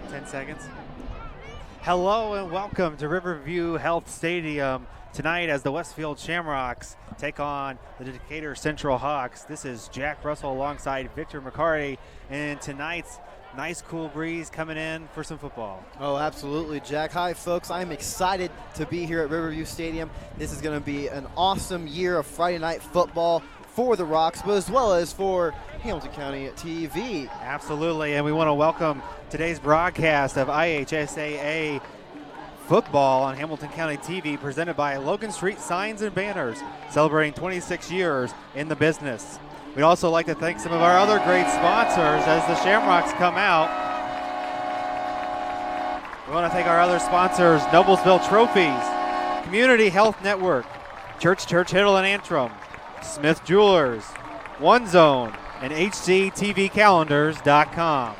10 seconds. Hello and welcome to Riverview Health Stadium tonight as the Westfield Shamrocks take on the Decatur Central Hawks. This is Jack Russell alongside Victor McCarty, and tonight's nice cool breeze coming in for some football. Oh, absolutely, Jack. Hi, folks. I'm excited to be here at Riverview Stadium. This is going to be an awesome year of Friday night football for the Rocks, but as well as for Hamilton County TV. Absolutely, and we want to welcome today's broadcast of IHSAA football on Hamilton County TV, presented by Logan Street Signs and Banners, celebrating 26 years in the business. We'd also like to thank some of our other great sponsors as the Shamrocks come out. We want to thank our other sponsors: Noblesville Trophies, Community Health Network, Church Hiddle and Antrim, Smith Jewelers, One Zone, and HCTV Calendars.com.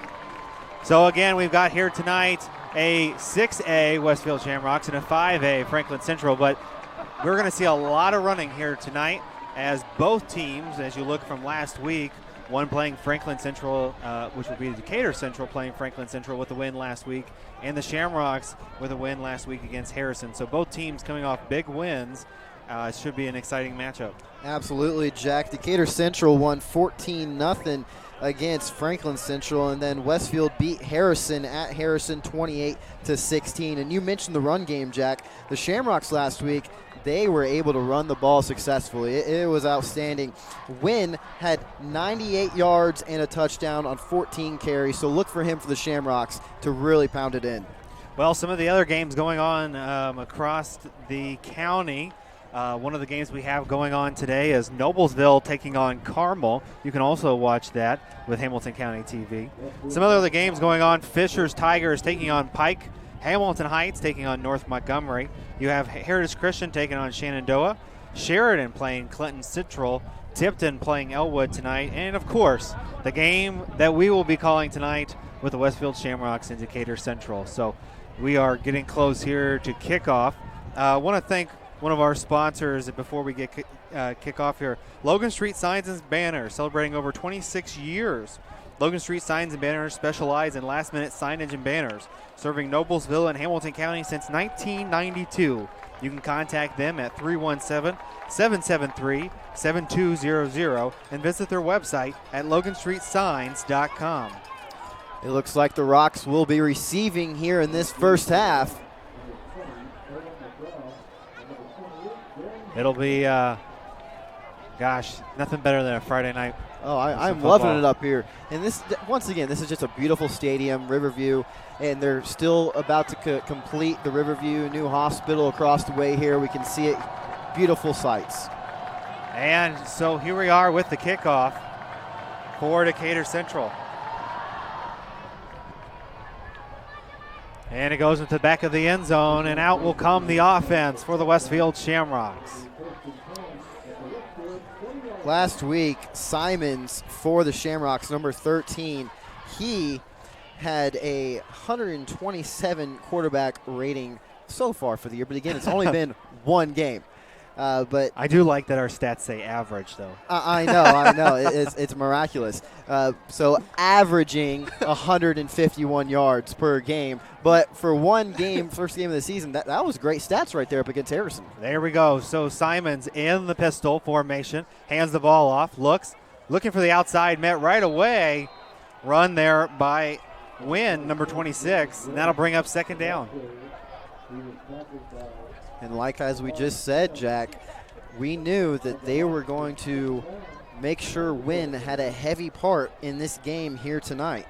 So again, we've got here tonight a 6A Westfield Shamrocks and a 5A Franklin Central, but we're going to see a lot of running here tonight as both teams, as you look from last week, one playing Franklin Central, which would be Decatur Central playing Franklin Central with a win last week, and the Shamrocks with a win last week against Harrison. So both teams coming off big wins. It should be an exciting matchup. Absolutely, Jack. Decatur Central won 14-0 against Franklin Central, and then Westfield beat Harrison at Harrison 28-16. And you mentioned the run game, Jack. The Shamrocks last week, they were able to run the ball successfully. It was outstanding. Wynn had 98 yards and a touchdown on 14 carries, so look for him for the Shamrocks to really pound it in. Well, some of the other games going on across the county. One of the games we have going on today is Noblesville taking on Carmel. You can also watch that with Hamilton County TV. Some other games going on: Fishers Tigers taking on Pike, Hamilton Heights taking on North Montgomery. You have Heritage Christian taking on Shenandoah, Sheridan playing Clinton Central, Tipton playing Elwood tonight, and of course, the game that we will be calling tonight with the Westfield Shamrocks and Decatur Central. So we are getting close here to kickoff. I want to thank one of our sponsors before we get kick off here. Logan Street Signs and Banners, celebrating over 26 years. Logan Street Signs and Banners specialize in last-minute signage and banners, serving Noblesville and Hamilton County since 1992. You can contact them at 317-773-7200 and visit their website at loganstreetsigns.com. It looks like the Rocks will be receiving here in this first half. It'll be, nothing better than a Friday night. Oh, I'm loving it up here. And this, once again, this is just a beautiful stadium, Riverview, and they're still about to complete the Riverview new hospital across the way here. We can see it. Beautiful sights. And so here we are with the kickoff for Decatur Central. And it goes into the back of the end zone, and out will come the offense for the Westfield Shamrocks. Last week, Simons for the Shamrocks, number 13, he had a 127 quarterback rating so far for the year. But again, it's only been one game. But I do like that our stats say average, though. I know. It's miraculous. So averaging 151 yards per game. But for one game, first game of the season, that was great stats right there up against Harrison. There we go. So Simons in the pistol formation, hands the ball off, looking for the outside, met right away. Run there by Wynn, number 26, and that'll bring up second down. And like as we just said, Jack, we knew that they were going to make sure Wynn had a heavy part in this game here tonight.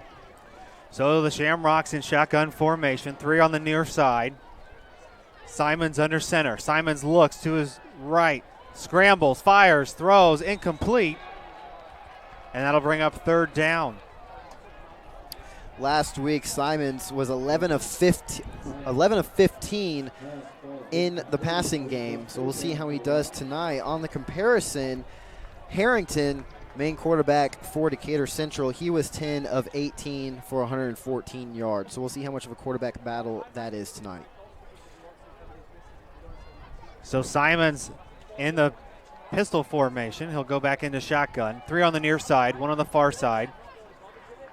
So the Shamrocks in shotgun formation, 3 on the near side. Simons under center. Simons looks to his right, scrambles, fires, throws, incomplete. And that'll bring up third down. Last week, Simons was 11 of 15 in the passing game. So we'll see how he does tonight. On the comparison, Harrington, main quarterback for Decatur Central, he was 10 of 18 for 114 yards. So we'll see how much of a quarterback battle that is tonight. So Simons in the pistol formation. He'll go back into shotgun. 3 on the near side, 1 on the far side.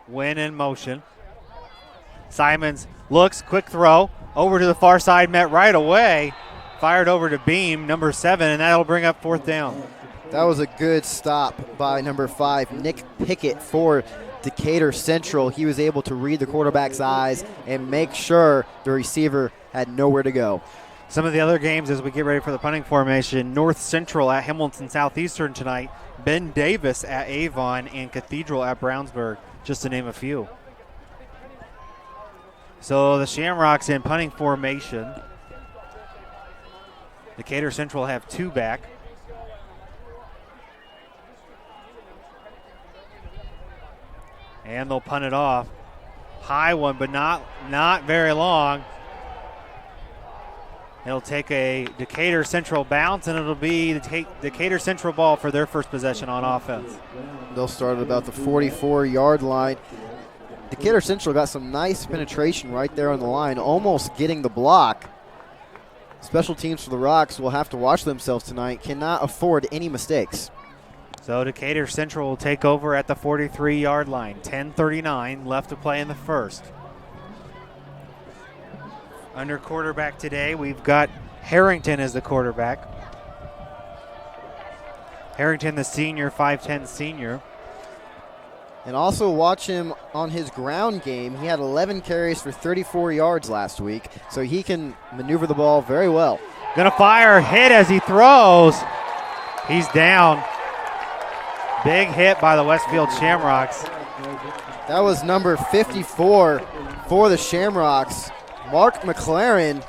Wynn in motion. Simons looks, quick throw, over to the far side, met right away. Fired over to Beam, number 7, and that'll bring up 4th down. That was a good stop by number 5, Nick Pickett, for Decatur Central. He was able to read the quarterback's eyes and make sure the receiver had nowhere to go. Some of the other games as we get ready for the punting formation, North Central at Hamilton Southeastern tonight, Ben Davis at Avon, and Cathedral at Brownsburg, just to name a few. So the Shamrocks in punting formation. Decatur Central have 2 back. And they'll punt it off. High one, but not very long. It'll take a Decatur Central bounce, and it'll be the Decatur Central ball for their first possession on offense. They'll start at about the 44-yard line. Decatur Central got some nice penetration right there on the line, almost getting the block. Special teams for the Rocks will have to watch themselves tonight, cannot afford any mistakes. So Decatur Central will take over at the 43-yard line. 10:39 left to play in the first. Under quarterback today, we've got Harrington as the quarterback. Harrington, the senior, 5'10 senior. And also watch him on his ground game. He had 11 carries for 34 yards last week, so he can maneuver the ball very well. Gonna fire, hit as he throws. He's down. Big hit by the Westfield Shamrocks. That was number 54 for the Shamrocks. Mark McLaren,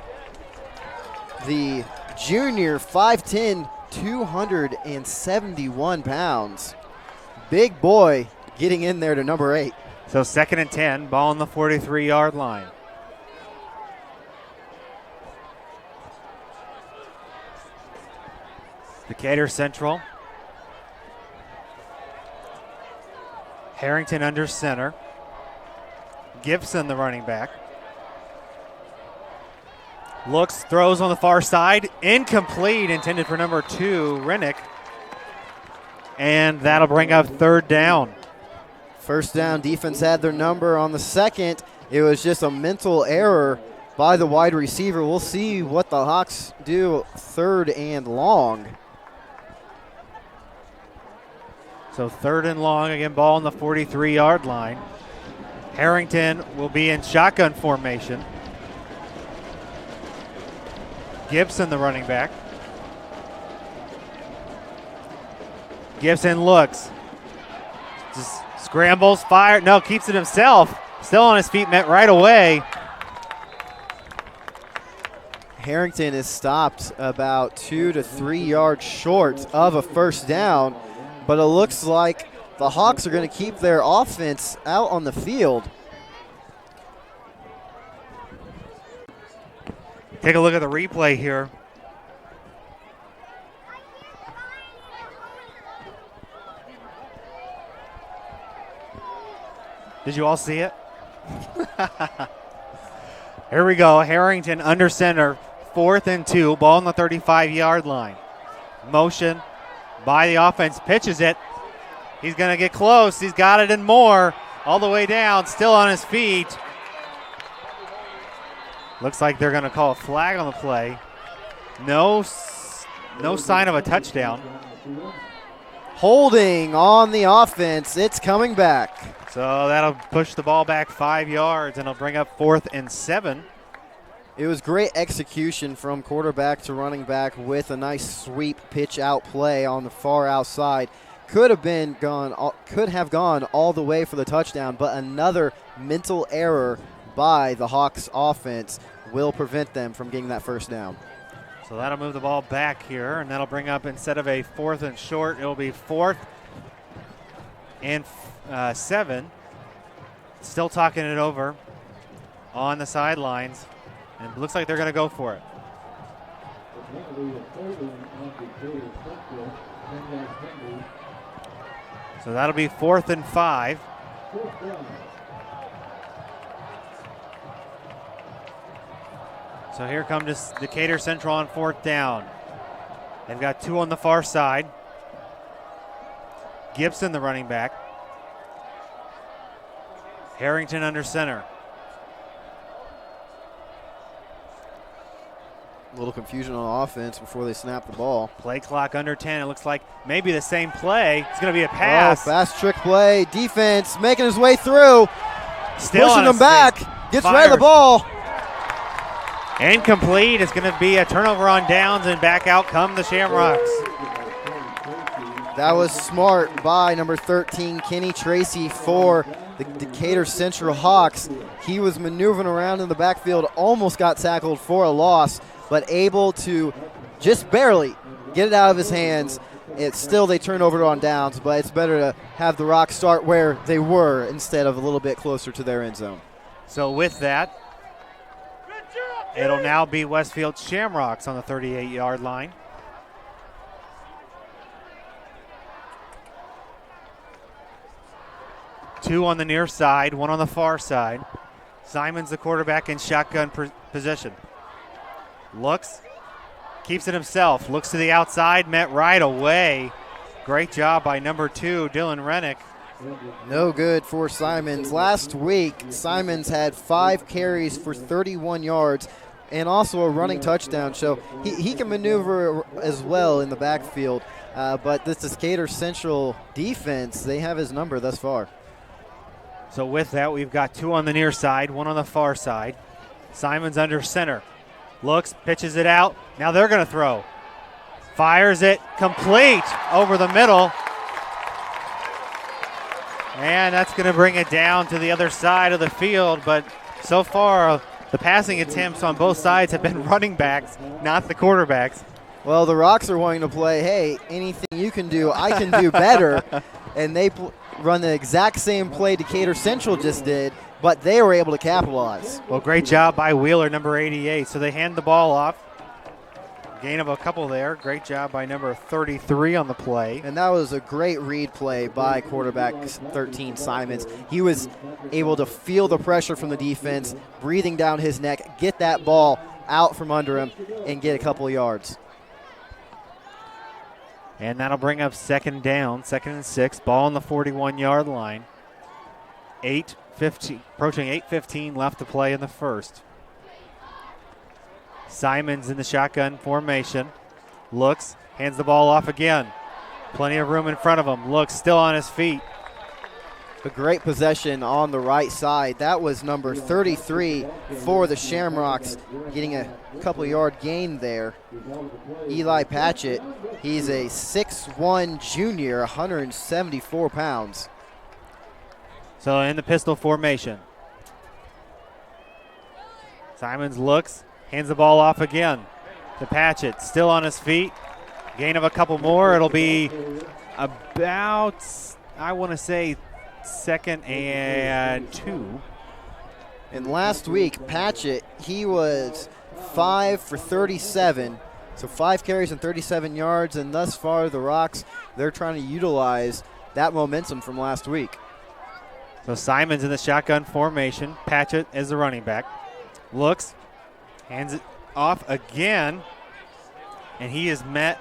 the junior, 5'10", 271 pounds. Big boy getting in there to number 8. So 2nd and 10, ball on the 43-yard line. Decatur Central. Harrington under center. Gibson, the running back. Looks, throws on the far side. Incomplete, intended for number 2, Rennick. And that'll bring up 3rd down. First down, defense had their number on the second. It was just a mental error by the wide receiver. We'll see what the Hawks do 3rd and long. So 3rd and long, again, ball on the 43-yard line. Harrington will be in shotgun formation. Gibson, the running back. Gibson looks. Just scrambles, fire. No, keeps it himself. Still on his feet, met right away. Harrington is stopped about 2 to 3 yards short of a first down, but it looks like the Hawks are going to keep their offense out on the field. Take a look at the replay here. Did you all see it? Here we go. Harrington under center, 4th and 2, ball on the 35-yard line. Motion by the offense, pitches it. He's going to get close. He's got it and more. All the way down, still on his feet. Looks like they're going to call a flag on the play. No sign of a touchdown. Holding on the offense. It's coming back. So that'll push the ball back 5 yards, and it'll bring up 4th and 7. It was great execution from quarterback to running back with a nice sweep pitch out play on the far outside. Could have gone all the way for the touchdown, but another mental error by the Hawks offense will prevent them from getting that first down. So that'll move the ball back here, and that'll bring up, instead of a 4th and short, it'll be 4th and 7. Still talking it over on the sidelines, and it looks like they're going to go for it. So that'll be 4th and 5. So here comes Decatur Central on 4th down. They've got 2 on the far side. Gibson, the running back. Harrington under center. A little confusion on offense before they snap the ball. Play clock under 10. It looks like maybe the same play. It's going to be a pass. Oh, fast trick play. Defense making his way through. Still pushing them back. Gets Fires. rid of the ball. Incomplete. It's going to be a turnover on downs, and back out come the Shamrocks. That was smart by number 13, Kenny Tracy, for the Decatur Central Hawks. He was maneuvering around in the backfield, almost got tackled for a loss, but able to just barely get it out of his hands. It's still, they turn over on downs, but it's better to have the Rocks start where they were instead of a little bit closer to their end zone. So with that, it'll now be Westfield Shamrocks on the 38-yard line. Two on the near side, one on the far side. Simon's the quarterback in shotgun position. Looks, keeps it himself, looks to the outside, met right away. Great job by number 2, Dylan Rennick. No good for Simons. Last week, Simons had 5 carries for 31 yards and also a running touchdown. So he can maneuver as well in the backfield. But this Decatur Central defense, they have his number thus far. So with that, we've got 2 on the near side, 1 on the far side. Simons under center. Looks, pitches it out. Now they're going to throw. Fires it complete over the middle. And that's going to bring it down to the other side of the field. But so far, the passing attempts on both sides have been running backs, not the quarterbacks. Well, the Rocks are wanting to play, hey, anything you can do, I can do better. And they run the exact same play Decatur Central just did, but they were able to capitalize. Well, great job by Wheeler, number 88. So they hand the ball off. Gain of a couple there. Great job by number 33 on the play. And that was a great read play by quarterback 13, Simons. He was able to feel the pressure from the defense, breathing down his neck, get that ball out from under him, and get a couple of yards. And that'll bring up second down, 2nd and 6. Ball on the 41-yard line. 8:15, approaching 8:15 left to play in the first. Simons in the shotgun formation. Looks, hands the ball off again. Plenty of room in front of him. Looks, still on his feet. A great possession on the right side. That was number 33 for the Shamrocks, getting a couple yard gain there. Eli Patchett, he's a 6'1 junior, 174 pounds. So in the pistol formation. Simons looks, hands the ball off again to Patchett, still on his feet. Gain of a couple more. It'll be about, I want to say, 2nd and 2. And last week, Patchett, he was 5 for 37. So 5 carries and 37 yards. And thus far, the Rocks, they're trying to utilize that momentum from last week. So Simons in the shotgun formation. Patchett is the running back. Looks, hands it off again. And he is met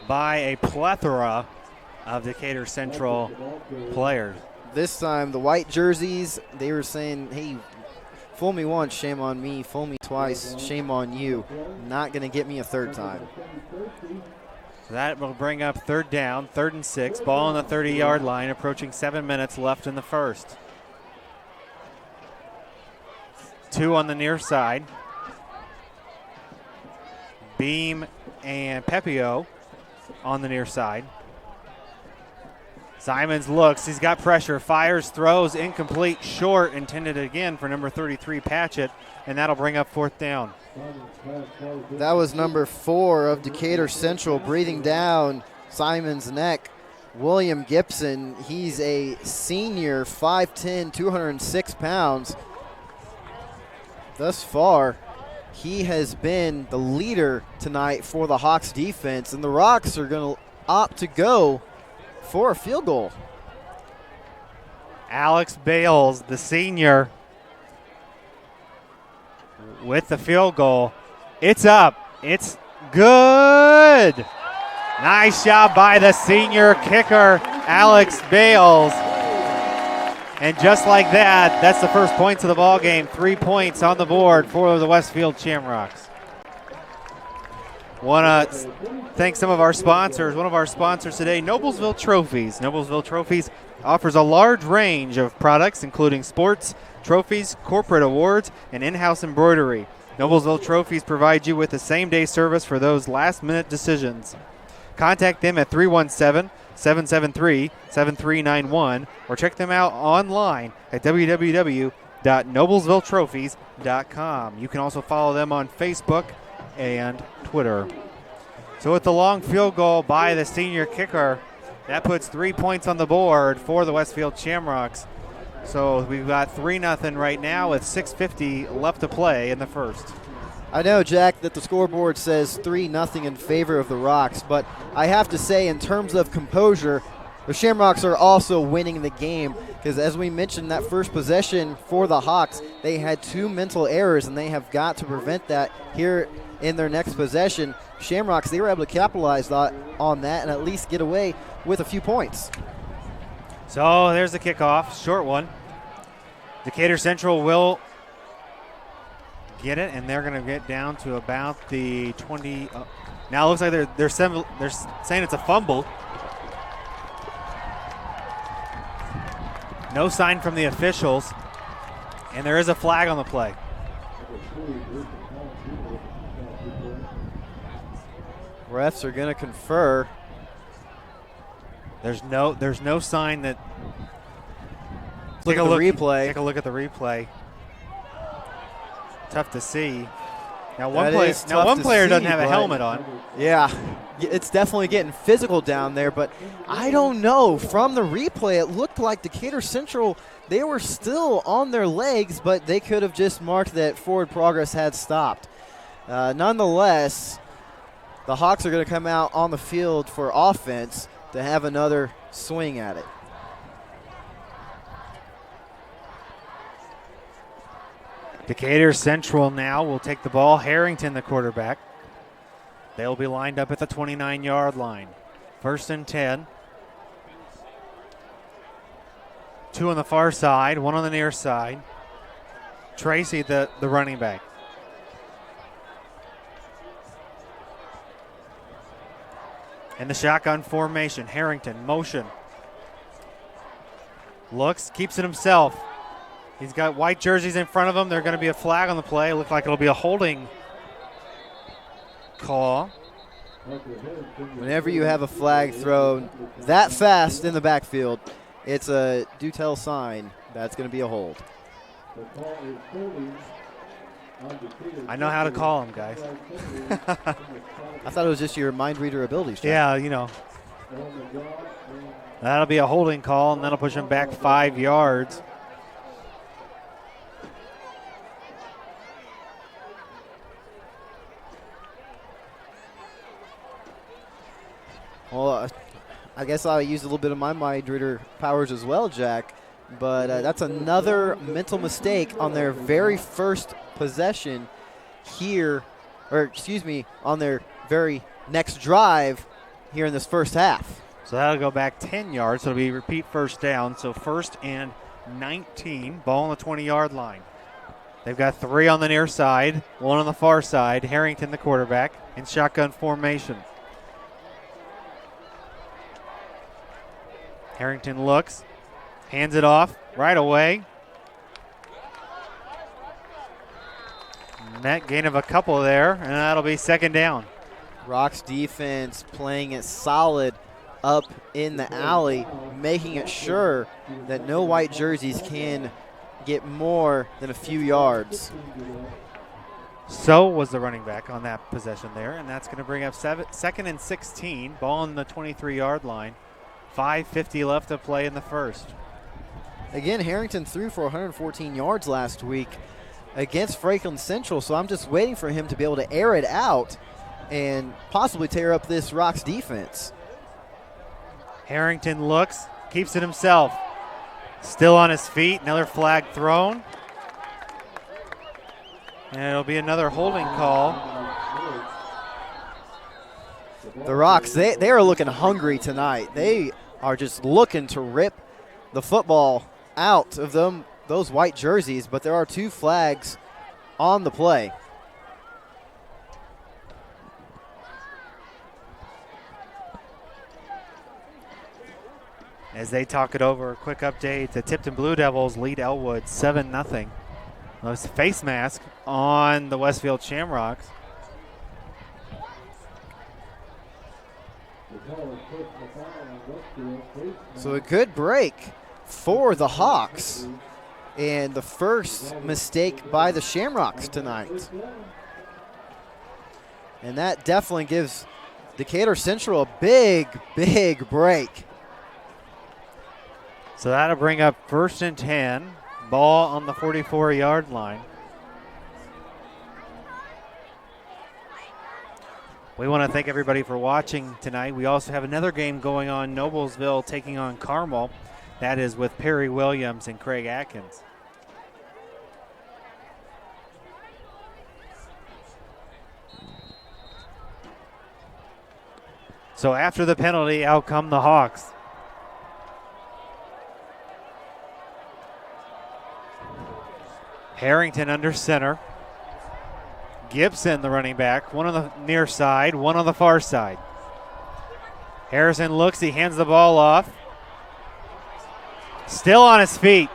by a plethora of Decatur Central players. This time, the white jerseys, they were saying, hey, fool me once, shame on me. Fool me twice, shame on you. Not going to get me a third time. So that will bring up third down, 3rd and 6. Ball on the 30-yard line, approaching 7 minutes left in the first. 2 on the near side. Beam and Pepio on the near side. Simons looks, he's got pressure, fires, throws, incomplete, short, intended again for number 33, Patchett, and that'll bring up 4th down. That was number 4 of Decatur Central, breathing down Simons' neck. William Gibson, he's a senior, 5'10", 206 pounds. Thus far, he has been the leader tonight for the Hawks defense, and the Rocks are going to opt to go for a field goal. Alex Bales, the senior, with the field goal. It's up. It's good. Nice job by the senior kicker, Alex Bales. And just like that, that's the first points of the ball game. 3 points on the board for the Westfield Shamrocks. Want to thank some of our sponsors. One of our sponsors today, Noblesville Trophies. Noblesville Trophies offers a large range of products, including sports, trophies, corporate awards, and in-house embroidery. Noblesville Trophies provides you with the same-day service for those last-minute decisions. Contact them at 317-773-7391 or check them out online at www.noblesvilletrophies.com. You can also follow them on Facebook and Twitter. So with the long field goal by the senior kicker, that puts 3 points on the board for the Westfield Shamrocks. So we've got 3-0 right now with 6:50 left to play in the first. I know, Jack, that the scoreboard says 3-0 in favor of the Rocks, but I have to say, in terms of composure, the Shamrocks are also winning the game because, as we mentioned, that first possession for the Hawks, they had 2 mental errors, and they have got to prevent that here in their next possession. Shamrocks, they were able to capitalize on that and at least get away with a few points. So there's the kickoff, short one. Decatur Central will get it, and they're going to get down to about the 20. Now it looks like they're saying it's a fumble. No sign from the officials, and there is a flag on the play. Refs are going to confer. There's no sign that. Look at the replay. Take a look at the replay. Tough to see. Now one player doesn't have a helmet on. Yeah, it's definitely getting physical down there, but I don't know. From the replay, it looked like Decatur Central, they were still on their legs, but they could have just marked that forward progress had stopped. Nonetheless, the Hawks are going to come out on the field for offense to have another swing at it. Decatur Central now will take the ball. Harrington, the quarterback. They'll be lined up at the 29-yard line. 1st and 10. 2 on the far side, 1 on the near side. Tracy, the running back. In the shotgun formation, Harrington, motion. Looks, keeps it himself. He's got white jerseys in front of him. There's going to be a flag on the play. Look like it'll be a holding call. Whenever you have a flag thrown that fast in the backfield, it's a do-tell sign that's going to be a hold. I know how to call them, guys. I thought it was just your mind reader abilities. John. Yeah, you know. That'll be a holding call, and that'll push him back 5 yards. Well, I guess I'll use a little bit of my mind reader powers as well, Jack. But that's another mental mistake on their very first possession here, on their very next drive here in this first half. So that'll go back 10 yards. So it'll be repeat first down. So 1st and 19, ball on the 20-yard line. They've got 3 on the near side, 1 on the far side. Harrington, the quarterback, in shotgun formation. Harrington looks, hands it off right away. Net gain of a couple there, and that'll be 2nd down. Rock's defense playing it solid up in the alley, making it sure that no white jerseys can get more than a few yards. So was the running back on that possession there, and that's going to bring up 2nd and 16, ball on the 23-yard line. 5:50 left to play in the first. Again, Harrington threw for 114 yards last week against Franklin Central, so I'm just waiting for him to be able to air it out and possibly tear up this Rocks defense. Harrington looks, keeps it himself. Still on his feet, another flag thrown. And it'll be another holding call. The Rocks, they are looking hungry tonight. They are just looking to rip the football out of those white jerseys, but there are 2 flags on the play. As they talk it over, a quick update. The Tipton Blue Devils lead Elwood 7-0. Those face mask on the Westfield Shamrocks. So a good break for the Hawks, and the first mistake by the Shamrocks tonight. And that definitely gives Decatur Central a big, big break. So that'll bring up 1st and 10. Ball on the 44-yard line. We want to thank everybody for watching tonight. We also have another game going on, Noblesville taking on Carmel. That is with Perry Williams and Craig Atkins. So after the penalty, out come the Hawks. Harrington under center. Gibson, the running back, one on the near side, one on the far side. Harrison looks, he hands the ball off. Still on his feet.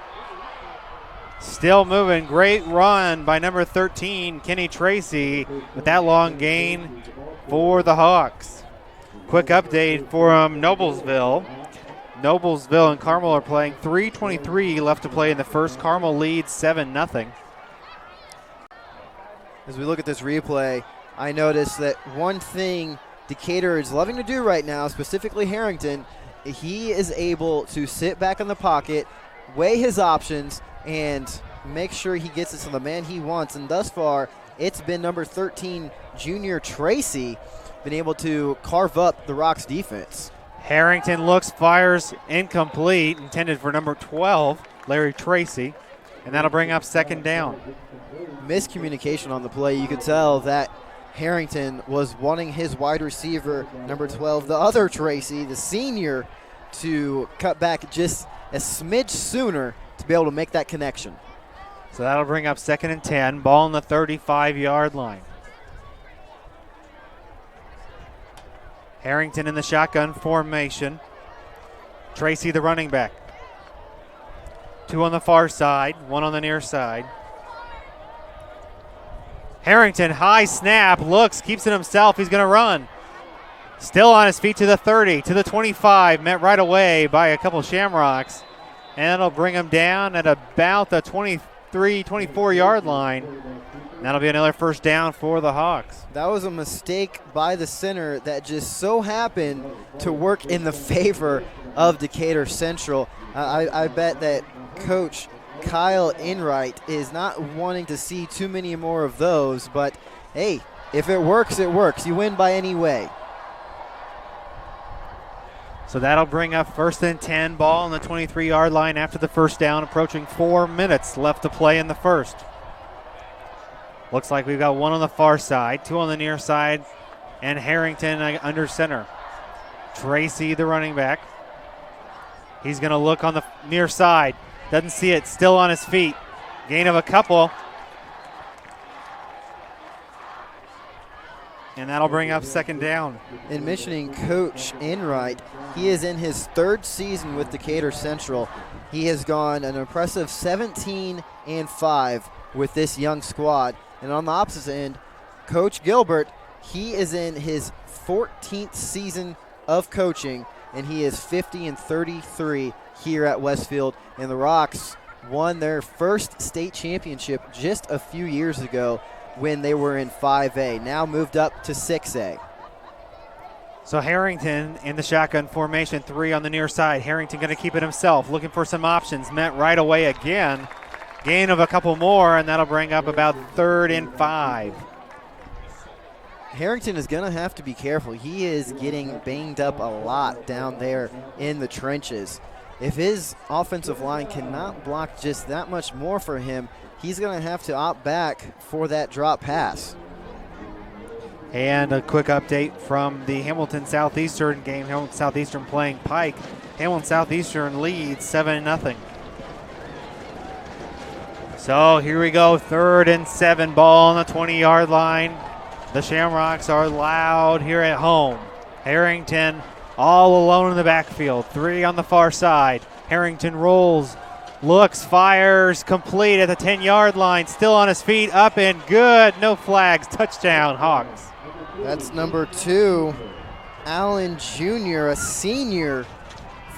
Still moving. Great run by number 13, Kenny Tracy, with that long gain for the Hawks. Quick update from Noblesville. Noblesville and Carmel are playing. 3:23 left to play in the first. Carmel leads 7-0. As we look at this replay, I noticed that one thing Decatur is loving to do right now, specifically Harrington, he is able to sit back in the pocket, weigh his options, and make sure he gets it to the man he wants. And thus far, it's been number 13, Junior Tracy, been able to carve up the Rocks defense. Harrington looks, fires, incomplete, intended for number 12, Larry Tracy, and that'll bring up 2nd down. Miscommunication on the play. You could tell that Harrington was wanting his wide receiver, number 12, the other Tracy, the senior, to cut back just a smidge sooner to be able to make that connection. So that'll bring up 2nd and 10, ball on the 35-yard line. Harrington in the shotgun formation. Tracy, the running back. 2 on the far side, 1 on the near side. Harrington, high snap, looks, keeps it himself. He's going to run. Still on his feet to the 30, to the 25, met right away by a couple Shamrocks. And it'll bring him down at about the 23, 24-yard line. That'll be another 1st down for the Hawks. That was a mistake by the center that just so happened to work in the favor of Decatur Central. I bet that Coach Kyle Enright is not wanting to see too many more of those, but hey, if it works, it works. You win by any way. So that'll bring up 1st and 10, ball on the 23-yard line after the 1st down, approaching 4 minutes left to play in the first. Looks like we've got 1 on the far side, 2 on the near side, and Harrington under center. Tracy, the running back. He's going to look on the near side. Doesn't see it, still on his feet. Gain of a couple. And that'll bring up 2nd down. In mentioning Coach Enright, he is in his 3rd season with Decatur Central. He has gone an impressive 17-5 with this young squad. And on the opposite end, Coach Gilbert, he is in his 14th season of coaching, and he is 50-33 here at Westfield. And the Rocks won their first state championship just a few years ago when they were in 5A, now moved up to 6A. So Harrington in the shotgun formation, 3 on the near side. Harrington going to keep it himself, looking for some options. Met right away again. Gain of a couple more, and that'll bring up about 3rd and 5. Harrington is going to have to be careful. He is getting banged up a lot down there in the trenches. If his offensive line cannot block just that much more for him, he's going to have to opt back for that drop pass. And a quick update from the Hamilton Southeastern game. Hamilton Southeastern playing Pike. Hamilton Southeastern leads 7-0. So here we go, 3rd and 7, ball on the 20-yard line. The Shamrocks are loud here at home. Harrington all alone in the backfield. 3 on the far side. Harrington rolls, looks, fires, complete at the 10-yard line. Still on his feet, up and good. No flags. Touchdown, Hawks. That's number 2, Allen Jr., a senior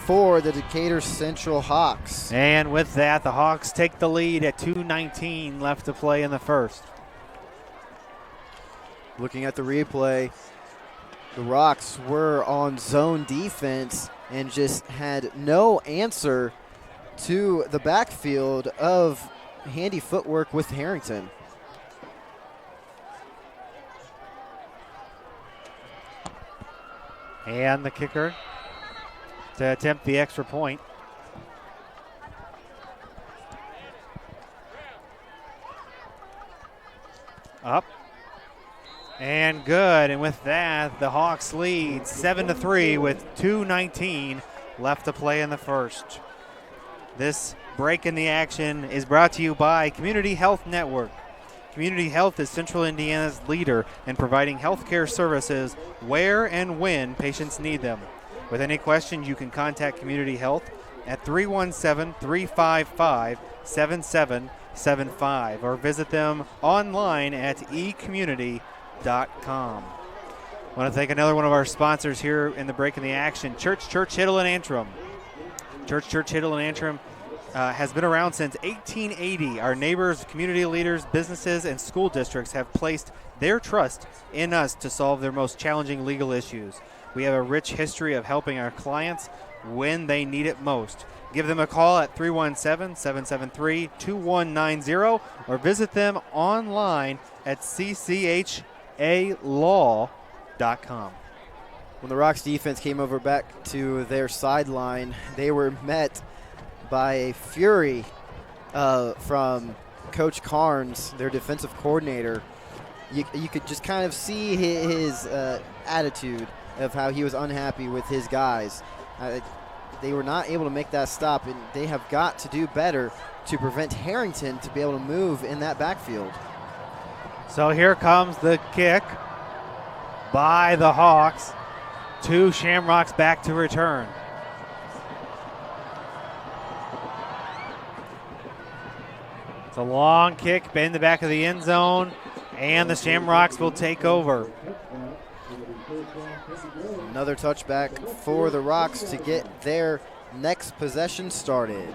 for the Decatur Central Hawks. And with that, the Hawks take the lead at 2:19 left to play in the first. Looking at the replay, the Rocks were on zone defense and just had no answer to the backfield of handy footwork with Harrington. And the kicker to attempt the extra point. Up. And good. And with that, the Hawks lead 7-3 with 2:19 left to play in the first. This break in the action is brought to you by Community Health Network. Community Health is Central Indiana's leader in providing health care services where and when patients need them. With any questions, you can contact Community Health at 317-355-7775 or visit them online at ecommunity.com. I want to thank another one of our sponsors here in the break in the action, Church Hiddle and Antrim. Church Hiddle and Antrim has been around since 1880. Our neighbors, community leaders, businesses, and school districts have placed their trust in us to solve their most challenging legal issues. We have a rich history of helping our clients when they need it most. Give them a call at 317-773-2190 or visit them online at cchalaw.com. When the Rocks defense came over back to their sideline, they were met by a fury from Coach Carnes, their defensive coordinator. You could just kind of see his attitude of how he was unhappy with his guys. They were not able to make that stop, and they have got to do better to prevent Harrington to be able to move in that backfield. So here comes the kick by the Hawks. 2 Shamrocks back to return. It's a long kick in the back of the end zone, and the Shamrocks will take over. Another touchback for the Rocks to get their next possession started.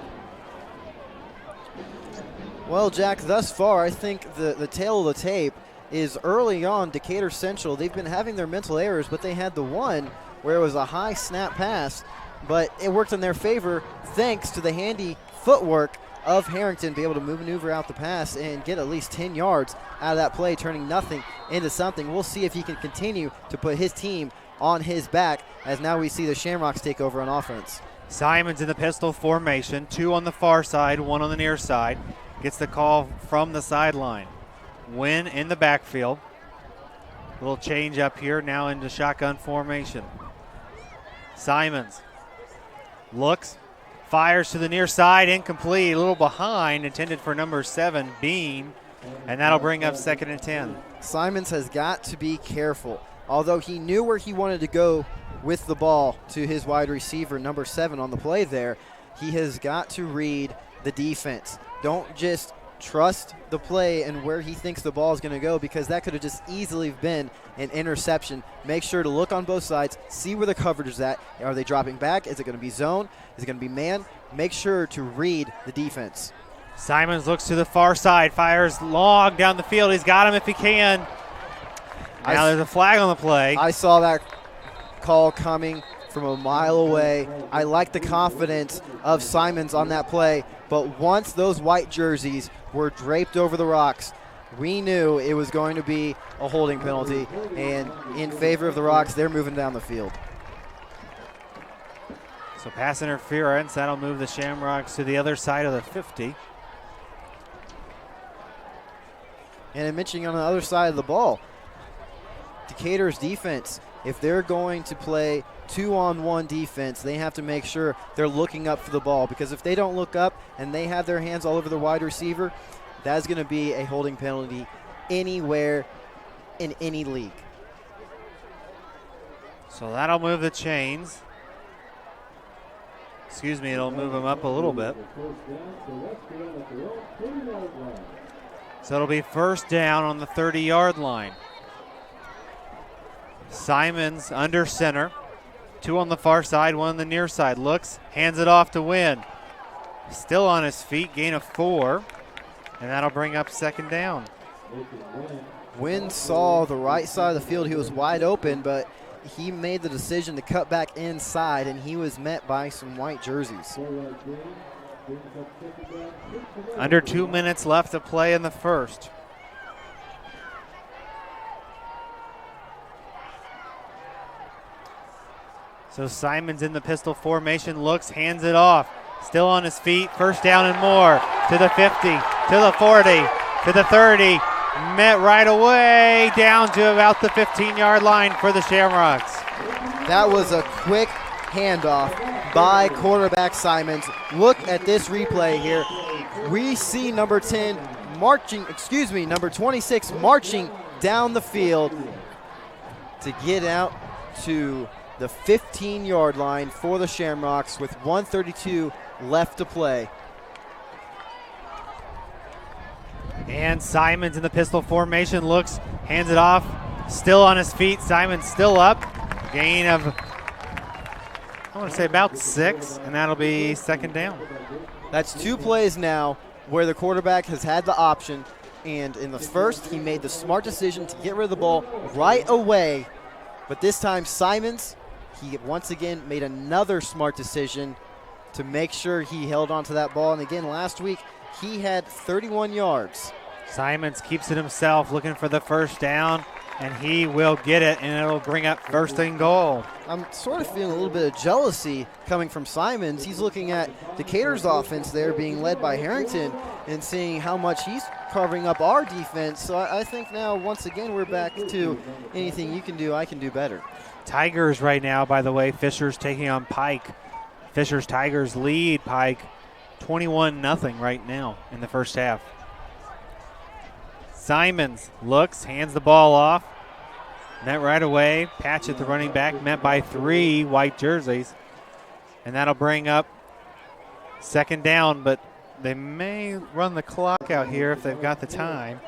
Well, Jack, thus far, I think the tail of the tape is early on Decatur Central. They've been having their mental errors, but they had the one where it was a high snap pass, but it worked in their favor thanks to the handy footwork of Harrington, be able to maneuver out the pass and get at least 10 yards out of that play, turning nothing into something. We'll see if he can continue to put his team on his back, as now we see the Shamrocks take over on offense. Simons in the pistol formation, 2 on the far side, 1 on the near side. Gets the call from the sideline. Wynn in the backfield. Little change up here, now into shotgun formation. Simons looks, fires to the near side, incomplete, a little behind, intended for number 7, Bean, and that'll bring up 2nd and 10. Simons has got to be careful. Although he knew where he wanted to go with the ball to his wide receiver, number 7 on the play there, he has got to read the defense. Don't just trust the play and where he thinks the ball is going to go, because that could have just easily been an interception. Make sure to look on both sides, see where the coverage is at. Are they dropping back? Is it going to be zone? Is it going to be man? Make sure to read the defense. Simons looks to the far side, fires long down the field. He's got him if he can. Now there's a flag on the play. I saw that call coming from a mile away. I like the confidence of Simons on that play, but once those white jerseys were draped over the Rocks, we knew it was going to be a holding penalty, and in favor of the Rocks, they're moving down the field. So pass interference, that'll move the Shamrocks to the other side of the 50. And I'm mentioning on the other side of the ball, Decatur's defense, if they're going to play 2-on-1 defense, they have to make sure they're looking up for the ball, because if they don't look up and they have their hands all over the wide receiver, that's going to be a holding penalty anywhere in any league. So that'll move the chains. Excuse me, it'll move them up a little bit. So it'll be first down on the 30-yard line. Simons under center. 2 on the far side, 1 on the near side. Looks, hands it off to Wynn. Still on his feet, gain of 4. And that'll bring up second down. Wynn saw the right side of the field. He was wide open, but he made the decision to cut back inside, and he was met by some white jerseys. Under 2 minutes left to play in the first. So Simons in the pistol formation, looks, hands it off. Still on his feet, first down and more. To the 50, to the 40, to the 30. Met right away, down to about the 15-yard line for the Shamrocks. That was a quick handoff by quarterback Simons. Look at this replay here. We see number 26 marching down the field to get out to the 15-yard line for the Shamrocks with 1:32 left to play. And Simons in the pistol formation, looks, hands it off, still on his feet. Simons still up. Gain of, I want to say about 6, and that'll be second down. That's 2 plays now where the quarterback has had the option, and in the first, he made the smart decision to get rid of the ball right away. But this time, Simons, he once again made another smart decision to make sure he held on to that ball. And again, last week, he had 31 yards. Simons keeps it himself, looking for the first down, and he will get it, and it'll bring up first and goal. I'm sort of feeling a little bit of jealousy coming from Simons. He's looking at Decatur's offense there being led by Harrington and seeing how much he's covering up our defense. So I think now, once again, we're back to anything you can do, I can do better. Tigers right now, by the way, Fisher's taking on Pike. Fisher's Tigers lead Pike 21-0 right now in the first half. Simons looks, hands the ball off. Met right away. Patchett, the running back, met by 3 white jerseys. And that'll bring up second down, but they may run the clock out here if they've got the time.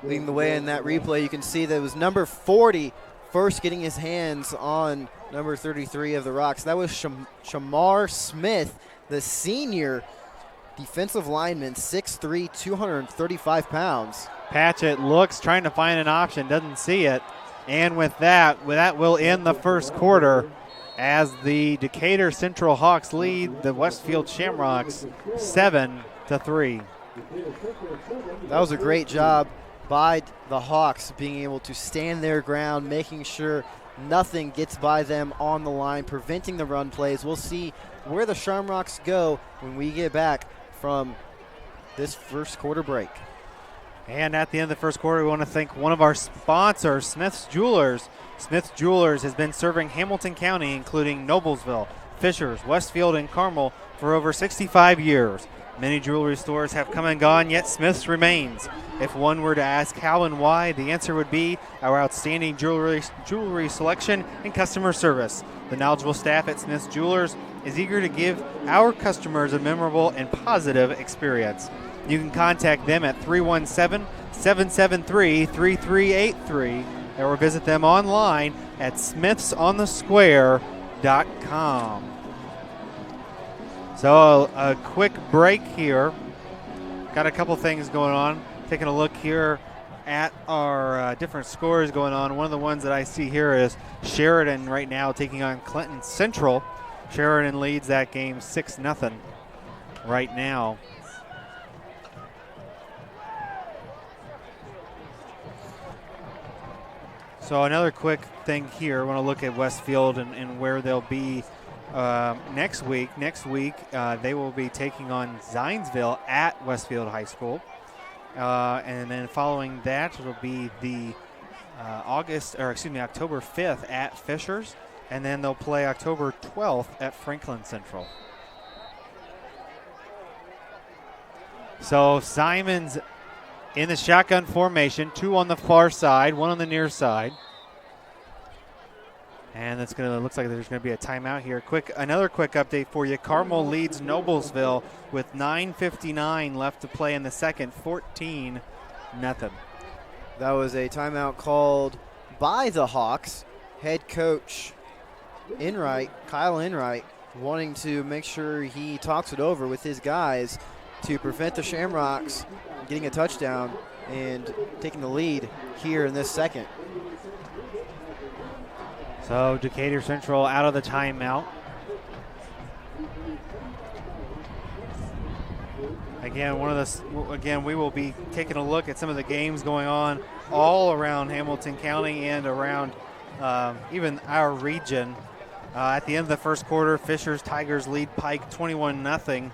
Leading the way in that replay, you can see that it was number 40 first getting his hands on number 33 of the Rocks. That was Shamar Smith, the senior defensive lineman, 6'3", 235 pounds. Patchett looks, trying to find an option, doesn't see it. And with that will end the first quarter as the Decatur Central Hawks lead the Westfield Shamrocks 7-3. That was a great job by the Hawks, being able to stand their ground, making sure nothing gets by them on the line, preventing the run plays. We'll see where the Shamrocks go when we get back from this first quarter break. And at the end of the first quarter, we want to thank one of our sponsors, Smith's Jewelers. Smith's Jewelers has been serving Hamilton County, including Noblesville, Fishers, Westfield, and Carmel for over 65 years. Many jewelry stores have come and gone, yet Smith's remains. If one were to ask how and why, the answer would be our outstanding jewelry selection and customer service. The knowledgeable staff at Smith's Jewelers is eager to give our customers a memorable and positive experience. You can contact them at 317-773-3383 or visit them online at smithsonthesquare.com. So a quick break here. Got a couple things going on. Taking a look here at our different scores going on. One of the ones that I see here is Sheridan right now taking on Clinton Central. Sheridan leads that game 6-0 right now. So another quick thing here. I want to look at Westfield and where they'll be next week. Next week, they will be taking on Zionsville at Westfield High School. And then following that, it'll be the October 5th at Fishers. And then they'll play October 12th at Franklin Central. So Simons in the shotgun formation, 2 on the far side, 1 on the near side. And that's gonna looks like there's gonna be a timeout here. Another quick update for you. Carmel leads Noblesville with 9:59 left to play in the second, 14-0. That was a timeout called by the Hawks. Head coach Kyle Enright, wanting to make sure he talks it over with his guys to prevent the Shamrocks getting a touchdown and taking the lead here in this second. So Decatur Central out of the timeout. Again, we will be taking a look at some of the games going on all around Hamilton County and around even our region. At the end of the first quarter, Fishers Tigers lead Pike 21-0.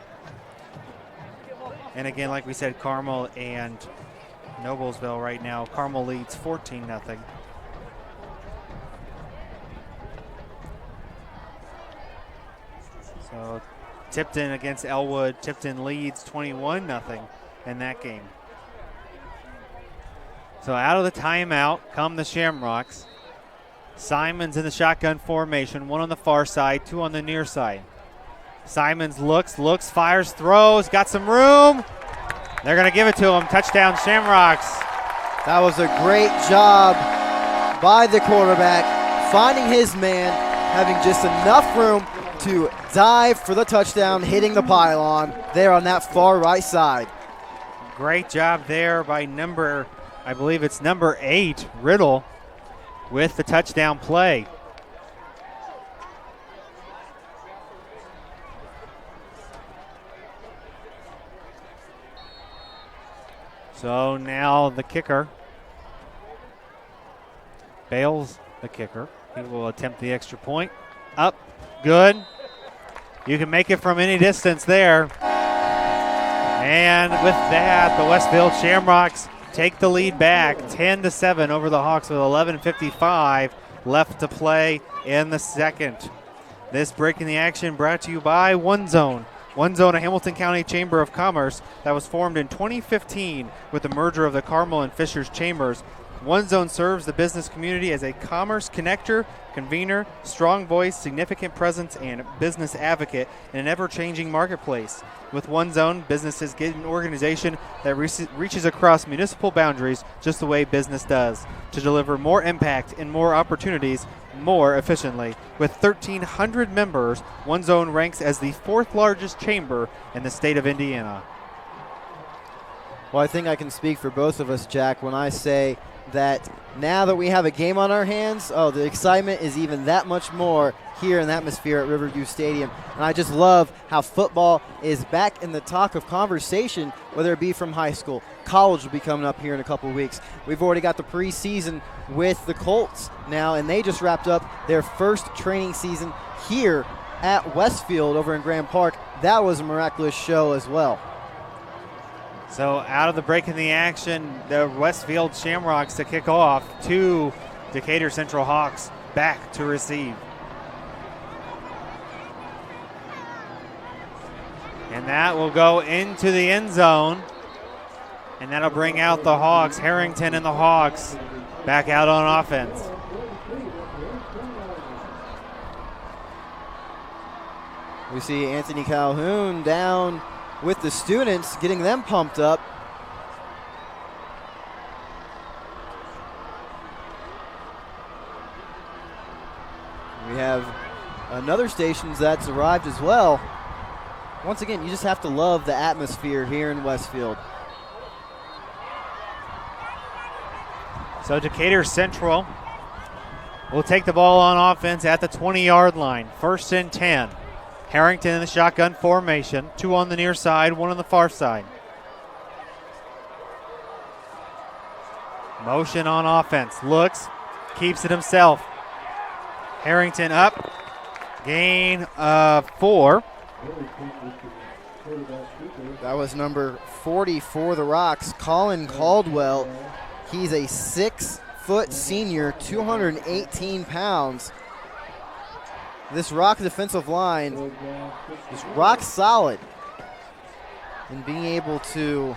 And again, like we said, Carmel and Noblesville right now. Carmel leads 14-0. So Tipton against Elwood. Tipton leads 21-0 in that game. So out of the timeout come the Shamrocks. Simons in the shotgun formation, 1 on the far side, 2 on the near side. Simons looks, fires, throws, got some room. They're going to give it to him. Touchdown Shamrocks. That was a great job by the quarterback, finding his man, having just enough room to dive for the touchdown, hitting the pylon there on that far right side. Great job there by I believe it's number 8, Riddle, with the touchdown play. So now the kicker, Bales, the kicker. He will attempt the extra point. Up, good. You can make it from any distance there. And with that, the Wesfield Shamrocks take the lead back 10-7 over the Hawks with 11:55 left to play in the second. This break in the action brought to you by One Zone. One Zone, a Hamilton County Chamber of Commerce that was formed in 2015 with the merger of the Carmel and Fishers Chambers. One Zone serves the business community as a commerce connector, convener, strong voice, significant presence, and business advocate in an ever-changing marketplace. With One Zone, businesses get an organization that reaches across municipal boundaries just the way business does to deliver more impact and more opportunities more efficiently. With 1,300 members, One Zone ranks as the 4th largest chamber in the state of Indiana. Well, I think I can speak for both of us, Jack, when I say that now that we have a game on our hands, the excitement is even that much more here in the atmosphere at Riverview Stadium. And I just love how football is back in the talk of conversation, whether it be from high school. College will be coming up here in a couple of weeks. We've already got the preseason with the Colts now, and they just wrapped up their first training season here at Westfield over in Grand Park. That was a miraculous show as well. So out of the break in the action, the Westfield Shamrocks to kick off, 2 Decatur Central Hawks back to receive. And that will go into the end zone. And that'll bring out the Hawks. Harrington and the Hawks back out on offense. We see Anthony Calhoun down with the students, getting them pumped up. We have another station that's arrived as well. Once again, you just have to love the atmosphere here in Westfield. So Decatur Central will take the ball on offense at the 20-yard line. 1st and 10. Harrington in the shotgun formation. 2 on the near side, 1 on the far side. Motion on offense. Looks, keeps it himself. Harrington up. Gain of 4. That was number 40 for the Rocks, Colin Caldwell. He's a 6-foot senior, 218 pounds. This Rock defensive line is rock solid in being able to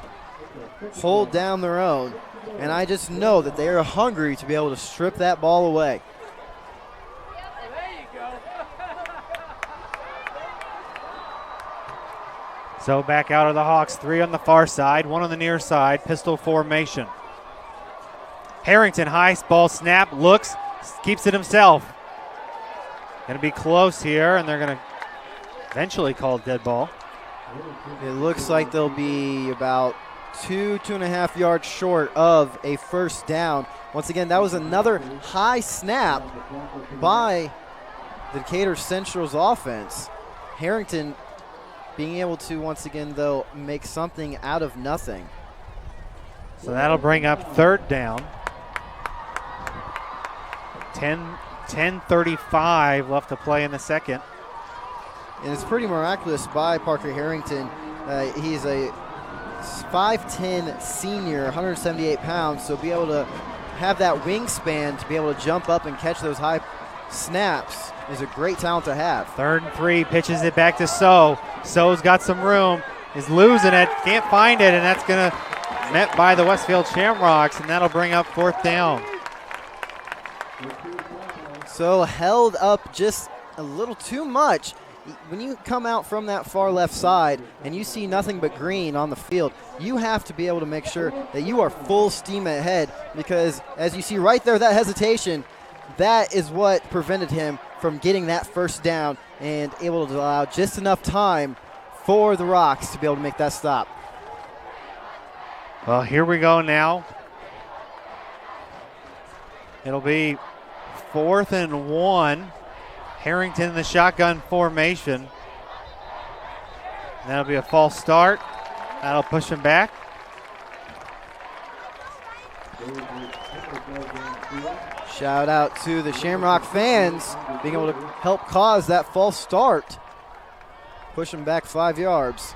hold down their own. And I just know that they are hungry to be able to strip that ball away. So back out of the Hawks, 3 on the far side, 1 on the near side, pistol formation. Harrington, high ball snap, looks, keeps it himself. Going to be close here, and they're going to eventually call dead ball. It looks like they'll be about 2.5 yards short of a first down. Once again, that was another high snap by the Decatur Central's offense. Harrington being able to, once again, though, make something out of nothing. So that'll bring up third down. 10:35 left to play in the second. And it's pretty miraculous by Parker Harrington. He's a 5'10 senior, 178 pounds, so be able to have that wingspan to be able to jump up and catch those high snaps is a great talent to have. 3rd and 3, pitches it back to So. So's got some room, is losing it, can't find it, and that's going to met by the Westfield Shamrocks, and that'll bring up 4th down. So held up just a little too much. When you come out from that far left side and you see nothing but green on the field, you have to be able to make sure that you are full steam ahead, because as you see right there, that hesitation, that is what prevented him from getting that first down and able to allow just enough time for the Rocks to be able to make that stop. Well, here we go now. It'll be 4th and 1. Harrington in the shotgun formation. That'll be a false start. That'll push him back. Shout out to the Shamrock fans being able to help cause that false start. Push him back 5 yards.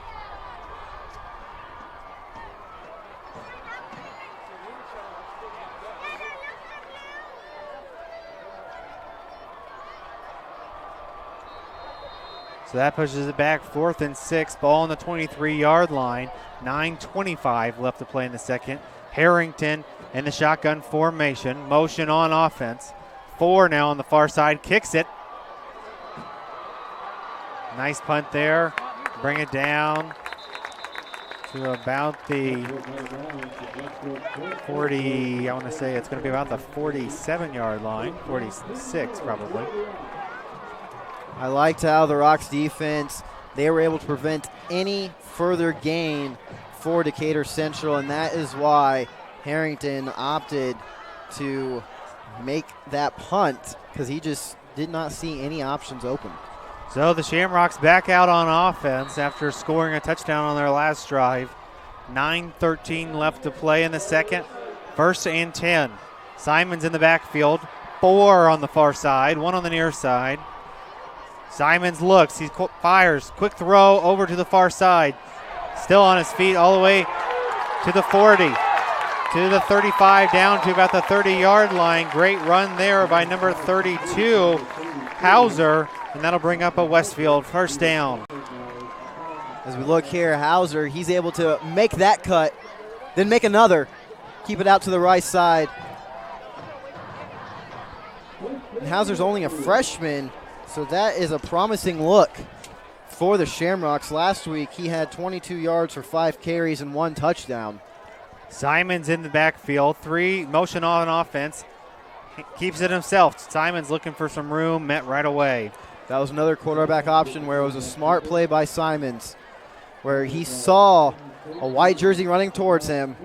So that pushes it back, 4th and 6, ball on the 23-yard line. 9:25 left to play in the second. Harrington in the shotgun formation, motion on offense. 4 now on the far side, kicks it. Nice punt there. Bring it down to about the 40, I want to say it's going to be about the 47-yard line, 46 probably. I liked how the Rocks defense, they were able to prevent any further gain for Decatur Central, and that is why Harrington opted to make that punt, because he just did not see any options open. So the Shamrocks back out on offense after scoring a touchdown on their last drive. 9:13 left to play in the second. 1st and 10. Simons in the backfield. 4 on the far side, 1 on the near side. Simons looks, he fires, quick throw over to the far side. Still on his feet all the way to the 40, to the 35, down to about the 30-yard line. Great run there by number 32, Hauser, and that'll bring up a Westfield first down. As we look here, Hauser, he's able to make that cut, then make another, keep it out to the right side. And Hauser's only a freshman, so that is a promising look for the Shamrocks. Last week, he had 22 yards for 5 carries and 1 touchdown. Simons in the backfield, 3, motion on offense. He keeps it himself. Simons looking for some room, met right away. That was another quarterback option where it was a smart play by Simons, where he saw a white jersey running towards him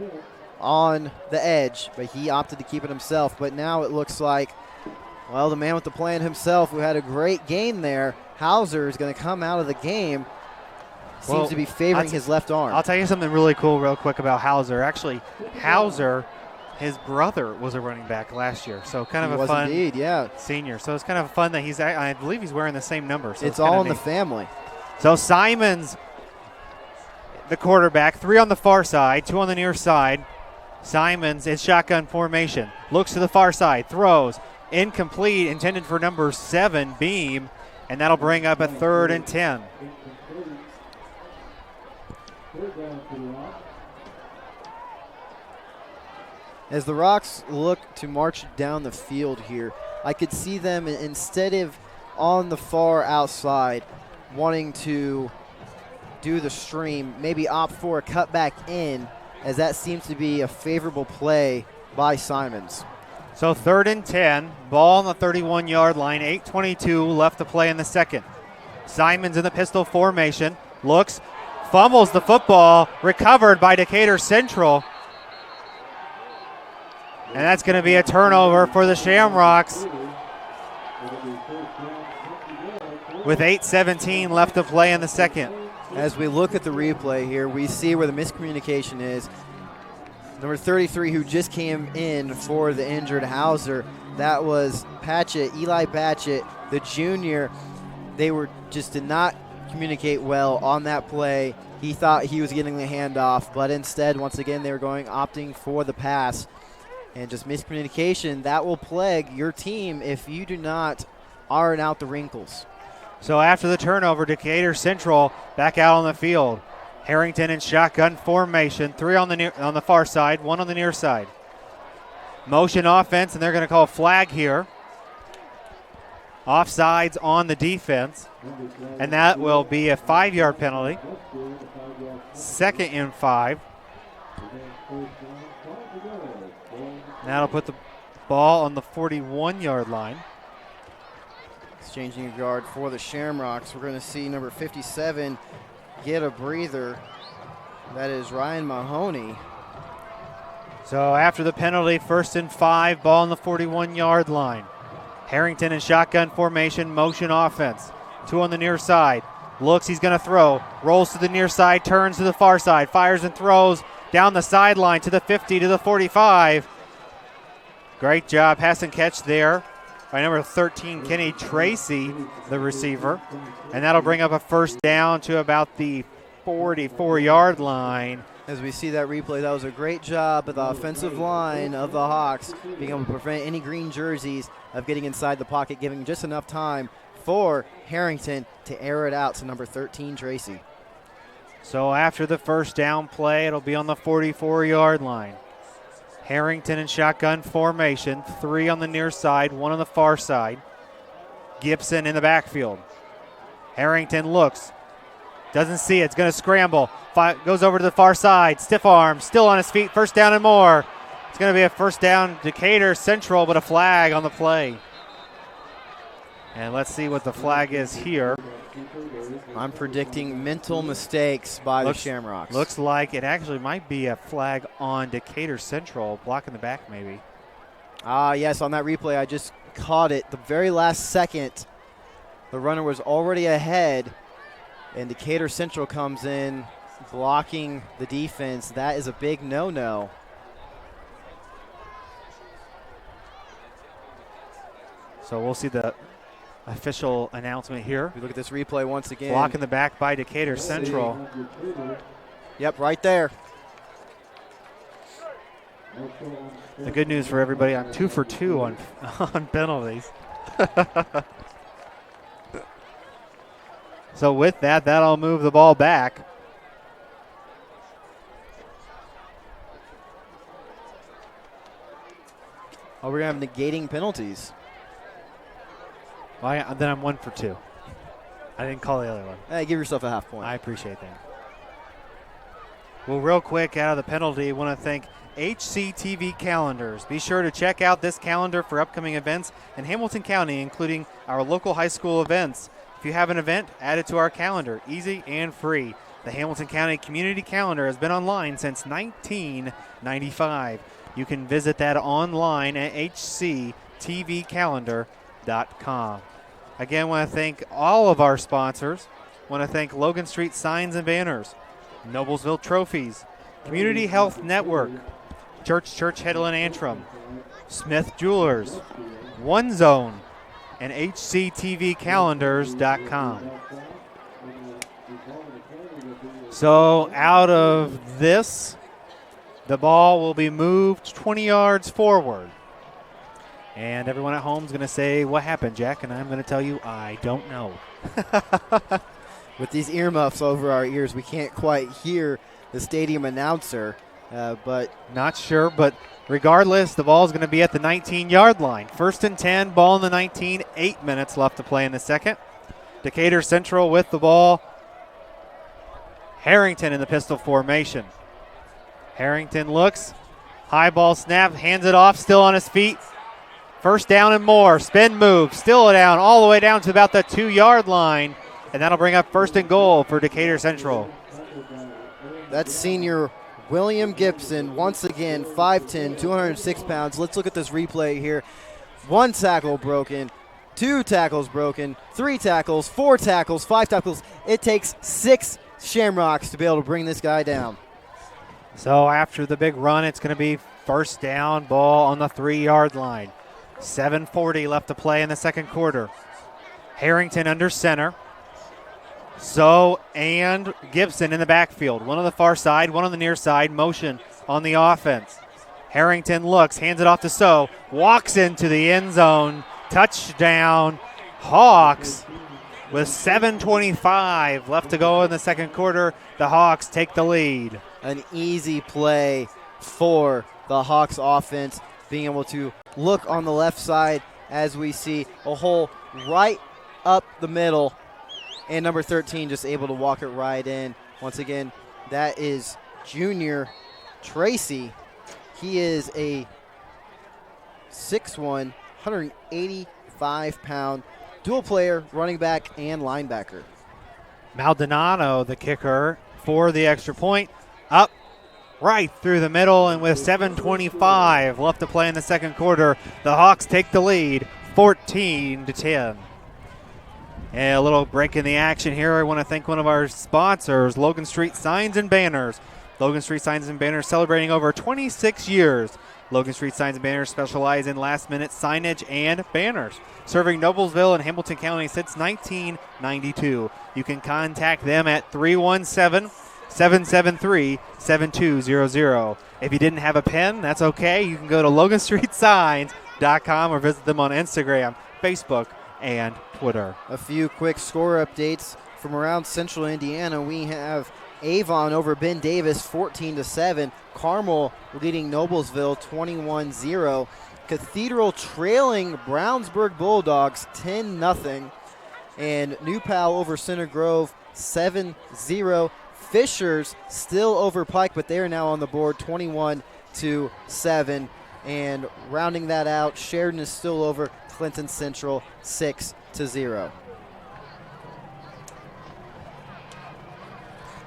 on the edge, but he opted to keep it himself. But now it looks like, well, the man with the plan himself, who had a great gain there, Hauser, is going to come out of the game. Seems to be favoring his left arm. I'll tell you something really cool real quick about Hauser. Actually, Hauser, his brother was a running back last year, so kind of a fun indeed, yeah. senior. So it's kind of fun that he's, I believe he's wearing the same number. So it's all in the family. So Simons, the quarterback, 3 on the far side, 2 on the near side. Simons in shotgun formation, looks to the far side, throws, incomplete, intended for number 7, Beam, and that'll bring up a 3rd and 10. As the Rocks look to march down the field here, I could see them, instead of on the far outside wanting to do the stream, maybe opt for a cutback in, as that seems to be a favorable play by Simons. So 3rd and 10, ball on the 31-yard line, 8:22 left to play in the second. Simons in the pistol formation, looks, fumbles the football, recovered by Decatur Central. And that's going to be a turnover for the Shamrocks with 8:17 left to play in the second. As we look at the replay here, we see where the miscommunication is. Number 33, who just came in for the injured Hauser, that was Patchett, Eli Patchett, the junior. They did not communicate well on that play. He thought he was getting the handoff, but instead, once again, they were opting for the pass. And just miscommunication, that will plague your team if you do not iron out the wrinkles. So after the turnover, Decatur Central back out on the field. Harrington in shotgun formation, 3 on the far side, 1 on the near side. Motion offense, and they're going to call a flag here. Offsides on the defense, and that will be a 5-yard penalty. 2nd and 5. That'll put the ball on the 41-yard line. Exchanging a guard for the Shamrocks. We're going to see number 57 get a breather. That is Ryan Mahoney. So after the penalty, 1st and 5, ball on the 41-yard line. Harrington in shotgun formation, motion offense. 2 on the near side. Looks, he's going to throw. Rolls to the near side, turns to the far side, fires and throws down the sideline to the 50, to the 45. Great job, pass and catch there by number 13, Kenny Tracy, the receiver. And that'll bring up a 1st down to about the 44-yard line. As we see that replay, that was a great job of the offensive line of the Hawks being able to prevent any green jerseys of getting inside the pocket, giving just enough time for Harrington to air it out to number 13, Tracy. So after the 1st down play, it'll be on the 44-yard line. Harrington in shotgun formation, 3 on the near side, 1 on the far side. Gibson in the backfield. Harrington looks, doesn't see it, it's going to scramble. Goes over to the far side, stiff arm, still on his feet, 1st down and more. It's going to be a 1st down, Decatur Central, but a flag on the play. And let's see what the flag is here. I'm predicting mental mistakes by the Shamrocks. Looks like it actually might be a flag on Decatur Central, blocking the back maybe. Yes, on that replay, I just caught it. The very last second, the runner was already ahead, and Decatur Central comes in, blocking the defense. That is a big no-no. So we'll see the official announcement here. We look at this replay once again. Blocking the back by Decatur Central. Yep, right there. The good news for everybody, I'm 2 for 2 on penalties. So with that, that'll move the ball back. Oh, we're going to have negating penalties. Well, then I'm 1 for 2. I didn't call the other one. Hey, give yourself a half point. I appreciate that. Well, real quick, out of the penalty, I want to thank HCTV Calendars. Be sure to check out this calendar for upcoming events in Hamilton County, including our local high school events. If you have an event, add it to our calendar, easy and free. The Hamilton County Community Calendar has been online since 1995. You can visit that online at hctvcalendar.com. Again, I want to thank all of our sponsors. I want to thank Logan Street Signs and Banners, Noblesville Trophies, Community Health Network, Church Headland Antrim, Smith Jewelers, One Zone, and hctvcalendars.com. So out of this, the ball will be moved 20 yards forward. And everyone at home is going to say, what happened, Jack? And I'm going to tell you, I don't know. With these earmuffs over our ears, we can't quite hear the stadium announcer but not sure, but regardless, the ball is going to be at the 19-yard line. 1st and 10, ball in the 19, 8 minutes left to play in the second. Decatur Central with the ball. Harrington in the pistol formation. Harrington looks, high ball snap, hands it off, still on his feet. 1st down and more, spin move, still down, all the way down to about the 2-yard line, and that'll bring up 1st and goal for Decatur Central. That's senior William Gibson, once again, 5'10", 206 pounds. Let's look at this replay here. 1 tackle broken, 2 tackles broken, 3 tackles, 4 tackles, 5 tackles. It takes 6 Shamrocks to be able to bring this guy down. So after the big run, it's going to be 1st down, ball on the 3-yard line. 7:40 left to play in the second quarter. Harrington under center. So and Gibson in the backfield. One on the far side, one on the near side. Motion on the offense. Harrington looks, hands it off to So. Walks into the end zone. Touchdown, Hawks. With 7:25 left to go in the second quarter, the Hawks take the lead. An easy play for the Hawks offense, being able to look on the left side as we see a hole right up the middle, and number 13 just able to walk it right in. Once again, that is junior Tracy. He is a 6'1", 185-pound dual player, running back, and linebacker. Maldonado, the kicker, for the extra point. Up right through the middle, and with 7:25 left to play in the second quarter, the Hawks take the lead 14-10. And a little break in the action here. I want to thank one of our sponsors, Logan Street Signs and Banners. Logan Street Signs and Banners celebrating over 26 years. Logan Street Signs and Banners specialize in last-minute signage and banners, serving Noblesville and Hamilton County since 1992. You can contact them at 317-773-7200. If you didn't have a pen, that's okay. You can go to LoganStreetSigns.com or visit them on Instagram, Facebook, and Twitter. A few quick score updates from around Central Indiana. We have Avon over Ben Davis 14-7. Carmel leading Noblesville 21-0. Cathedral trailing Brownsburg Bulldogs 10-0. And New Pal over Center Grove 7-0. Fishers still over Pike, but they are now on the board 21-7. And rounding that out, Sheridan is still over Clinton Central 6-0.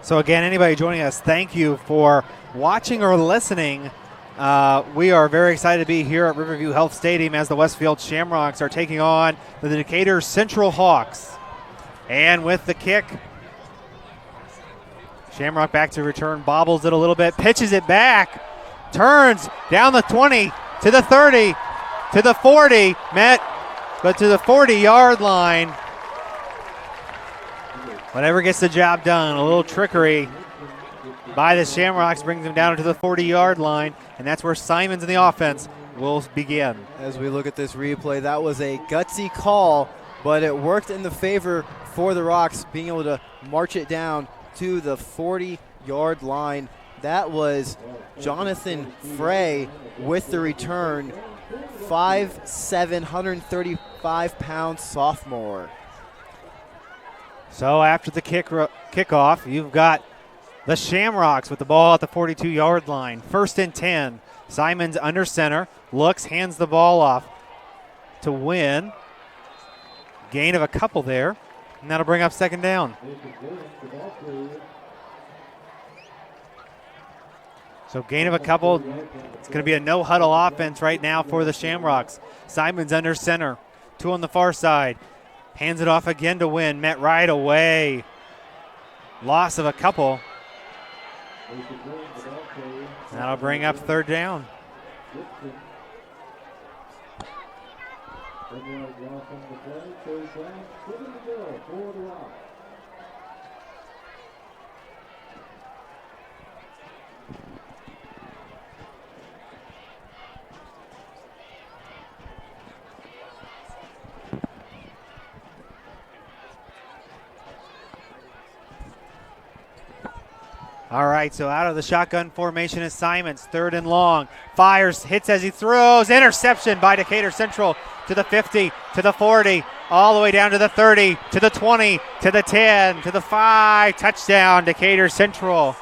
So again, anybody joining us, thank you for watching or listening. We are very excited to be here at Riverview Health Stadium as the Westfield Shamrocks are taking on the Decatur Central Hawks. And with the kick, Shamrock back to return, bobbles it a little bit, pitches it back, turns down the 20 to the 30 to the 40, met, but to the 40-yard line. Whatever gets the job done. A little trickery by the Shamrocks brings them down to the 40-yard line, and that's where Simons in the offense will begin. As we look at this replay, that was a gutsy call, but it worked in the favor for the Rocks, being able to march it down to the 40-yard line. That was Jonathan Frey with the return, 5'7", 135-pound sophomore. So after the kickoff, you've got the Shamrocks with the ball at the 42-yard line. 1st and 10. Simons under center, looks, hands the ball off to Win. Gain of a couple there, and that'll bring up 2nd down. So gain of a couple. It's going to be a no-huddle offense right now for the Shamrocks. Simons under center, 2 on the far side. Hands it off again to Win. Met right away. Loss of a couple. That'll bring up 3rd down. All right, so out of the shotgun formation is Simons, 3rd and long. Fires, hits as he throws. Interception by Decatur Central to the 50, to the 40, all the way down to the 30, to the 20, to the 10, to the 5. Touchdown, Decatur Central.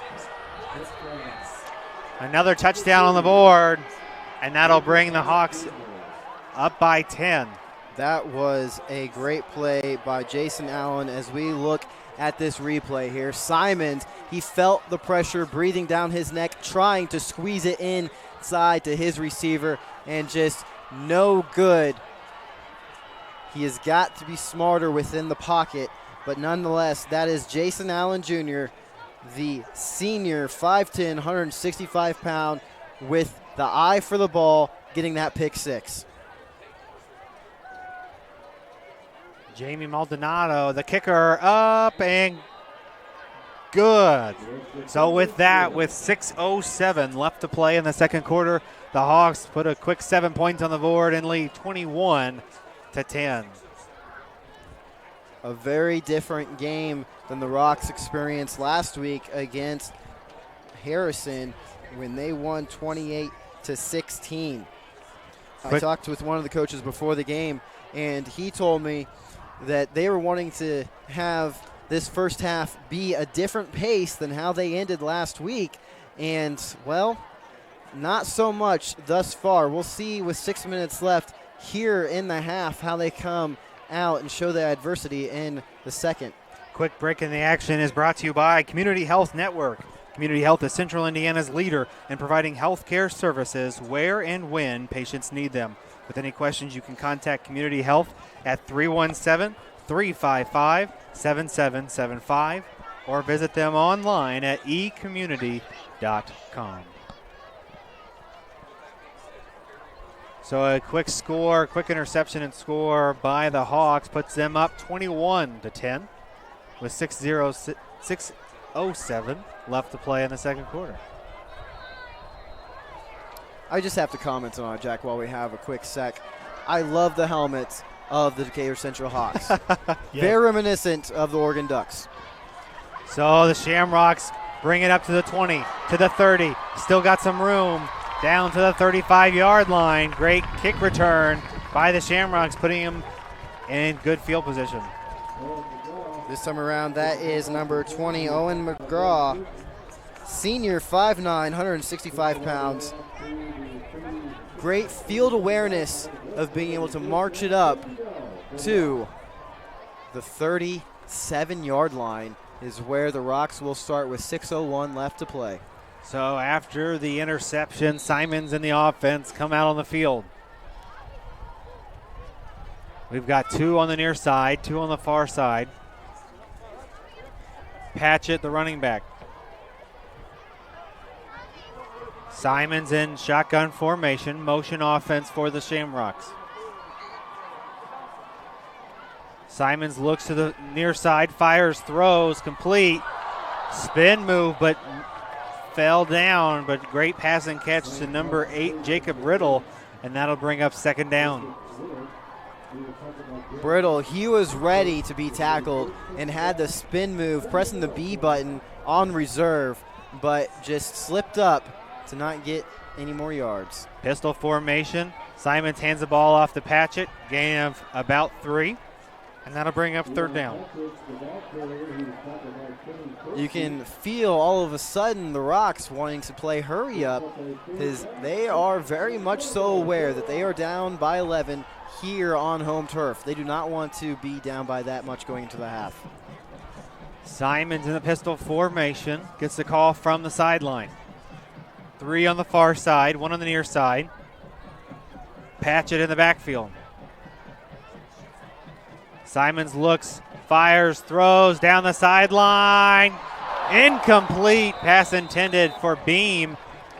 Another touchdown on the board, and that'll bring the Hawks up by 10. That was a great play by Jason Allen as we look at this replay here. Simons, he felt the pressure breathing down his neck, trying to squeeze it inside to his receiver, and just no good. He has got to be smarter within the pocket, but nonetheless, that is Jason Allen Jr., the senior, 5'10", 165-pound, with the eye for the ball, getting that pick six. Jamie Maldonado, the kicker, up and good. So with that, with 6:07 left to play in the second quarter, the Hawks put a quick 7 points on the board and lead 21-10. A very different game than the Rocks experienced last week against Harrison when they won 28-16. I talked with one of the coaches before the game, and he told me that they were wanting to have this first half be a different pace than how they ended last week. And, well, not so much thus far. We'll see with 6 minutes left here in the half how they come out and show their adversity in the second. Quick break in the action is brought to you by Community Health Network. Community Health is Central Indiana's leader in providing health care services where and when patients need them. With any questions, you can contact Community Health at 317-355-7775 or visit them online at ecommunity.com. So a quick score, quick interception and score by the Hawks puts them up 21-10 with 6:07 left to play in the second quarter. I just have to comment on it, Jack, while we have a quick sec. I love the helmets of the Decatur Central Hawks. Yeah. Very reminiscent of the Oregon Ducks. So the Shamrocks bring it up to the 20, to the 30. Still got some room. Down to the 35-yard line. Great kick return by the Shamrocks, putting him in good field position. This time around, that is number 20, Owen McGraw. Senior, 5'9", 165 pounds. Great field awareness of being able to march it up to the 37-yard line is where the Rocks will start with 6:01 left to play. So after the interception, Simons and the offense come out on the field. We've got 2 on the near side, 2 on the far side. Patchett, the running back. Simons in shotgun formation, motion offense for the Shamrocks. Simons looks to the near side, fires, throws, complete. Spin move, but fell down, but great passing catch to number 8, Jacob Riddle, and that'll bring up second down. Brittle, he was ready to be tackled and had the spin move, pressing the B button on reserve, but just slipped up to not get any more yards. Pistol formation. Simons hands the ball off to Patchett, gain of about 3, and that'll bring up third down. You can feel all of a sudden the Rocks wanting to play hurry up because they are very much so aware that they are down by 11 here on home turf. They do not want to be down by that much going into the half. Simons in the pistol formation gets the call from the sideline. 3 on the far side, 1 on the near side. Patchett in the backfield. Simons looks, fires, throws down the sideline. Incomplete. Pass intended for Beam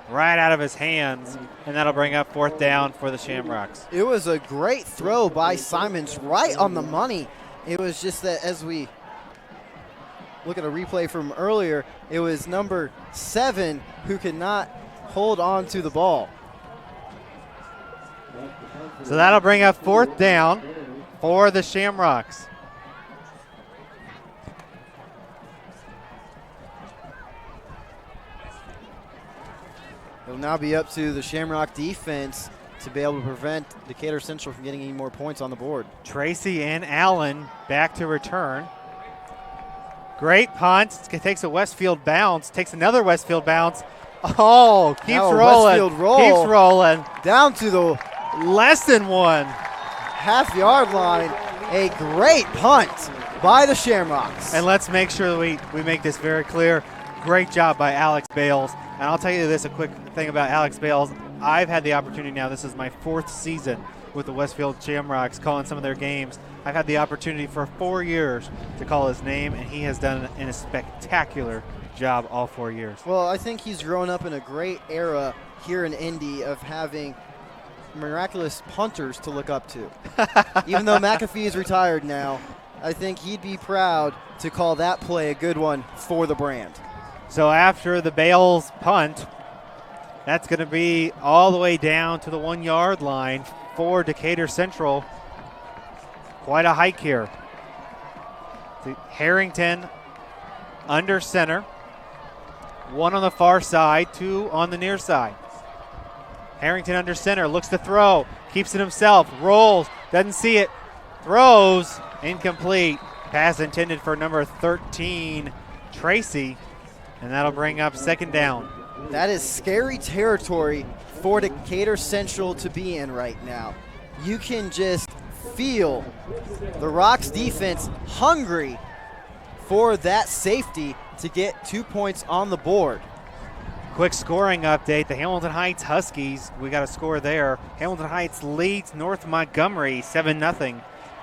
right out of his hands, and that'll bring up fourth down for the Shamrocks. It was a great throw by Simons, right on the money. It was just that as we look at a replay from earlier, it was number 7 who could not hold on to the ball. So that'll bring up fourth down for the Shamrocks. It'll now be up to the Shamrock defense to be able to prevent Decatur Central from getting any more points on the board. Tracy and Allen back to return. Great punt. Takes a Westfield bounce. Takes another Westfield bounce. Oh, keeps rolling. Westfield roll. Keeps rolling. Down to the less than one. Half-yard line. A great punt by the Shamrocks. And let's make sure that we make this very clear. Great job by Alex Bales. And I'll tell you this, a quick thing about Alex Bales. I've had the opportunity now, this is my 4th season with the Westfield Shamrocks calling some of their games. I've had the opportunity for 4 years to call his name, and he has done a spectacular job all 4 years. Well, I think he's grown up in a great era here in Indy of having miraculous punters to look up to. Even though McAfee is retired now, I think he'd be proud to call that play a good one for the brand. So after the Bales punt, that's going to be all the way down to the 1-yard line for Decatur Central. Quite a hike here. Harrington under center. 1 on the far side, 2 on the near side. Harrington under center, looks to throw, keeps it himself, rolls, doesn't see it, throws, incomplete. Pass intended for number 13, Tracy, and that'll bring up 2nd down. That is scary territory for Decatur Central to be in right now. You can just feel the Rocks defense hungry for that safety to get 2 points on the board. Quick scoring update. The Hamilton Heights Huskies, we got a score there. Hamilton Heights leads North Montgomery 7-0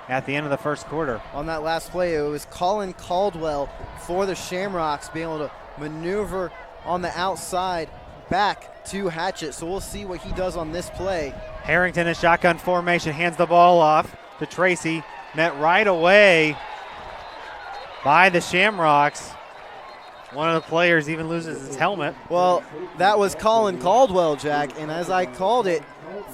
at the end of the first quarter. On that last play, it was Colin Caldwell for the Shamrocks being able to maneuver on the outside back to Hatchett. So we'll see what he does on this play. Harrington in shotgun formation, hands the ball off to Tracy. Met right away by the Shamrocks. One of the players even loses his helmet. Well, that was Colin Caldwell, Jack, and as I called it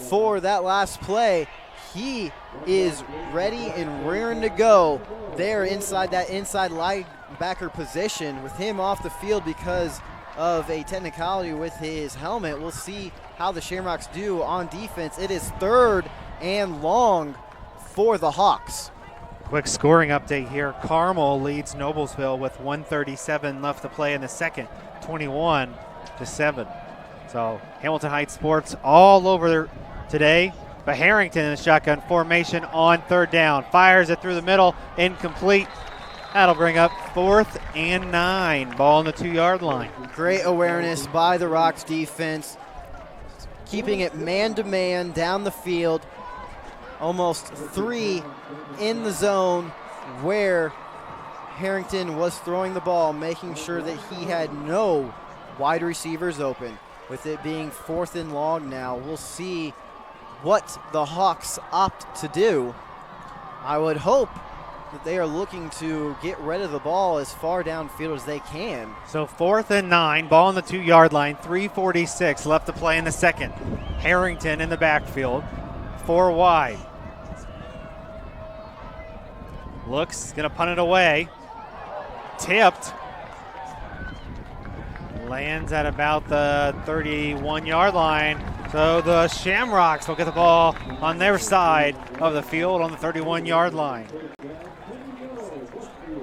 for that last play, he is ready and rearing to go there inside that inside linebacker position with him off the field because of a technicality with his helmet. We'll see how the Shamrocks do on defense. It is 3rd and long for the Hawks. Quick scoring update here. Carmel leads Noblesville with 1:37 left to play in the second, 21-7. So Hamilton Heights sports all over there today. But Harrington in the shotgun formation on 3rd down. Fires it through the middle, incomplete. That'll bring up 4th and 9. Ball on the 2-yard line. Great awareness by the Rocks defense, keeping it man-to-man down the field. Almost 3 in the zone where Harrington was throwing the ball, making sure that he had no wide receivers open. With it being 4th and long now, we'll see what the Hawks opt to do. I would hope that they are looking to get rid of the ball as far downfield as they can. So 4th and 9, ball on the 2-yard line, 3:46 left to play in the second. Harrington in the backfield, 4 wide. Looks, gonna punt it away. Tipped. Lands at about the 31-yard line. So the Shamrocks will get the ball on their side of the field on the 31-yard line.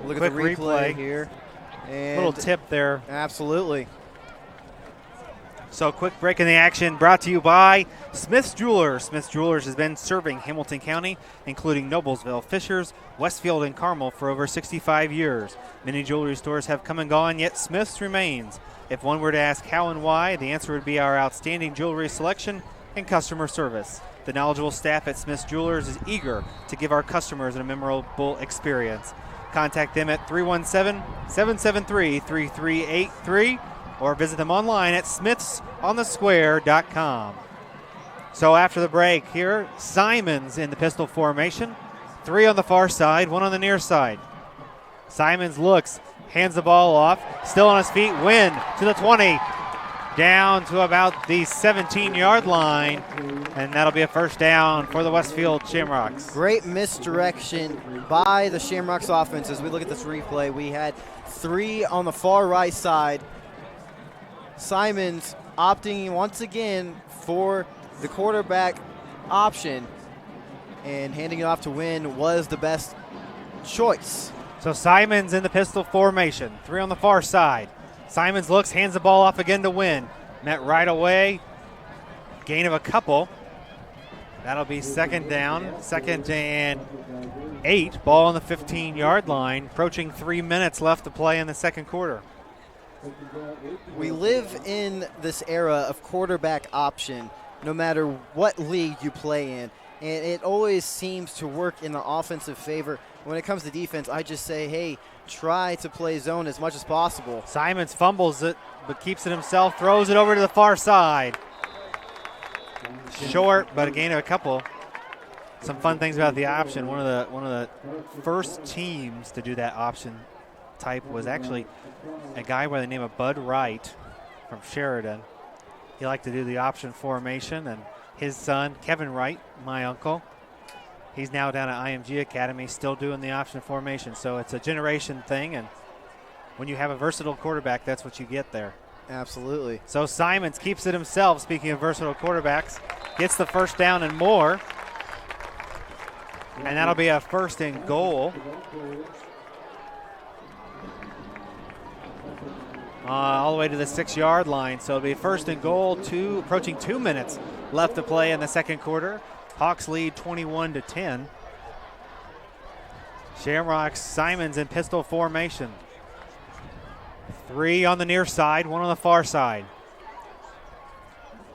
Look Quick at the replay here. And little tip there. Absolutely. So quick break in the action brought to you by Smith's Jewelers. Smith's Jewelers has been serving Hamilton County, including Noblesville, Fishers, Westfield, and Carmel for over 65 years. Many jewelry stores have come and gone, yet Smith's remains. If one were to ask how and why, the answer would be our outstanding jewelry selection and customer service. The knowledgeable staff at Smith's Jewelers is eager to give our customers a memorable experience. Contact them at 317-773-3383 or visit them online at smithsonthesquare.com. So after the break here, Simons in the pistol formation. 3 on the far side, 1 on the near side. Simons looks, hands the ball off, still on his feet, win to the 20, down to about the 17-yard line, and that'll be a 1st down for the Westfield Shamrocks. Great misdirection by the Shamrocks offense. As we look at this replay, we had 3 on the far right side. Simons opting once again for the quarterback option, and handing it off to Wynn was the best choice. So Simons in the pistol formation, 3 on the far side. Simons looks, hands the ball off again to Wynn. Met right away, gain of a couple. That'll be second down, 2nd and 8. Ball on the 15-yard line, approaching 3 minutes left to play in the second quarter. We live in this era of quarterback option no matter what league you play in, and it always seems to work in the offensive favor. When it comes to defense, I just say, hey, try to play zone as much as possible. Simons fumbles it, but keeps it himself, throws it over to the far side. Short, but a gain of a couple. Some fun things about the option. One of the first teams to do that option type was actually a guy by the name of Bud Wright from Sheridan. He liked to do the option formation, and his son, Kevin Wright, my uncle, he's now down at IMG Academy, still doing the option formation. So it's a generation thing, and when you have a versatile quarterback, that's what you get there. Absolutely. So Simons keeps it himself, speaking of versatile quarterbacks, gets the first down and more. And that'll be a 1st and goal. All the way to the 6-yard line. So it'll be 1st and goal, approaching 2 minutes left to play in the second quarter. Hawks lead 21-10. Shamrocks, Simons in pistol formation. 3 on the near side, 1 on the far side.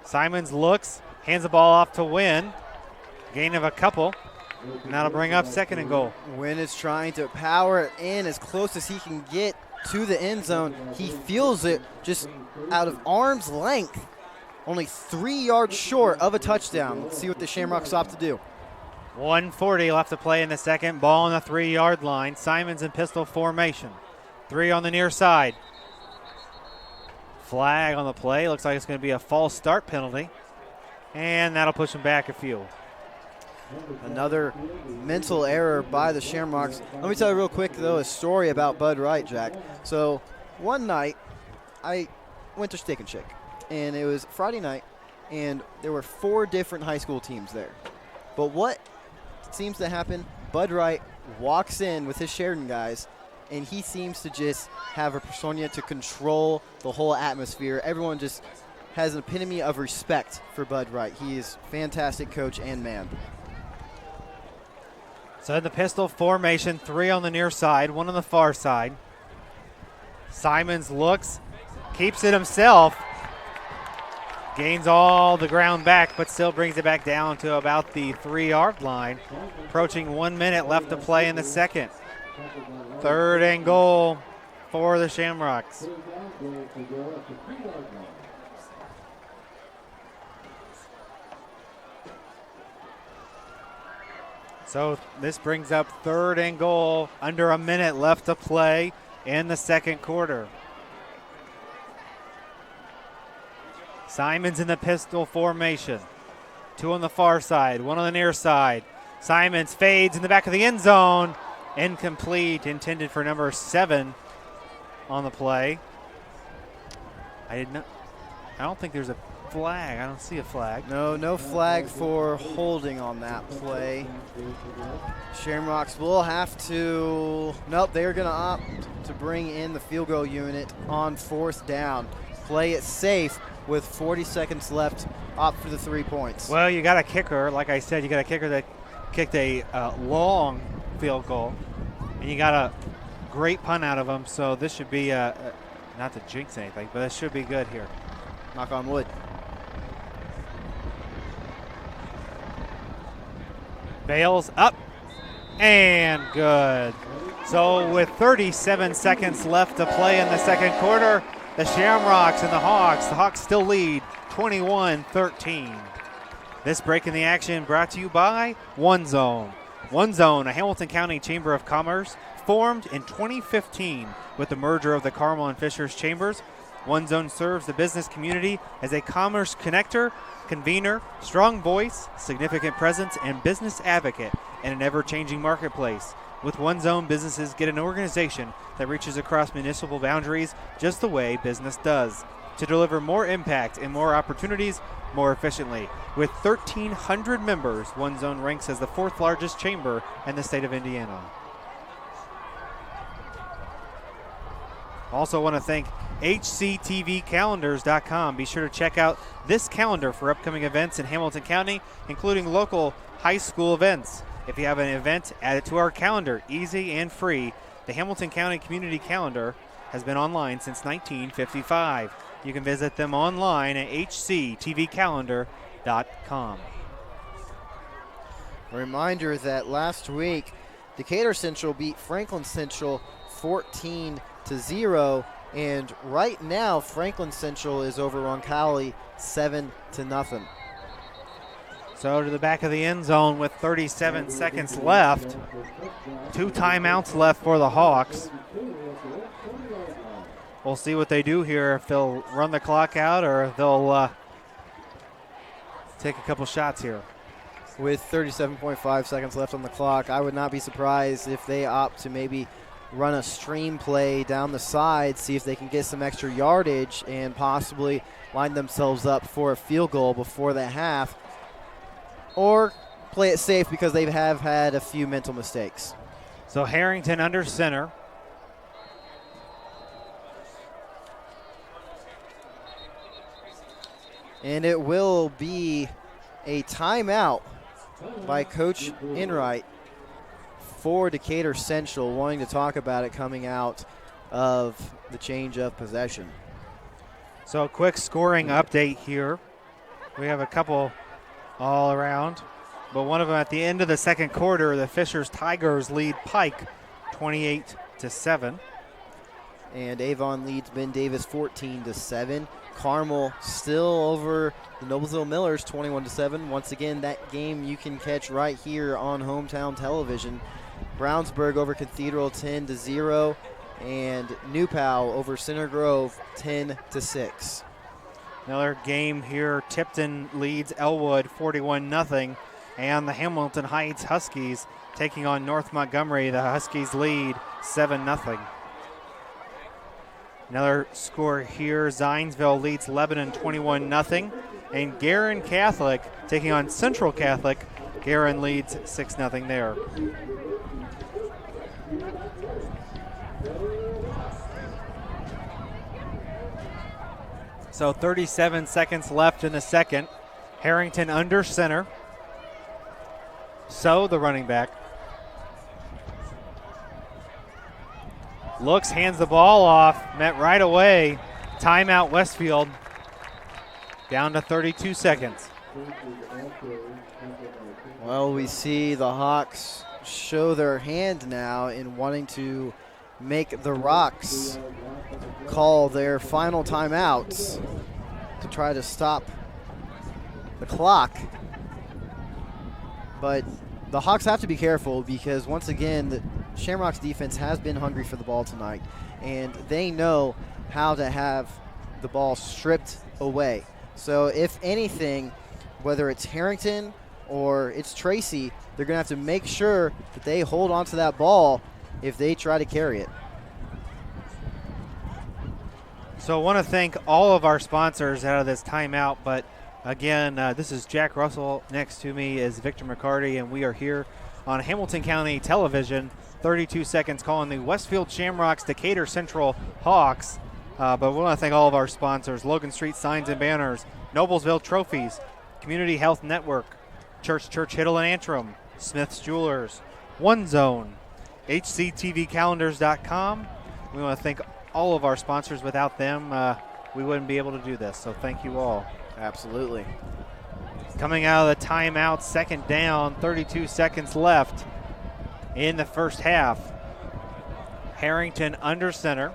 Simons looks, hands the ball off to Wynn. Gain of a couple. And that'll bring up 2nd and goal. Wynn is trying to power it in as close as he can get to the end zone. He feels it just out of arm's length. Only 3 yards short of a touchdown. Let's see what the Shamrocks opt to do. 1:40 left to play in the second. Ball on the 3-yard line. Simons in pistol formation. 3 on the near side. Flag on the play. Looks like it's going to be a false start penalty. And that'll push him back a few. Another mental error by the Shamrocks. Let me tell you real quick, though, a story about Bud Wright, Jack. So one night, I went to Steak and Shake, and it was Friday night, and there were 4 different high school teams there. But what seems to happen, Bud Wright walks in with his Sheridan guys, and he seems to just have a persona to control the whole atmosphere. Everyone just has an epitome of respect for Bud Wright. He is a fantastic coach and man. So in the pistol formation, 3 on the near side, 1 on the far side. Simons looks, keeps it himself, gains all the ground back, but still brings it back down to about the 3-yard line. Approaching 1 minute left to play in the second. 3rd and goal for the Shamrocks. So this brings up 3rd and goal, under a minute left to play in the second quarter. Simons in the pistol formation. 2 on the far side, 1 on the near side. Simons fades in the back of the end zone. Incomplete, intended for number 7 on the play. I don't think there's a flag. I don't see a flag. No flag for holding on that play. Shamrocks will have to, nope, they're going to opt to bring in the field goal unit on 4th down. Play it safe with 40 seconds left, opt for the 3 points. Well, you got a kicker. Like I said, you got a kicker that kicked a long field goal, and you got a great punt out of him, so this should be, not to jinx anything, but this should be good here. Knock on wood. Bales up and good. So with 37 seconds left to play in the second quarter, the Shamrocks and the Hawks still lead 21-13. This break in the action brought to you by One Zone. One Zone, a Hamilton County Chamber of Commerce, formed in 2015 with the merger of the Carmel and Fishers Chambers. One Zone serves the business community as a commerce connector, convener, strong voice, significant presence, and business advocate in an ever-changing marketplace. With One Zone, businesses get an organization that reaches across municipal boundaries just the way business does. to deliver more impact and more opportunities more efficiently. With 1,300 members, One Zone ranks as the 4th largest chamber in the state of Indiana. Also want to thank HCTVcalendars.com. Be sure to check out this calendar for upcoming events in Hamilton County, including local high school events. If you have an event, add it to our calendar, easy and free. The Hamilton County Community Calendar has been online since 1955. You can visit them online at hctvcalendar.com. A reminder that last week, Decatur Central beat Franklin Central 14-0, and right now Franklin Central is over Roncalli 7-0. So to the back of the end zone with 37 seconds left. 2 timeouts left for the Hawks. We'll see what they do here, if they'll run the clock out or if they'll take a couple shots here. With 37.5 seconds left on the clock, I would not be surprised if they opt to maybe run a stream play down the side, see if they can get some extra yardage and possibly line themselves up for a field goal before the half, or play it safe because they have had a few mental mistakes. So Harrington under center. And it will be a timeout by Coach Enright for Decatur Central, wanting to talk about it coming out of the change of possession. So a quick scoring update here. We have a couple all around, but one of them at the end of the second quarter, the Fishers Tigers lead Pike 28-7. And Avon leads Ben Davis 14-7. Carmel still over the Noblesville Millers 21-7. Once again, that game you can catch right here on hometown television. Brownsburg over Cathedral 10-0, and New Pal over Center Grove 10-6. Another game here. Tipton leads Elwood 41-0, and the Hamilton Heights Huskies taking on North Montgomery. The Huskies lead 7-0. Another score here, Zionsville leads Lebanon 21-0. And Guerin Catholic taking on Central Catholic. Guerin leads 6-0 there. So 37 seconds left in the second. Harrington under center. So the running back. Looks, hands the ball off, met right away. Timeout Westfield. Down to 32 seconds. Well, we see the Hawks show their hand now in wanting to make the Rocks call their final timeouts to try to stop the clock. But the Hawks have to be careful because, once again, the Shamrock's defense has been hungry for the ball tonight, and they know how to have the ball stripped away. So if anything, whether it's Harrington or it's Tracy, they're going to have to make sure that they hold on to that ball if they try to carry it. So I want to thank all of our sponsors out of this timeout, but again, this is Jack Russell. Next to me is Victor McCarty, and we are here on Hamilton County Television. 32 seconds calling the Westfield Shamrocks Decatur Central Hawks. But we want to thank all of our sponsors: Logan Street Signs and Banners, Noblesville Trophies, Community Health Network, Church Hiddle and Antrim, Smith's Jewelers, One Zone, HCTVcalendars.com. We want to thank all of our sponsors. Without them, we wouldn't be able to do this. So thank you all. Absolutely. Coming out of the timeout, second down, 32 seconds left in the first half. Harrington under center.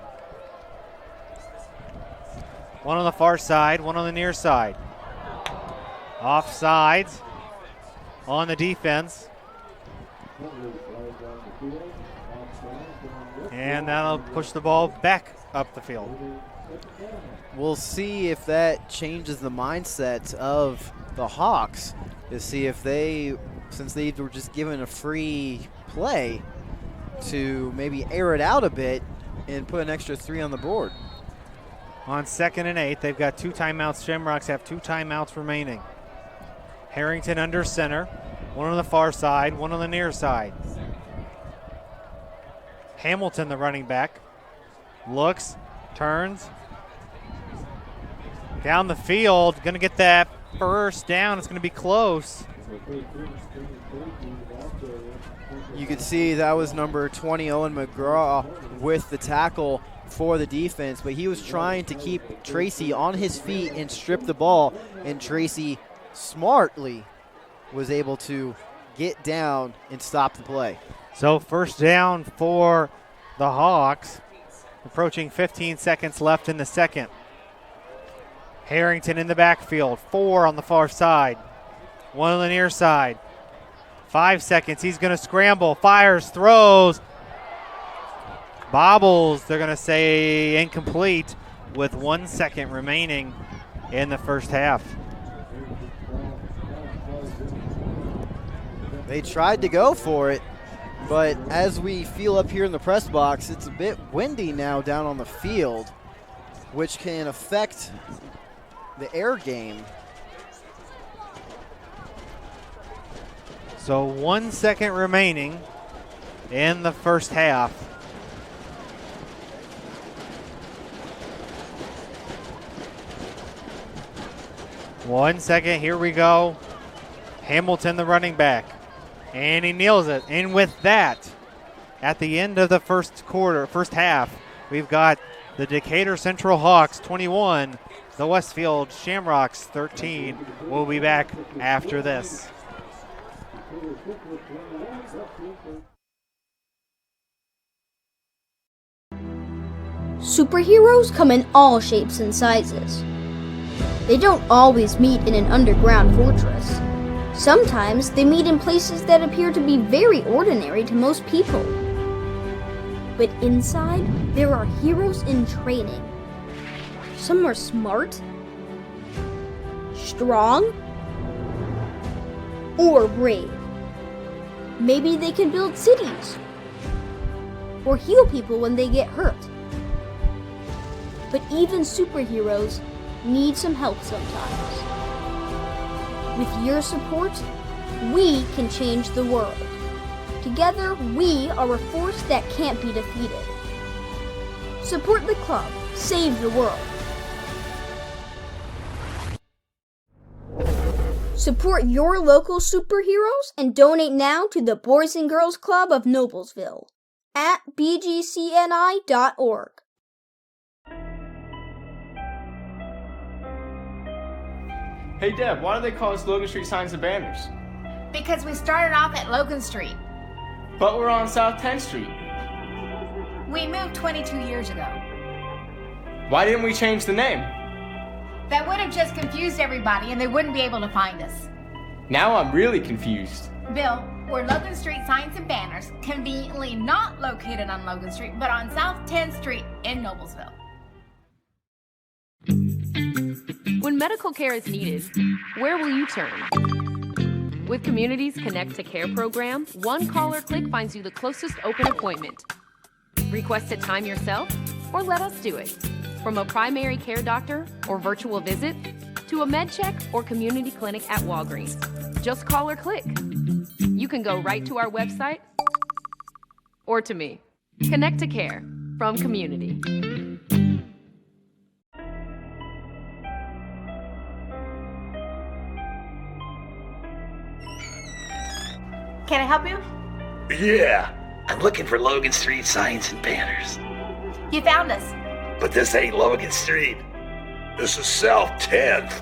One on the far side, one on the near side. Offsides on the defense. And that'll push the ball back up the field. We'll see if that changes the mindset of the Hawks, to see if they, since they were just given a free play, to maybe air it out a bit and put an extra 3 on the board. on 2nd and 8. They've got 2 timeouts. Shamrocks have 2 timeouts remaining. Harrington under center. One on the far side, one on the near side. Hamilton, the running back, looks, turns, down the field, going to get that first down. It's going to be close. You could see that was number 20, Owen McGraw, with the tackle for the defense, but he was trying to keep Tracy on his feet and strip the ball, and Tracy smartly was able to get down and stop the play. So first down for the Hawks, approaching 15 seconds left in the second. Harrington in the backfield, 4 on the far side, 1 on the near side. 5 seconds, he's going to scramble, fires, throws, bobbles, they're going to say incomplete with 1 second remaining in the first half. They tried to go for it, but as we feel up here in the press box, it's a bit windy now down on the field, which can affect the air game. So 1 second remaining in the first half. One second, here we go. Hamilton, the running back, and he nails it. And with that, at the end of the first half, we've got the Decatur Central Hawks 21, the Westfield Shamrocks 13. We'll be back after this. Superheroes come in all shapes and sizes. They don't always meet in an underground fortress. Sometimes they meet in places that appear to be very ordinary to most people. But inside, there are heroes in training. Some are smart, strong, or brave. Maybe they can build cities or heal people when they get hurt. But even superheroes need some help sometimes. With your support, we can change the world. Together, we are a force that can't be defeated. Support the club. Save the world. Support your local superheroes and donate now to the Boys and Girls Club of Noblesville at bgcni.org. Hey Deb, why do they call us Logan Street Signs and Banners? Because we started off at Logan Street. But we're on South 10th Street. We moved 22 years ago. Why didn't we change the name? That would have just confused everybody and they wouldn't be able to find us. Now I'm really confused. Bill, we're Logan Street Signs and Banners, conveniently not located on Logan Street, but on South 10th Street in Noblesville. When medical care is needed, where will you turn? With Community's Connect to Care program, one call or click finds you the closest open appointment. Request a time yourself, or let us do it. From a primary care doctor or virtual visit, to a med check or community clinic at Walgreens. Just call or click. You can go right to our website or to me. Connect to Care from Community. Can I help you? Yeah, I'm looking for Logan Street Signs and Banners. You found us. But this ain't Logan Street. This is South 10th.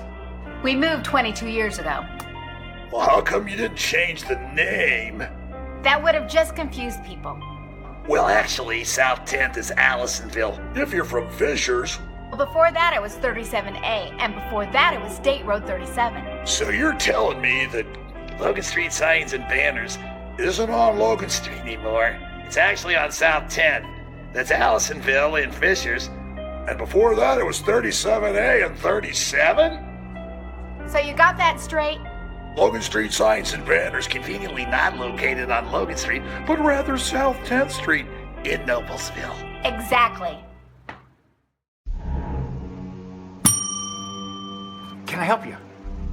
We moved 22 years ago. Well, how come you didn't change the name? That would have just confused people. Well, actually, South 10th is Allisonville. If you're from Fishers. Well, before that it was 37A, and before that it was State Road 37. So you're telling me that Logan Street Signs and Banners isn't on Logan Street anymore. It's actually on South 10th. That's Allisonville and Fishers. And before that, it was 37A and 37? So you got that straight? Logan Street Signs and Banners conveniently not located on Logan Street, but rather South 10th Street in Noblesville. Exactly. can I help you?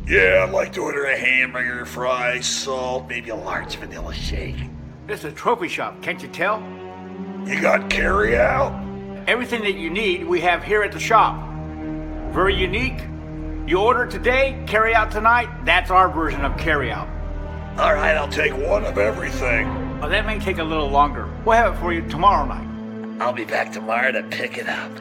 Yeah, I'd like to order a hamburger, fries, salt, maybe a large vanilla shake. This is a trophy shop, can't you tell? You got carry out? Everything that you need, we have here at the shop. Very unique. You order today, carry out tonight. That's our version of carry out. All right, I'll take one of everything. Well, that may take a little longer. We'll have it for you tomorrow night. I'll be back tomorrow to pick it up.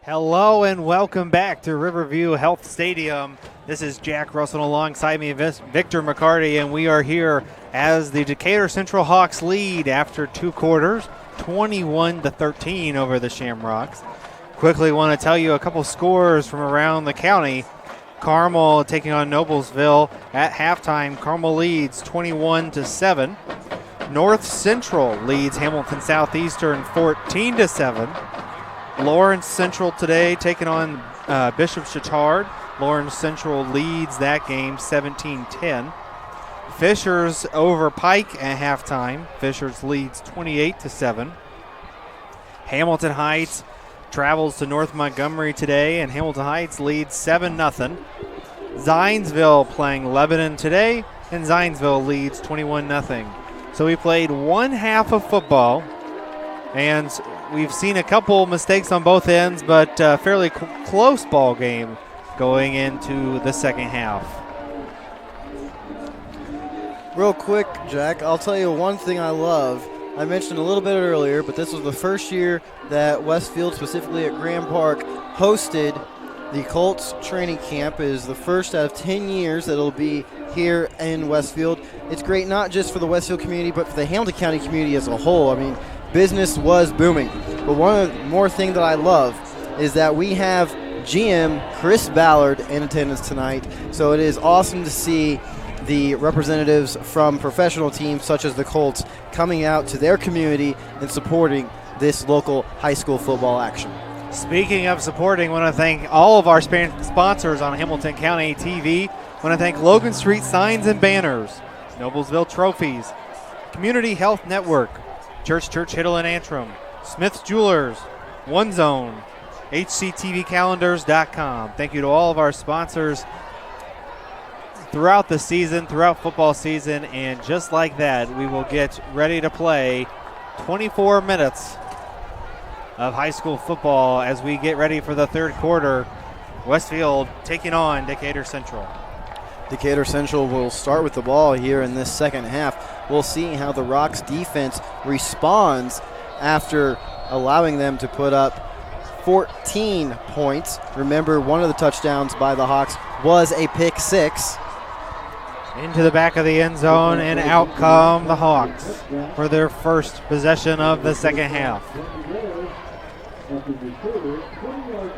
Hello and welcome back to Riverview Health Stadium. This is Jack Russell alongside me, Victor McCarty, and we are here as the Decatur Central Hawks lead after 2 quarters, 21-13 over the Shamrocks. Quickly want to tell you a couple scores from around the county. Carmel taking on Noblesville at halftime. Carmel leads 21-7. North Central leads Hamilton Southeastern 14-7. Lawrence Central today taking on Bishop Chatard. Lawrence Central leads that game 17-10. Fishers over Pike at halftime. Fishers leads 28-7. Hamilton Heights travels to North Montgomery today, and Hamilton Heights leads 7-0. Zionsville playing Lebanon today, and Zionsville leads 21-0. So we played one half of football, and we've seen a couple mistakes on both ends, but fairly close ball game going into the second half. Real quick, Jack, I'll tell you one thing I love. I mentioned a little bit earlier, but this was the first year that Westfield, specifically at Grand Park, hosted the Colts training camp. It is the first out of 10 years that it'll be here in Westfield. It's great not just for the Westfield community, but for the Hamilton County community as a whole. I mean, business was booming. But one more thing that I love is that we have GM Chris Ballard in attendance tonight. So it is awesome to see the representatives from professional teams such as the Colts coming out to their community and supporting this local high school football action. Speaking of supporting, I want to thank all of our sponsors on Hamilton County TV. I want to thank Logan Street Signs and Banners, Noblesville Trophies, Community Health Network, Church Hiddle and Antrim, Smith's Jewelers, One Zone, HCTVcalendars.com. Thank you to all of our sponsors throughout the season, throughout football season, and just like that, we will get ready to play 24 minutes of high school football as we get ready for the third quarter. Westfield taking on Decatur Central. Decatur Central will start with the ball here in this second half. We'll see how the Rocks defense responds after allowing them to put up 14 points. Remember, one of the touchdowns by the Hawks was a pick six. Into the back of the end zone, and out come the Hawks for their first possession of the second half.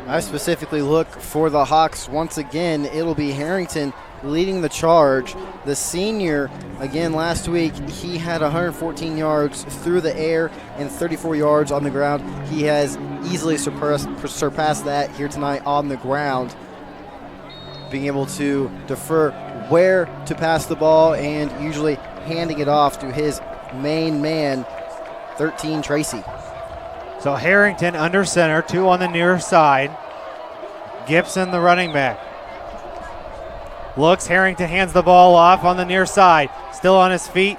I specifically look for the Hawks once again. It'll be Harrington leading the charge. The senior, again last week, he had 114 yards through the air and 34 yards on the ground. He has easily surpassed that here tonight on the ground, being able to defer where to pass the ball and usually handing it off to his main man, 13 Tracy. So Harrington under center, 2 on the near side. Gibson, the running back. Looks, Harrington hands the ball off on the near side. Still on his feet,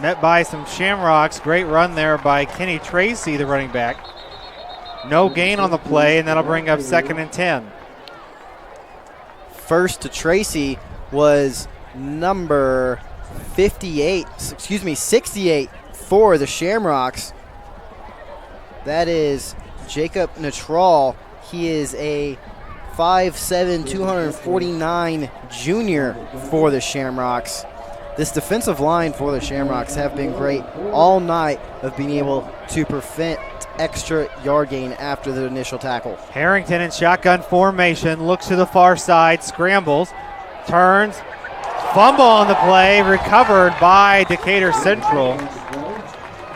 met by some Shamrocks. Great run there by Kenny Tracy, the running back. No gain on the play, and that'll bring up 2nd and 10. First to Tracy was number 68 for the Shamrocks. That is Jacob Natral. He is a 5'7", 249 junior for the Shamrocks. This defensive line for the Shamrocks have been great all night of being able to prevent extra yard gain after the initial tackle. Harrington in shotgun formation, looks to the far side, scrambles, turns, fumble on the play, recovered by Decatur Central.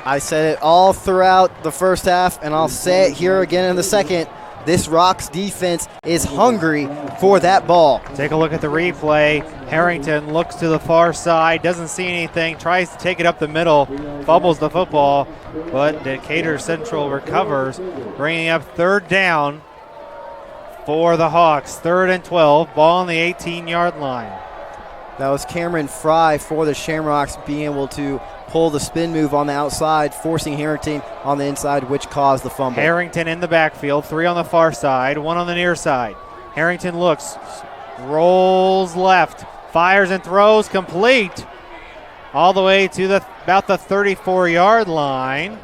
I said it all throughout the first half, and I'll say it here again in the second. This Rocks defense is hungry for that ball. Take a look at the replay. Harrington looks to the far side, doesn't see anything, tries to take it up the middle, fumbles the football, but Decatur Central recovers, bringing up 3rd down for the Hawks. 3rd and 12, ball on the 18-yard line. That was Cameron Fry for the Shamrocks being able to pull the spin move on the outside, forcing Harrington on the inside, which caused the fumble. Harrington in the backfield, 3 on the far side, 1 on the near side. Harrington looks, rolls left, fires and throws, complete all the way to about the 34-yard line.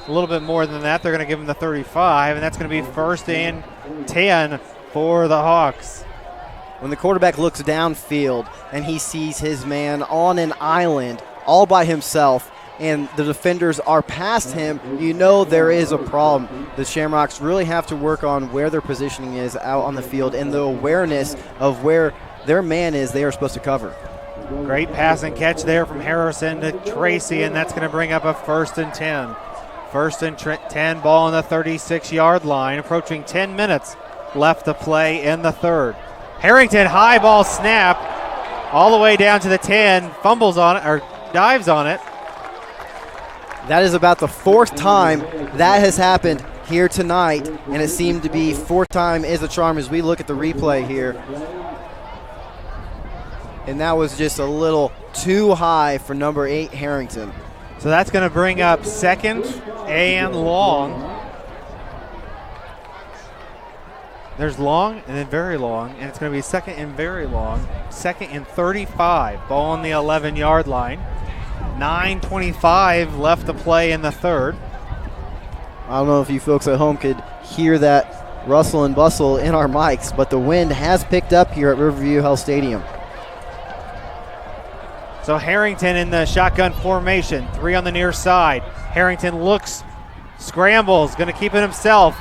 A little bit more than that. They're going to give him the 35, and that's going to be 1st and 10 for the Hawks. When the quarterback looks downfield and he sees his man on an island all by himself and the defenders are past him, you know there is a problem. The Shamrocks really have to work on where their positioning is out on the field and the awareness of where their man is they are supposed to cover. Great pass and catch there from Harrison to Tracy, and that's going to bring up a 1st and 10. 1st and 10, ball on the 36-yard line, approaching 10 minutes left to play in the third. Harrington, high ball snap, all the way down to the 10, fumbles on it, or dives on it. That is about the 4th time that has happened here tonight, and it seemed to be 4th time is a charm as we look at the replay here. And that was just a little too high for number 8, Harrington. So that's going to bring up 2nd and long. There's long and then very long, and it's going to be 2nd and very long. 2nd and 35, ball on the 11-yard line. 9:25 left to play in the third. I don't know if you folks at home could hear that rustle and bustle in our mics, but the wind has picked up here at Riverview Health Stadium. So Harrington in the shotgun formation, 3 on the near side. Harrington looks, scrambles, going to keep it himself.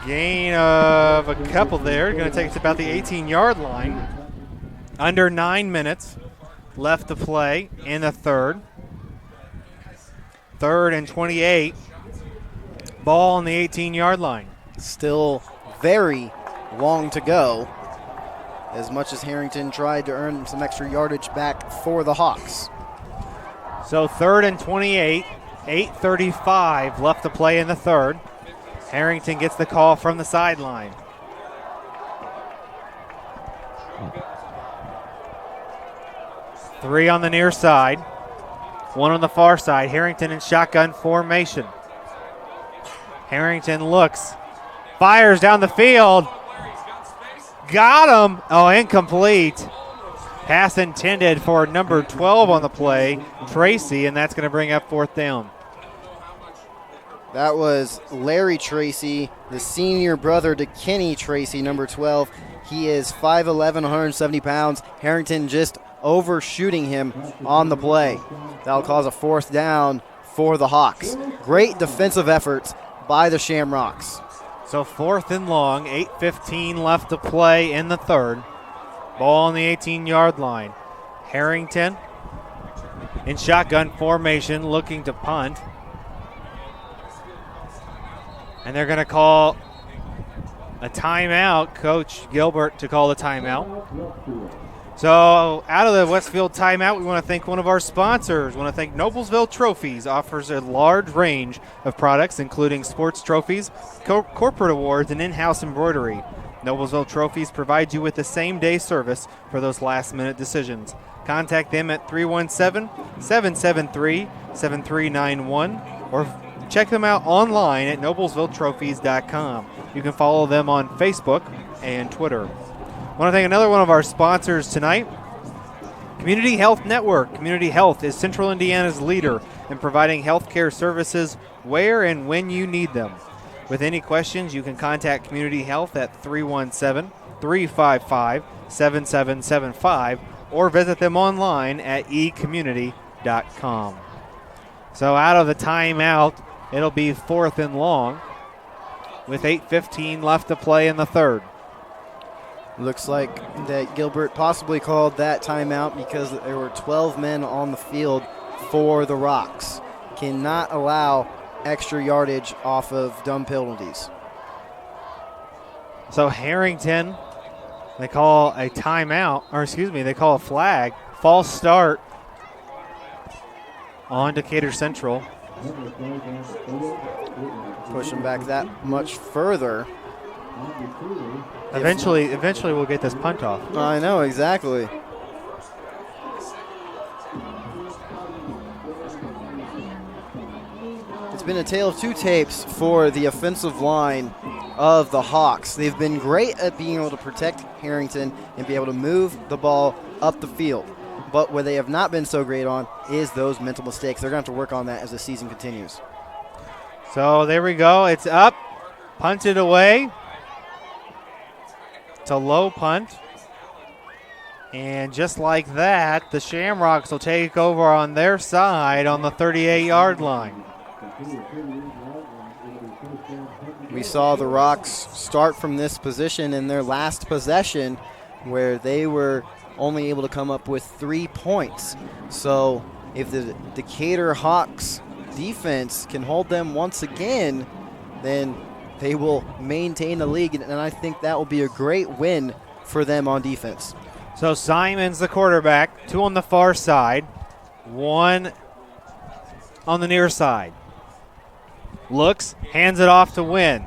Gain of a couple there, going to take it to about the 18-yard line. Under 9 minutes left to play in the third. 3rd and 28, ball on the 18-yard line. Still very long to go, as much as Harrington tried to earn some extra yardage back for the Hawks. So 3rd and 28, 8:35 left to play in the third. Harrington gets the call from the sideline. Three on the near side, 1 on the far side. Harrington in shotgun formation. Harrington looks, fires down the field. Got him. Oh, incomplete. Pass intended for number 12 on the play, Tracy, and that's going to bring up 4th down. That was Larry Tracy, the senior brother to Kenny Tracy, number 12. He is 5'11", 170 pounds. Harrington just overshooting him on the play. That'll cause a 4th down for the Hawks. Great defensive efforts by the Shamrocks. So 4th and long, 8:15 left to play in the third. Ball on the 18-yard line. Harrington in shotgun formation looking to punt. And they're going to call a timeout. Coach Gilbert to call the timeout. So out of the Westfield timeout, we want to thank one of our sponsors. We want to thank Noblesville Trophies. Offers a large range of products, including sports trophies, corporate awards, and in-house embroidery. Noblesville Trophies provides you with the same-day service for those last-minute decisions. Contact them at 317-773-7391 or check them out online at noblesvilletrophies.com. You can follow them on Facebook and Twitter. I want to thank another one of our sponsors tonight, Community Health Network. Community Health is Central Indiana's leader in providing healthcare services where and when you need them. With any questions, you can contact Community Health at 317-355-7775 or visit them online at ecommunity.com. So out of the timeout, it'll be 4th and long with 8:15 left to play in the third. Looks like that Gilbert possibly called that timeout because there were 12 men on the field for the Rocks. Cannot allow extra yardage off of dumb penalties. So Harrington, they call a timeout, or excuse me, they call a flag. False start on Decatur Central. Push them back that much further. Eventually we'll get this punt off. I know, exactly. It's been a tale of two tapes for the offensive line of the Hawks. They've been great at being able to protect Harrington and be able to move the ball up the field. But what they have not been so great on is those mental mistakes. They're going to have to work on that as the season continues. So there we go. It's up. Punted away. It's a low punt. And just like that, the Shamrocks will take over on their side on the 38-yard line. We saw the Rocks start from this position in their last possession where they were only able to come up with 3 points. So if the Decatur Hawks defense can hold them once again, then they will maintain the league, and I think that will be a great win for them on defense. So Simon's the quarterback, 2 on the far side, 1 on the near side. Looks, hands it off to Wynn.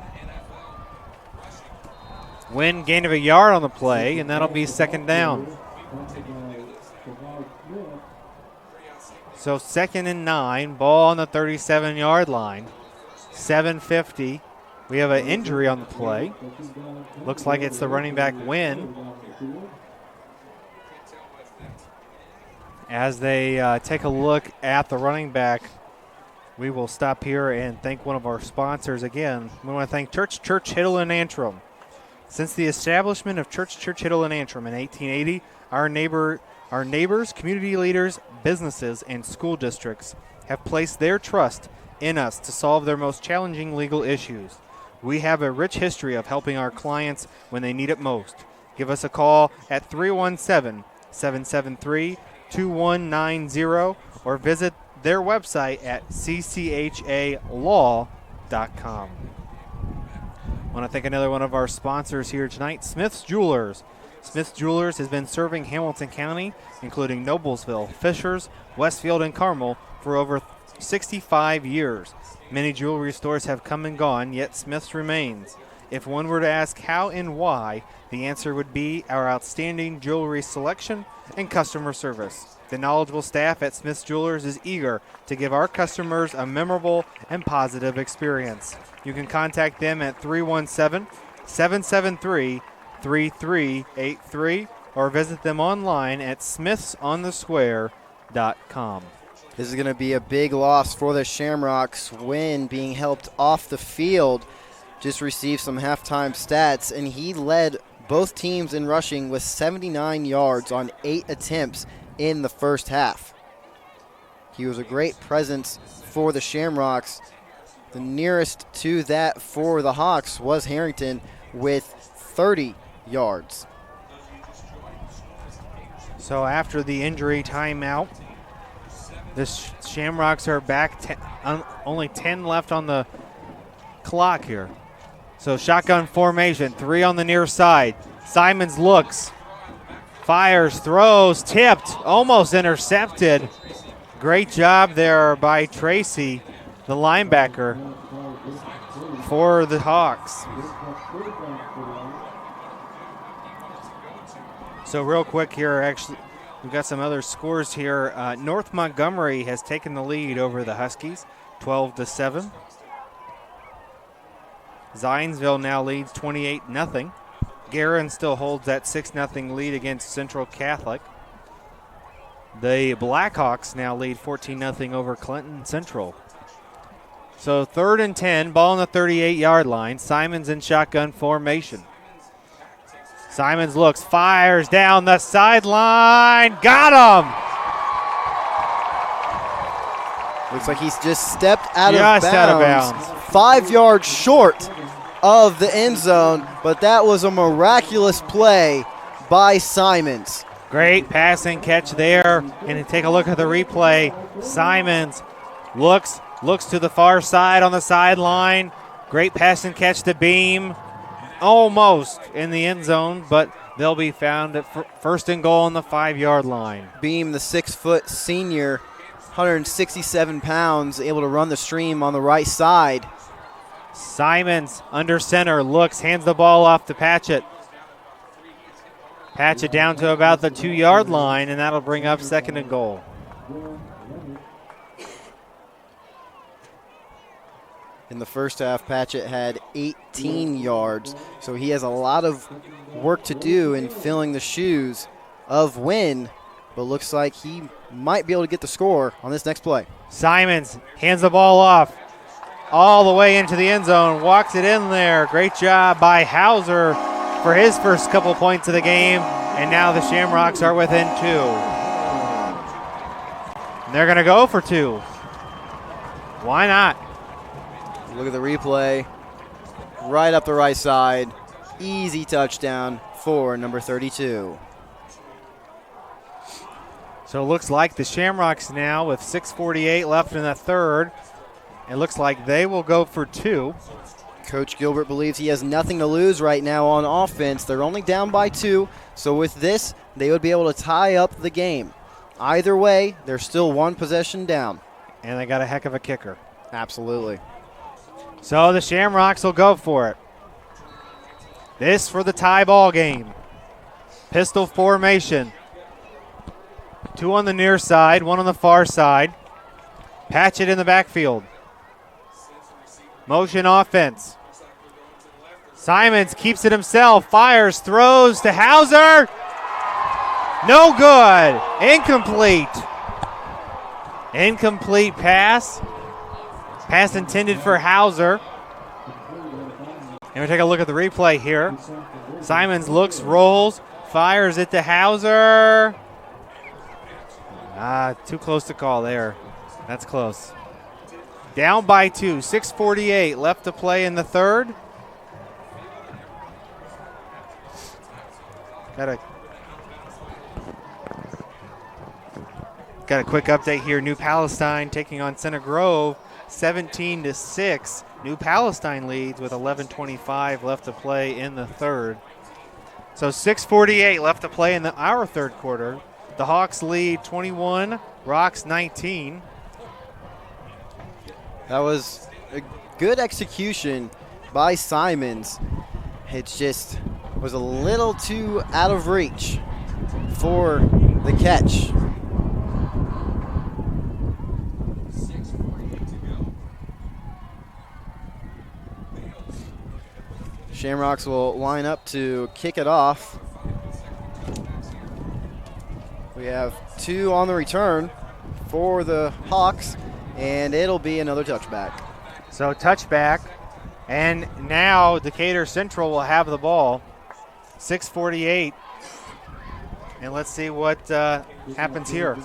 Wynn gain of a yard on the play, and that'll be 2nd down. So 2nd and 9, ball on the 37-yard line, 7:50. We have an injury on the play. Looks like it's the running back Wynn. As they take a look at the running back, we will stop here and thank one of our sponsors again. We want to thank Church Hiddle and Antrim. Since the establishment of Church Hiddle and Antrim in 1880, our neighbors, community leaders, businesses, and school districts have placed their trust in us to solve their most challenging legal issues. We have a rich history of helping our clients when they need it most. Give us a call at 317-773-2190 or visit their website at cchalaw.com. I want to thank another one of our sponsors here tonight, Smith's Jewelers. Smith's Jewelers has been serving Hamilton County, including Noblesville, Fishers, Westfield, and Carmel for over 65 years. Many jewelry stores have come and gone, yet Smith's remains. If one were to ask how and why, the answer would be our outstanding jewelry selection and customer service. The knowledgeable staff at Smith's Jewelers is eager to give our customers a memorable and positive experience. You can contact them at 317-773-3383 or visit them online at smithsonthesquare.com. This is going to be a big loss for the Shamrocks. Wynn being helped off the field. Just received some halftime stats, and he led both teams in rushing with 79 yards on 8 attempts in the first half. He was a great presence for the Shamrocks. The nearest to that for the Hawks was Harrington with 30 yards. So after the injury timeout, the Shamrocks are back, only 10 left on the clock here. So shotgun formation, 3 on the near side. Simons looks, fires, throws, tipped, almost intercepted. Great job there by Tracy, the linebacker for the Hawks. So real quick here, actually, we've got some other scores here. North Montgomery has taken the lead over the Huskies, 12-7. Zionsville now leads 28-0. Guerin still holds that 6-0 lead against Central Catholic. The Blackhawks now lead 14-0 over Clinton Central. So 3rd and 10, ball on the 38-yard line. Simons in shotgun formation. Simons looks, fires down the sideline. Got him! Looks like he's just stepped out of bounds. 5 yards short of the end zone, but that was a miraculous play by Simons. Great passing catch there. And take a look at the replay. Simons looks to the far side on the sideline. Great passing catch to Beam. Almost in the end zone, but they'll be found at 1st and goal on the 5-yard line. Beam, the 6-foot senior, 167 pounds, able to run the stream on the right side. Simons under center, looks, hands the ball off to Patchett. Patchett down to about the 2-yard line, and that'll bring up 2nd and goal. In the first half, Patchett had 18 yards, so he has a lot of work to do in filling the shoes of Wynn, but looks like he might be able to get the score on this next play. Simons hands the ball off. all the way into the end zone, walks it in there. Great job by Hauser for his first couple points of the game, and now the Shamrocks are within 2. And they're going to go for 2. Why not? Look at the replay. Right up the right side. Easy touchdown for number 32. So it looks like the Shamrocks now, with 6:48 left in the third, it looks like they will go for 2. Coach Gilbert believes he has nothing to lose right now on offense. They're only down by 2, so with this, they would be able to tie up the game. Either way, they're still 1 possession down. And they got a heck of a kicker. Absolutely. So the Shamrocks will go for it. This for the tie ball game. Pistol formation. 2 on the near side, 1 on the far side. Patchett in the backfield. Motion offense. Simons keeps it himself, fires, throws to Hauser. No good. Incomplete. Incomplete pass. Pass intended for Hauser. And we take a look at the replay here. Simons looks, rolls, fires it to Hauser. Too close to call there. That's close. Down by 2, 6:48 left to play in the third. Got a quick update here. New Palestine taking on Center Grove, 17-6. New Palestine leads with 11:25 left to play in the third. So 6:48 left to play in our third quarter. The Hawks lead 21, Rocks 19. That was a good execution by Simons. It just was a little too out of reach for the catch. Shamrocks will line up to kick it off. We have 2 on the return for the Hawks, and it'll be another touchback. So touchback, and now Decatur Central will have the ball. 6:48, and let's see what happens here.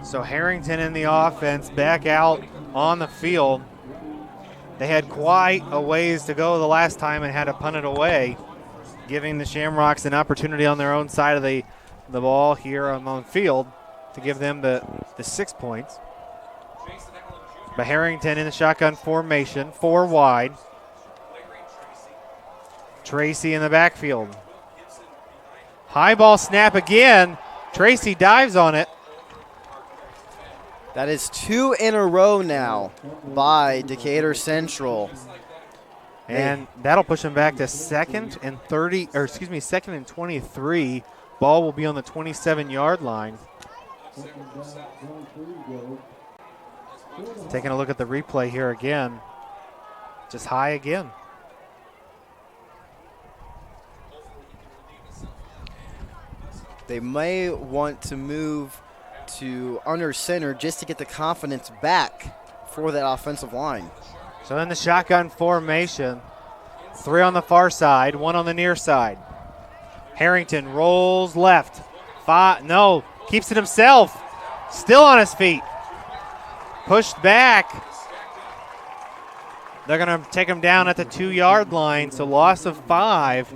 So Harrington in the offense, back out on the field. They had quite a ways to go the last time and had to punt it away, giving the Shamrocks an opportunity on their own side of the ball here on the field to give them the 6 points. But Harrington in the shotgun formation, 4 wide. Tracy in the backfield. High ball snap again. Tracy dives on it. That is 2 in a row now by Decatur Central. And that'll push them back to second and 23. Ball will be on the 27-yard line. Taking a look at the replay here again. Just high again. They may want to move to under center just to get the confidence back for that offensive line. So in the shotgun formation, 3 on the far side, 1 on the near side. Harrington rolls left. 5, no, keeps it himself. Still on his feet. Pushed back. They're going to take him down at the 2-yard line, so loss of 5.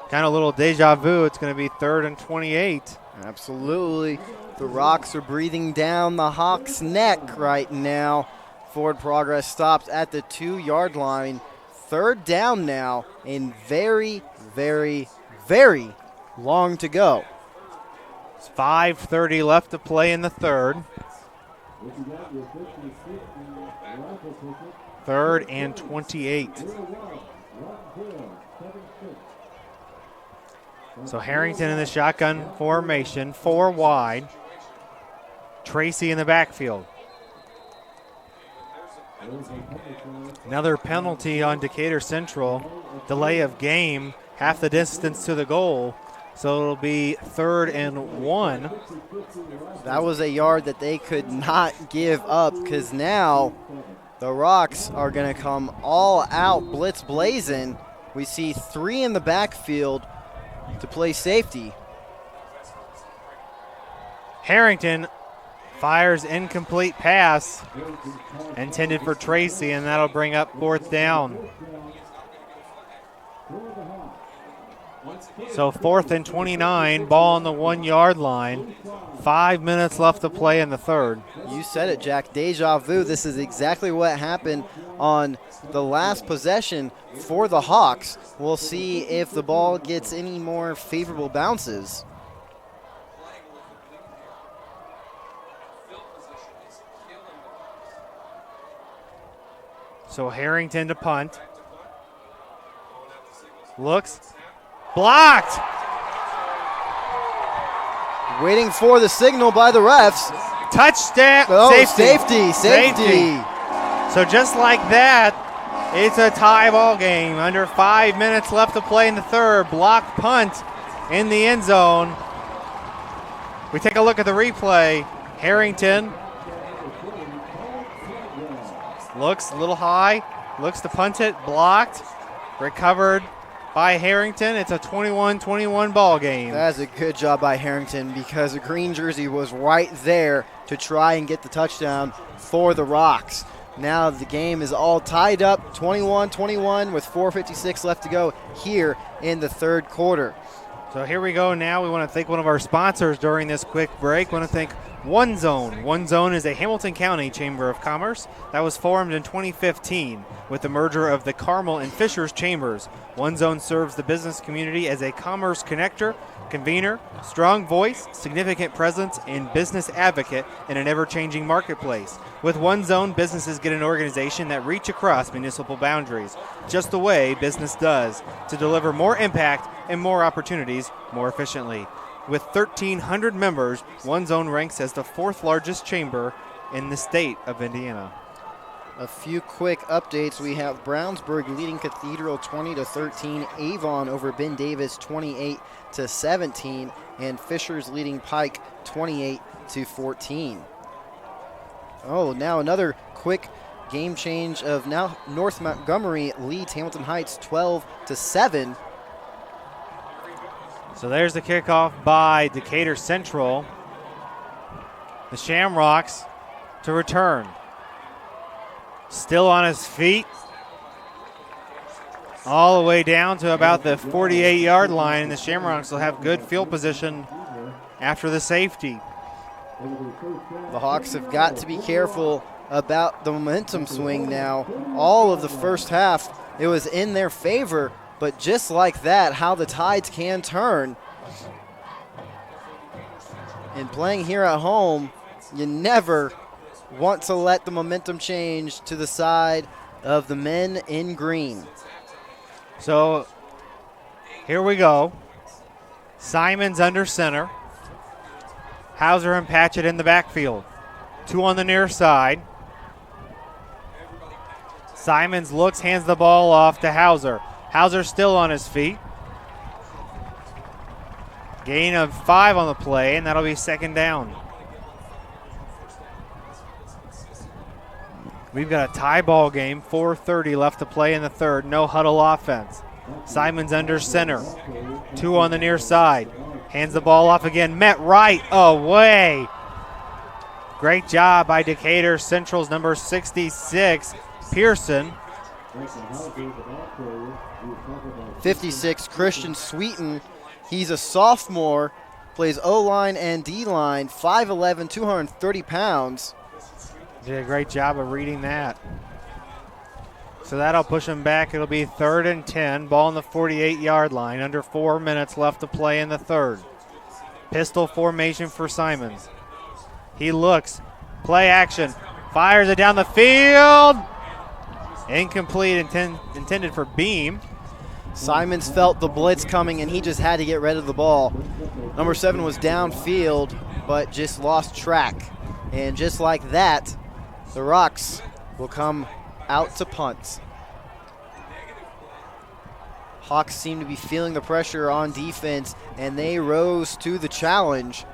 Kind of a little deja vu. It's going to be 3rd and 28. Absolutely. The Rocks are breathing down the Hawks' neck right now. Forward progress stops at the 2-yard line. 3rd down now, and very, very, very long to go. It's 5:30 left to play in the third. 3rd and 28. So Harrington in the shotgun formation, 4 wide. Tracy in the backfield. Another penalty on Decatur Central. Delay of game, half the distance to the goal. So it'll be 3rd and 1. That was a yard that they could not give up because now the Rocks are going to come all out, blitz blazing. We see 3 in the backfield to play safety. Harrington fires incomplete pass intended for Tracy, and that'll bring up 4th down. So 4th and 29, ball on the 1-yard line. 5 minutes left to play in the 3rd. You said it, Jack. Deja vu. This is exactly what happened on the last possession for the Hawks. We'll see if the ball gets any more favorable bounces. So Harrington to punt. Looks. Blocked! Waiting for the signal by the refs. Touchdown! Oh, Safety. Safety. So just like that, it's a tie ball game. Under 5 minutes left to play in the 3rd. Blocked punt in the end zone. We take a look at the replay. Harrington looks a little high. Looks to punt it. Blocked. Recovered by Harrington. It's a 21-21 ball game. That's a good job by Harrington because the green jersey was right there to try and get the touchdown for the Rocks. Now the game is all tied up, 21-21 with 4:56 left to go here in the 3rd quarter. So here we go now. We want to thank one of our sponsors during this quick break. We want to thank One Zone. One Zone is a Hamilton County Chamber of Commerce that was formed in 2015 with the merger of the Carmel and Fishers Chambers. One Zone serves the business community as a commerce connector, convener, strong voice, significant presence, and business advocate in an ever-changing marketplace. With One Zone, businesses get an organization that reach across municipal boundaries, just the way business does, to deliver more impact and more opportunities more efficiently. With 1,300 members, One Zone ranks as the 4th largest chamber in the state of Indiana. A few quick updates. We have Brownsburg leading Cathedral 20-13, Avon over Ben Davis 28-17, and Fishers leading Pike 28-14. Oh, now another quick game change of now North Montgomery leads Hamilton Heights 12-7. So there's the kickoff by Decatur Central. The Shamrocks to return. Still on his feet. All the way down to about the 48-yard line. And the Shamrocks will have good field position after the safety. The Hawks have got to be careful about the momentum swing now. All of the first half, it was in their favor, but just like that, how the tides can turn. And playing here at home, you never want to let the momentum change to the side of the men in green. So here we go. Simons under center. Hauser and Patchett in the backfield. 2 on the near side. Simons looks, hands the ball off to Hauser. Hauser still on his feet. Gain of 5 on the play, and that'll be 2nd down. We've got a tie ball game, 4:30 left to play in the 3rd. No huddle offense. Simons under center. 2 on the near side. Hands the ball off again. Met right away. Great job by Decatur Central's number 66, Pearson. 56, Christian Sweeten. He's a sophomore, plays O-line and D-line, 5'11", 230 pounds. Did a great job of reading that. So that'll push him back. It'll be 3rd and 10. Ball on the 48-yard line. Under 4 minutes left to play in the 3rd. Pistol formation for Simons. He looks. Play action. Fires it down the field. Incomplete, intended for Beam. Simons felt the blitz coming, and he just had to get rid of the ball. Number 7 was downfield, but just lost track. And just like that, the Rocks will come out to punt. Hawks seem to be feeling the pressure on defense, and they rose to the challenge.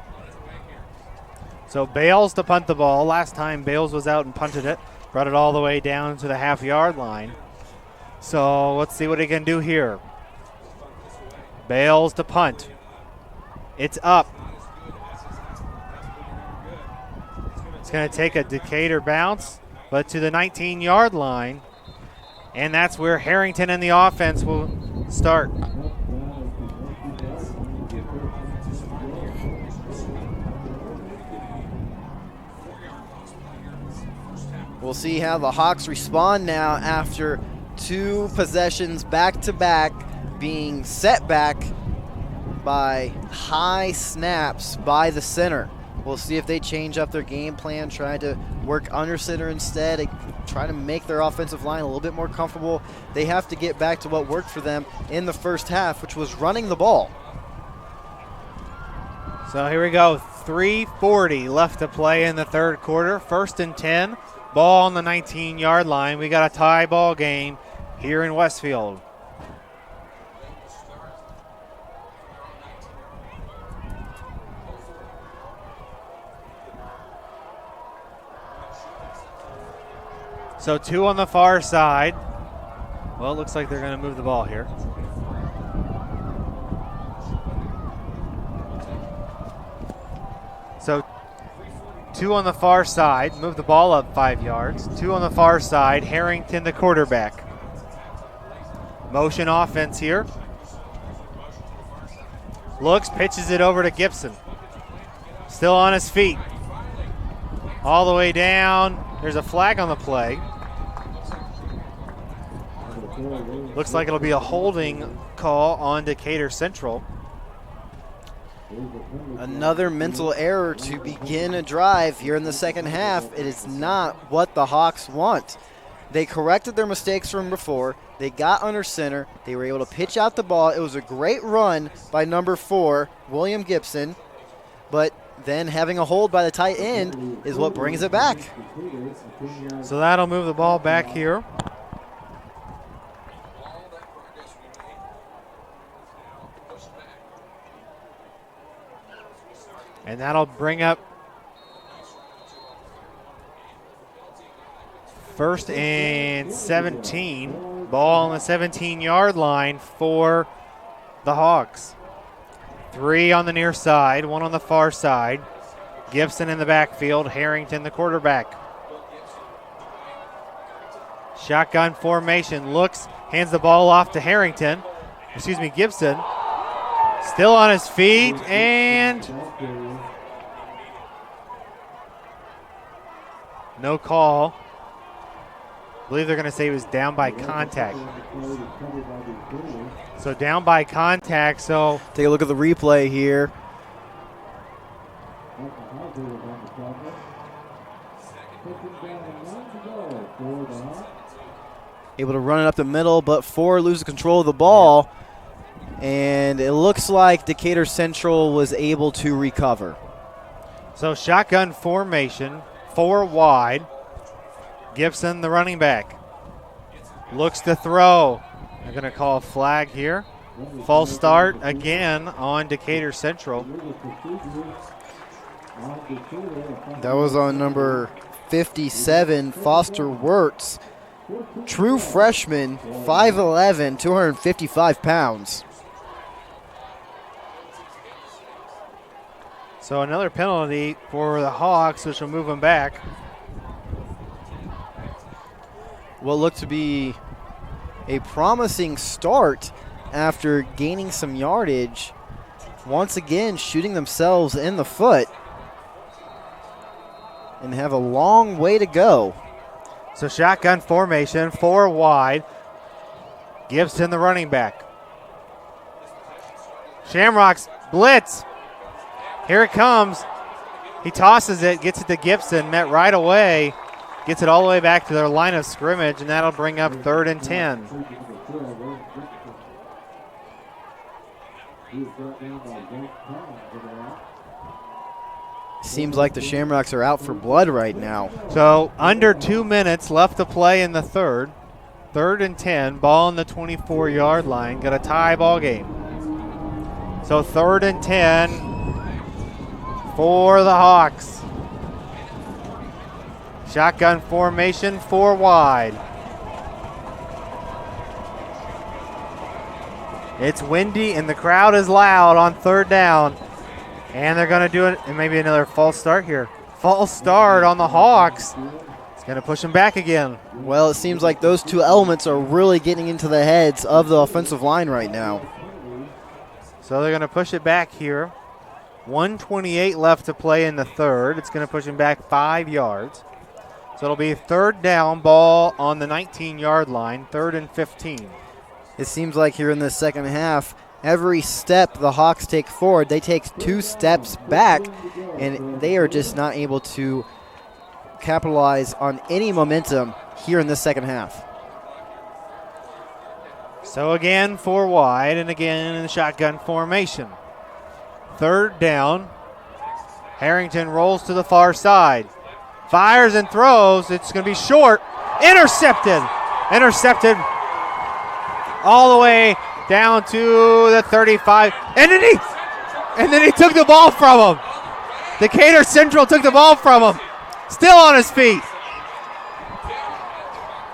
So Bales to punt the ball. Last time Bales was out and punted it. Brought it all the way down to the half-yard line. So let's see what he can do here. Bales to punt. It's up. It's going to take a Decatur bounce, but to the 19-yard line. And that's where Harrington and the offense will start. We'll see how the Hawks respond now after 2 possessions back-to-back being set back by high snaps by the center. We'll see if they change up their game plan, try to work under center instead, try to make their offensive line a little bit more comfortable. They have to get back to what worked for them in the first half, which was running the ball. So here we go, 3:40 left to play in the third quarter. 1st and 10, ball on the 19-yard line. We got a tie ball game here in Westfield. So 2 on the far side. Well, it looks like they're going to move the ball here. So 2 on the far side, move the ball up 5 yards. 2 on the far side, Harrington the quarterback. Motion offense here. Looks, pitches it over to Gibson. Still on his feet. All the way down. There's a flag on the play. Looks like it'll be a holding call on Decatur Central. Another mental error to begin a drive here in the second half. It is not what the Hawks want. They corrected their mistakes from before. They got under center. They were able to pitch out the ball. It was a great run by number 4, William Gibson. But then having a hold by the tight end is what brings it back. So that'll move the ball back here. And that'll bring up 1st and 17. Ball on the 17-yard line for the Hawks. 3 on the near side, 1 on the far side. Gibson in the backfield, Harrington the quarterback. Shotgun formation, looks, hands the ball off to Harrington. Gibson. Still on his feet, and no call. I believe they're going to say he was down by contact. So down by contact, so. Take a look at the replay here. Able to run it up the middle, but 4 loses control of the ball. And it looks like Decatur Central was able to recover. So shotgun formation, 4 wide. Gibson, the running back, looks to throw. They're going to call a flag here. False start again on Decatur Central. That was on number 57, Foster Wirtz. True freshman, 5'11", 255 pounds. So another penalty for the Hawks, which will move them back. What looked to be a promising start after gaining some yardage. Once again, shooting themselves in the foot and have a long way to go. So shotgun formation, 4 wide. Gibson, the running back. Shamrocks blitz. Here it comes. He tosses it, gets it to Gibson, met right away. Gets it all the way back to their line of scrimmage, and that'll bring up 3rd and 10. Seems like the Shamrocks are out for blood right now. So under 2 minutes left to play in the third. 3rd and 10, ball on the 24-yard line. Got a tie ball game. So 3rd and 10 for the Hawks. Shotgun formation, 4 wide. It's windy and the crowd is loud on 3rd down. And they're going to do it, and maybe another false start here. False start on the Hawks. It's going to push them back again. Well, it seems like those two elements are really getting into the heads of the offensive line right now. So they're going to push it back here. 1:28 left to play in the 3rd. It's going to push them back 5 yards. So it'll be 3rd down, ball on the 19-yard line, 3rd and 15. It seems like here in the second half, every step the Hawks take forward, they take 2 steps back, and they are just not able to capitalize on any momentum here in the second half. So again, 4 wide, and again in the shotgun formation. 3rd down. Harrington rolls to the far side. Fires and throws. It's going to be short. Intercepted. Intercepted all the way down to the 35. And then he took the ball from him. Decatur Central took the ball from him. Still on his feet.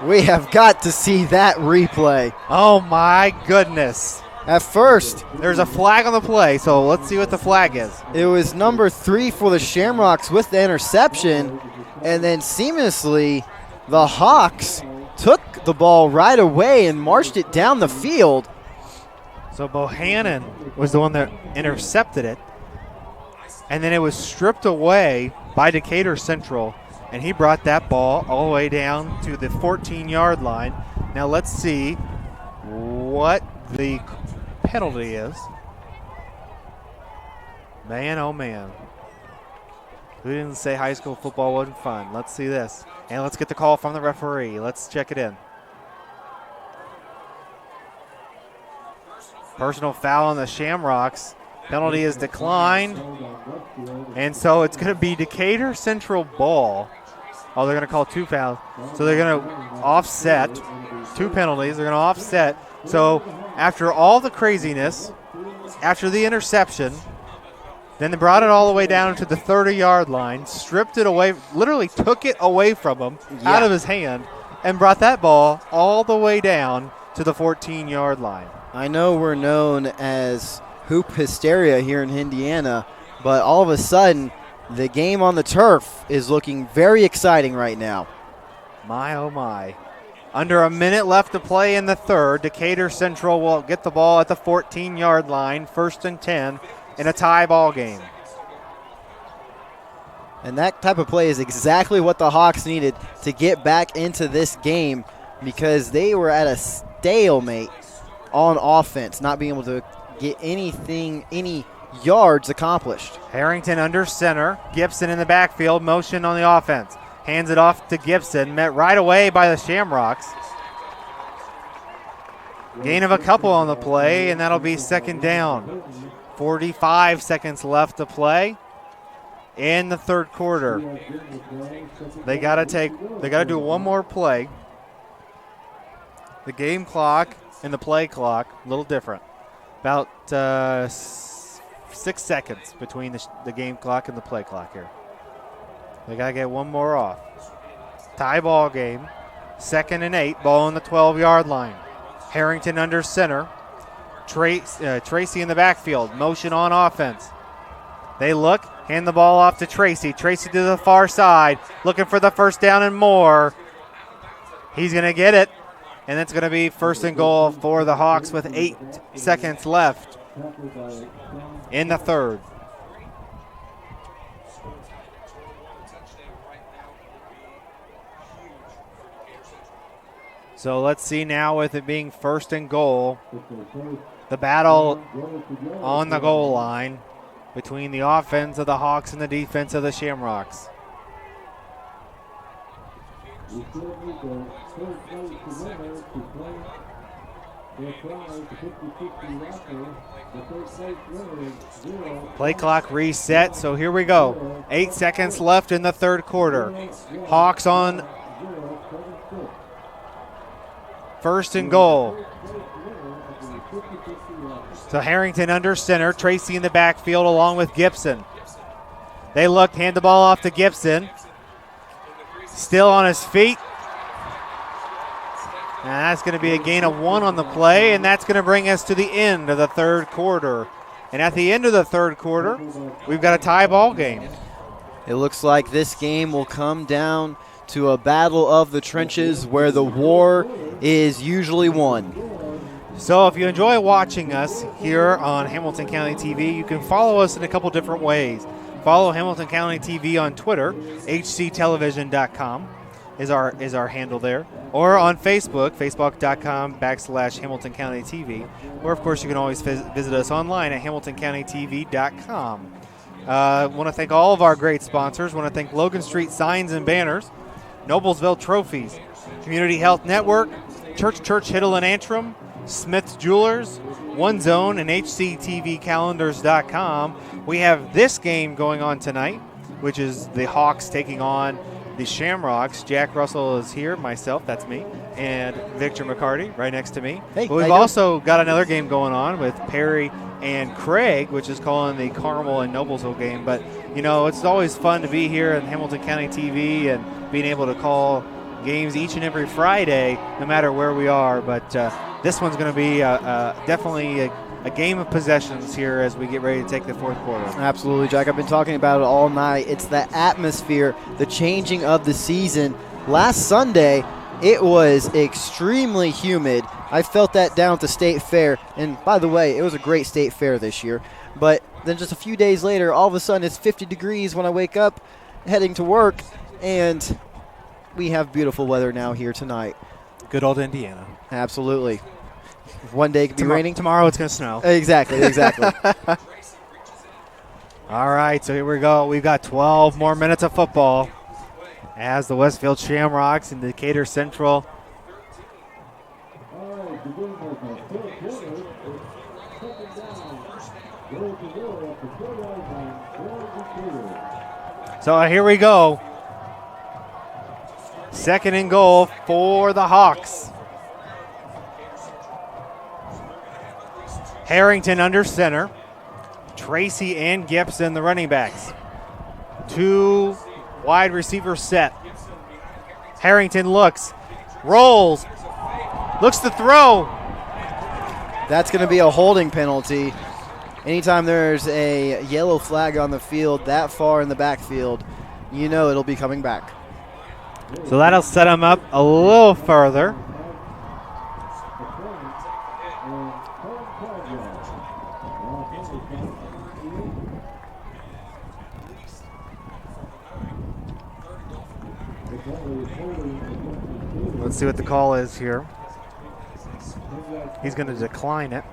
We have got to see that replay. Oh, my goodness. At first, there's a flag on the play, so let's see what the flag is. It was number 3 for the Shamrocks with the interception, and then seamlessly the Hawks took the ball right away and marched it down the field. So Bohannon was the one that intercepted it, and then it was stripped away by Decatur Central, and he brought that ball all the way down to the 14-yard line. Now let's see what the penalty is. Man, oh man. Who didn't say high school football wasn't fun? Let's see this. And let's get the call from the referee. Let's check it in. Personal foul on the Shamrocks. Penalty is declined. And so it's going to be Decatur Central ball. Oh, they're going to call 2 fouls. So they're going to offset 2 penalties. They're going to offset. So after all the craziness, after the interception, then they brought it all the way down to the 30-yard line, stripped it away, literally took it away from him out of his hand, and brought that ball all the way down to the 14-yard line. I know we're known as hoop hysteria here in Indiana, but all of a sudden, the game on the turf is looking very exciting right now. My, oh my. Under a minute left to play in the 3rd. Decatur Central will get the ball at the 14-yard line, 1st and 10, in a tie ball game. And that type of play is exactly what the Hawks needed to get back into this game, because they were at a stalemate on offense, not being able to get any yards accomplished. Harrington under center. Gibson in the backfield. Motion on the offense. Hands it off to Gibson. Met right away by the Shamrocks. Gain of a couple on the play, and that'll be 2nd down. 45 seconds left to play in the 3rd quarter. They got to do one more play. The game clock and the play clock, a little different. About 6 seconds between the game clock and the play clock here. They got to get one more off. Tie ball game. 2nd and 8, ball on the 12-yard line. Harrington under center. Tracy in the backfield. Motion on offense. They look, hand the ball off to Tracy. Tracy to the far side, looking for the 1st down and more. He's going to get it, and it's going to be 1st and goal for the Hawks with 8 seconds left in the 3rd. So let's see now, with it being 1st and goal, the battle on the goal line between the offense of the Hawks and the defense of the Shamrocks. Play clock reset, so here we go. 8 seconds left in the 3rd quarter. Hawks on First and goal. So Harrington under center. Tracy in the backfield along with Gibson. They look, hand the ball off to Gibson. Still on his feet. And that's going to be a gain of 1 on the play, and that's going to bring us to the end of the third quarter. And at the end of the third quarter, we've got a tie ball game. It looks like this game will come down to a battle of the trenches where the war is usually won. So if you enjoy watching us here on Hamilton County TV, you can follow us in a couple different ways. Follow Hamilton County TV on Twitter. HCTelevision.com is our handle there. Or on Facebook, facebook.com/Hamilton County TV. Or, of course, you can always visit us online at HamiltonCountyTV.com. Want to thank all of our great sponsors. Want to thank Logan Street Signs and Banners, Noblesville Trophies, Community Health Network, Church Hiddle and Antrim, Smith's Jewelers, One Zone, and HCTVcalendars.com. We have this game going on tonight, which is the Hawks taking on the Shamrocks. Jack Russell is here, myself, that's me, and Victor McCarty right next to me. Hey, but we've also got another game going on with Perry and Craig, which is calling the Carmel and Noblesville game. But, you know, it's always fun to be here in Hamilton County TV and being able to call games each and every Friday, no matter where we are. But this one's going to be definitely a game of possessions here as we get ready to take the fourth quarter. Absolutely, Jack. I've been talking about it all night. It's the atmosphere, the changing of the season. Last Sunday, it was extremely humid. I felt that down at the State Fair. And by the way, it was a great State Fair this year. But then just a few days later, all of a sudden it's 50 degrees when I wake up heading to work. And we have beautiful weather now here tonight. Good old Indiana. Absolutely. One day it could be raining. Tomorrow it's going to snow. Exactly. All right, so here we go. We've got 12 more minutes of football as the Westfield Shamrocks and Decatur Central So here we go. Second and goal for the Hawks. Harrington under center. Tracy and Gibson, the running backs. Two wide receivers set. Harrington looks, rolls, looks to throw. That's going to be a holding penalty. Anytime there's a yellow flag on the field that far in the backfield, you know it'll be coming back. So that'll set him up a little further. Let's see what the call is here. He's going to decline it.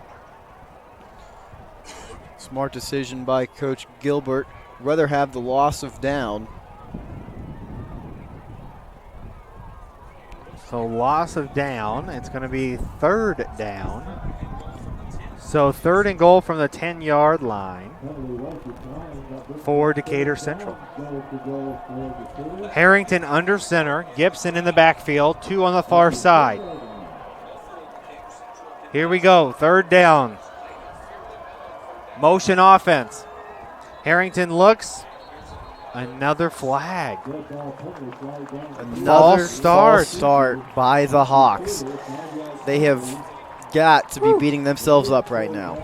Smart decision by Coach Gilbert. Rather have the loss of down. So loss of down. It's going to be third down. So third and goal from the 10-yard line for Decatur Central. Harrington under center. Gibson in the backfield. Two on the far side. Here we go. Third down. Motion offense. Harrington looks. Another flag. Another false start by the Hawks. They have got to be beating themselves up right now.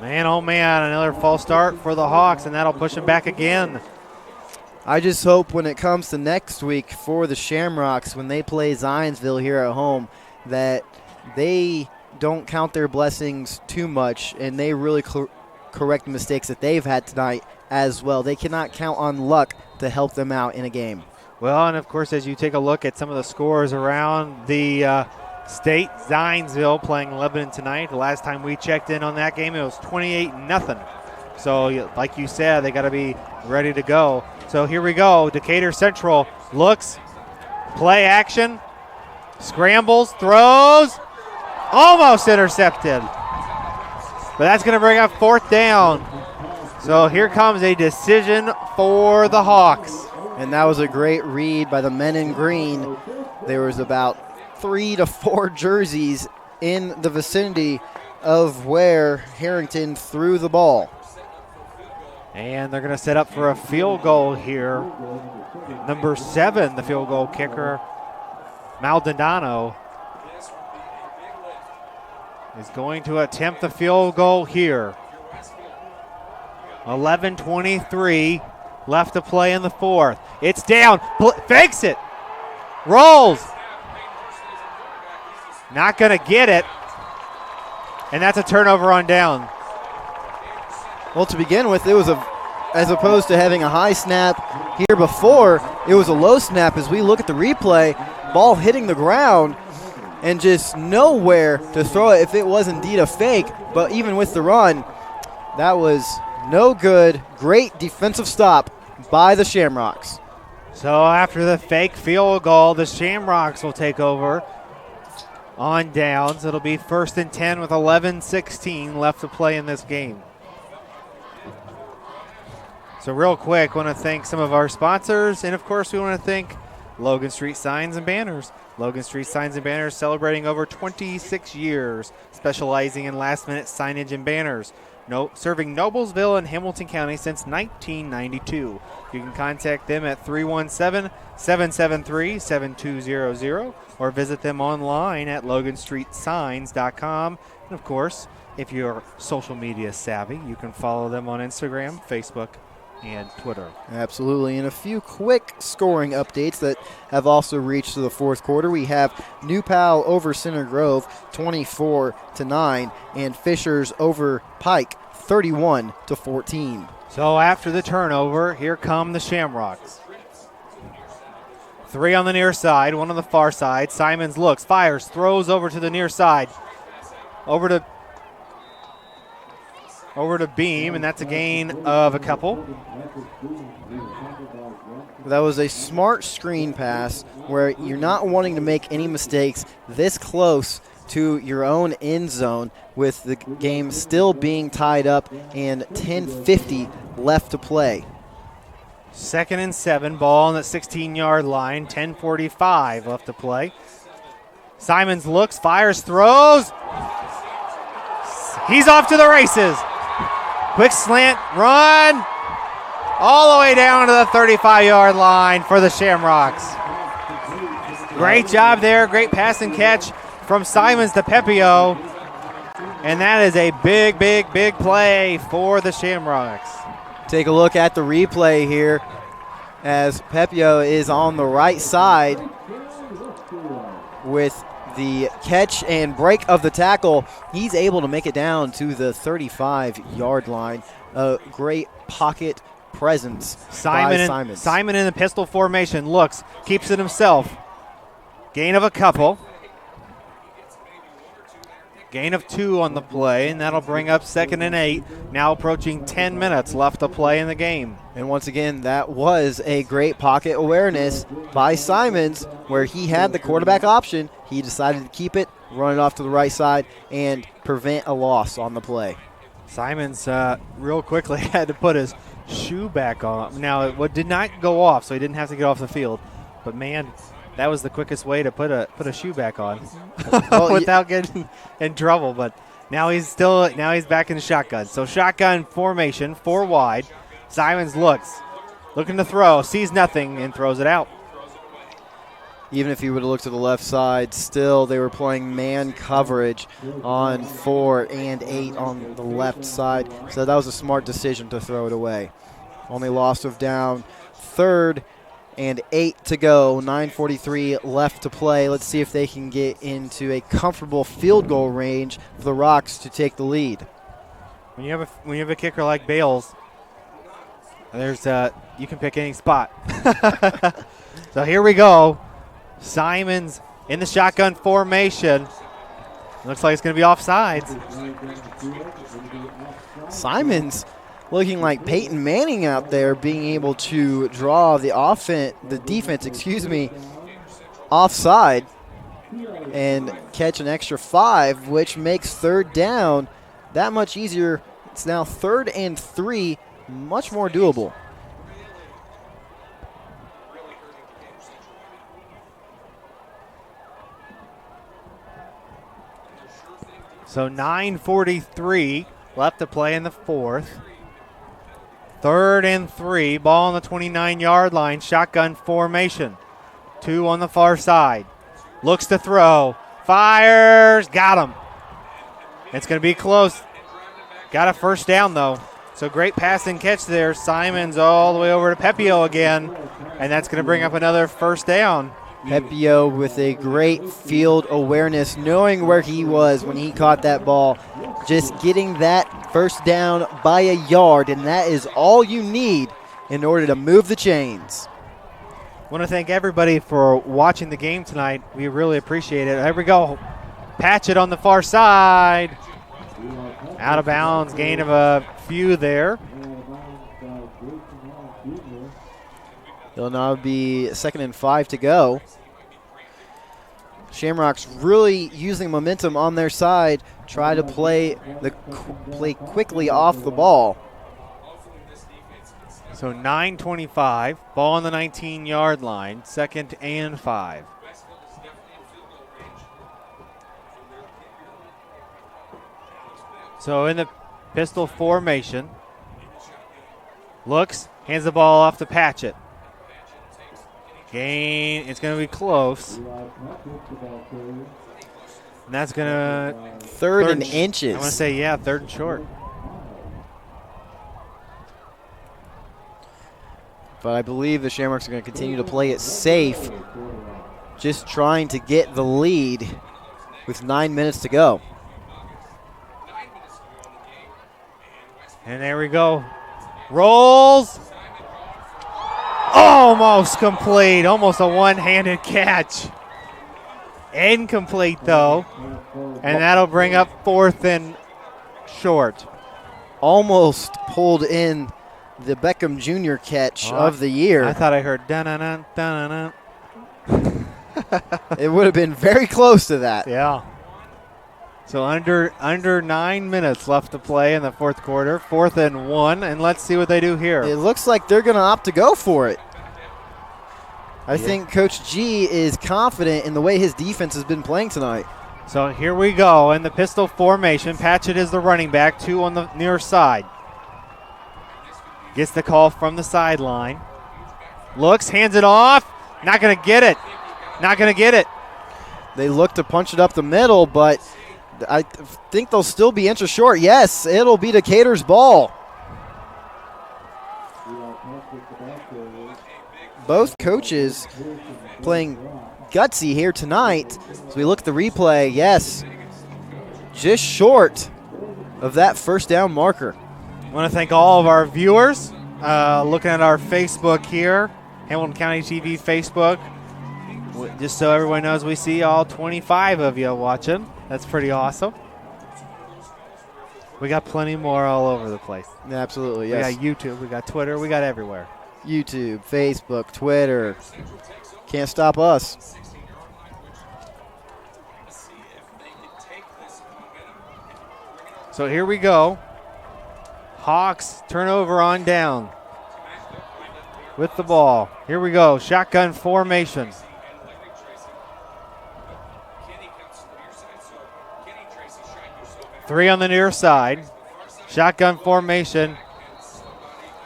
Man, oh man, another false start for the Hawks, and that'll push them back again. I just hope when it comes to next week for the Shamrocks, when they play Zionsville here at home, that they don't count their blessings too much and they really correct the mistakes that they've had tonight as well. They cannot count on luck to help them out in a game. Well, and of course, as you take a look at some of the scores around the state, Zionsville playing Lebanon tonight. The last time we checked in on that game, it was 28-0. So, like you said, they got to be ready to go. So here we go. Decatur Central looks, play action, scrambles, throws, almost intercepted. But that's going to bring up fourth down. So here comes a decision for the Hawks. And that was a great read by the men in green. There was about 3 to 4 jerseys in the vicinity of where Harrington threw the ball. And they're going to set up for a field goal here. Number 7, the field goal kicker, Maldonado, is going to attempt the field goal here. 11:23 left to play in the fourth. It's down, fakes it, rolls. Not going to get it. And that's a turnover on down. Well, to begin with, it was as opposed to having a high snap here before, it was a low snap. As we look at the replay, ball hitting the ground and just nowhere to throw it if it was indeed a fake. But even with the run, that was no good. Great defensive stop by the Shamrocks. So after the fake field goal, the Shamrocks will take over on downs. It'll be 1st and 10 with 11:16 left to play in this game. So real quick, want to thank some of our sponsors, and of course we want to thank Logan Street Signs and Banners. Logan Street Signs and Banners celebrating over 26 years, specializing in last-minute signage and banners. Serving Noblesville and Hamilton County since 1992. You can contact them at 317-773-7200 or visit them online at loganstreetsigns.com. And of course, if you're social media savvy, you can follow them on Instagram, Facebook, and Twitter. Absolutely. And a few quick scoring updates that have also reached to the fourth quarter. We have New Pal over Center Grove 24-9 and Fishers over Pike 31-14. So after the turnover, here come the Shamrocks. 3 on the near side, 1 on the far side. Simons looks, fires, throws over to the near side. Over to Beam, and that's a gain of a couple. That was a smart screen pass where you're not wanting to make any mistakes this close to your own end zone with the game still being tied up and 10:50 left to play. 2nd and 7, ball on the 16-yard line, 10:45 left to play. Simons looks, fires, throws. He's off to the races. Quick slant, run, all the way down to the 35-yard line for the Shamrocks. Great job there, great pass and catch from Simons to Pepio. And that is a big, big, big play for the Shamrocks. Take a look at the replay here as Pepio is on the right side with the catch and break of the tackle. He's able to make it down to the 35-yard line. A great pocket presence by Simons. Simon in the pistol formation looks, keeps it himself. Gain of a couple. Gain of 2 on the play, and that'll bring up 2nd and 8. Now approaching 10 minutes left to play in the game. And once again, that was a great pocket awareness by Simons where he had the quarterback option. He decided to keep it, run it off to the right side, and prevent a loss on the play. Simons real quickly had to put his shoe back on. Now, it did not go off, so he didn't have to get off the field. But, man, that was the quickest way to put a shoe back on without getting in trouble. But now he's back in the shotgun. So shotgun formation, 4 wide. Simons looking to throw, sees nothing, and throws it out. Even if he would have looked to the left side, still they were playing man coverage on 4 and 8 on the left side. So that was a smart decision to throw it away. Only loss of down, 3rd and 8 to go, 9:43 left to play. Let's see if they can get into a comfortable field goal range for the Rocks to take the lead. When you have a kicker like Bales, you can pick any spot. So here we go. Simons in the shotgun formation. Looks like it's going to be offsides. Simons looking like Peyton Manning out there, being able to draw the defense, offside and catch an extra 5, which makes 3rd down that much easier. It's now 3rd and 3, much more doable. So 9:43 left to play in the fourth. 3rd and 3, ball on the 29-yard line, shotgun formation. 2 on the far side. Looks to throw, fires, got him. It's going to be close. Got a first down, though. So great pass and catch there. Simons all the way over to Pepio again, and that's going to bring up another first down. Pepio with a great field awareness, knowing where he was when he caught that ball. Just getting that first down by a yard, and that is all you need in order to move the chains. Want to thank everybody for watching the game tonight. We really appreciate it. There we go. Patchett on the far side. Out of bounds, gain of a few there. It'll now be 2nd and 5 to go. Shamrocks really using momentum on their side, try to play quickly off the ball. So 9:25, ball on the 19-yard line, 2nd and 5. So in the pistol formation, looks, hands the ball off to Patchett. Gain, it's going to be close. And that's going to... 3rd and inches. I want to say, yeah, 3rd and short. But I believe the Shamrocks are going to continue to play it safe, just trying to get the lead with 9 minutes to go. And there we go. Rolls. Almost complete. Almost a one-handed catch. Incomplete, though. And that'll bring up 4th and short. Almost pulled in the Beckham Jr. catch of the year. I thought I heard dun-dun-dun, dun-dun-dun. It would have been very close to that. Yeah. So under 9 minutes left to play in the fourth quarter. 4th and 1, and let's see what they do here. It looks like they're going to opt to go for it. I think Coach G is confident in the way his defense has been playing tonight. So here we go in the pistol formation. Patchett is the running back, 2 on the near side. Gets the call from the sideline. Looks, hands it off. Not going to get it. Not going to get it. They look to punch it up the middle, but I think they'll still be inches short. Yes, it'll be Decatur's ball. Both coaches playing gutsy here tonight. As we look at the replay, yes, just short of that first down marker. I want to thank all of our viewers looking at our Facebook here, Hamilton County TV Facebook. Just so everyone knows, we see all 25 of you watching. That's pretty awesome. We got plenty more all over the place. Absolutely, yes. We got YouTube, we got Twitter, we got everywhere. YouTube, Facebook, Twitter. Can't stop us. So here we go. Hawks turnover on down with the ball. Here we go. Shotgun formation. Three on the near side. Shotgun formation.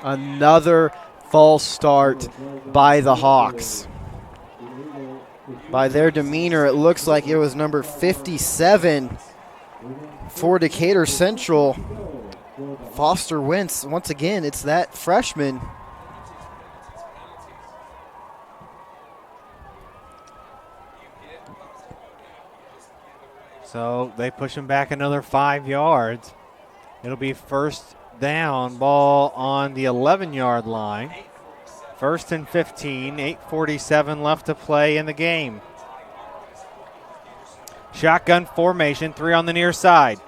Another false start by the Hawks. By their demeanor, it looks like it was number 57 for Decatur Central. Foster Wentz, once again, it's that freshman. So they push him back another 5 yards. It'll be first down, ball on the 11-yard line. 1st and 15, 8:47 left to play in the game. Shotgun formation, 3 on the near side.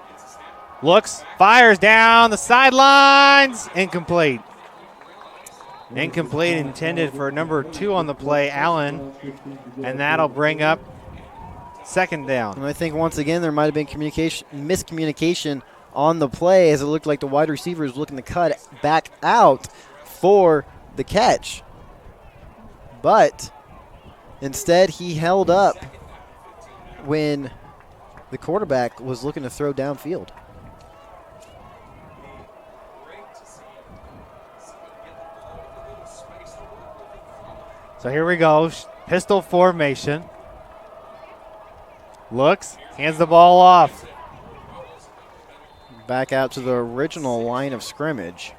Looks, fires down the sidelines, incomplete. Incomplete, intended for number 2 on the play, Allen, and that'll bring up 2nd down. And I think once again there might have been miscommunication on the play, as it looked like the wide receiver was looking to cut back out for the catch. But instead he held up when the quarterback was looking to throw downfield. So here we go, pistol formation. Looks, hands the ball off. Back out to the original line of scrimmage.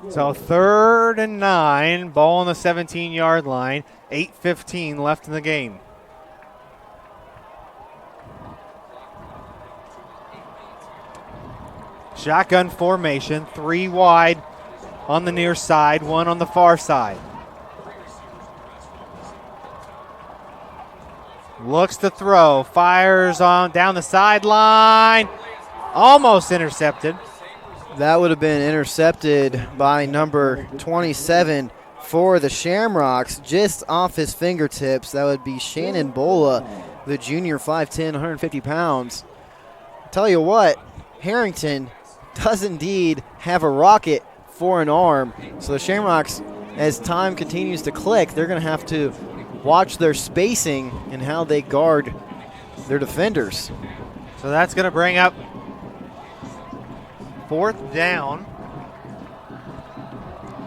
So 3rd and 9, ball on the 17-yard line, 8:15 left in the game. Shotgun formation, 3 wide on the near side, 1 on the far side. Looks to throw, fires on down the sideline, almost intercepted. That would have been intercepted by number 27 for the Shamrocks, just off his fingertips. That would be Shannon Bola, the junior, 5'10", 150 pounds. Tell you what, Harrington does indeed have a rocket for an arm. So the Shamrocks, as time continues to click, they're going to have to watch their spacing and how they guard their defenders. So that's going to bring up 4th down,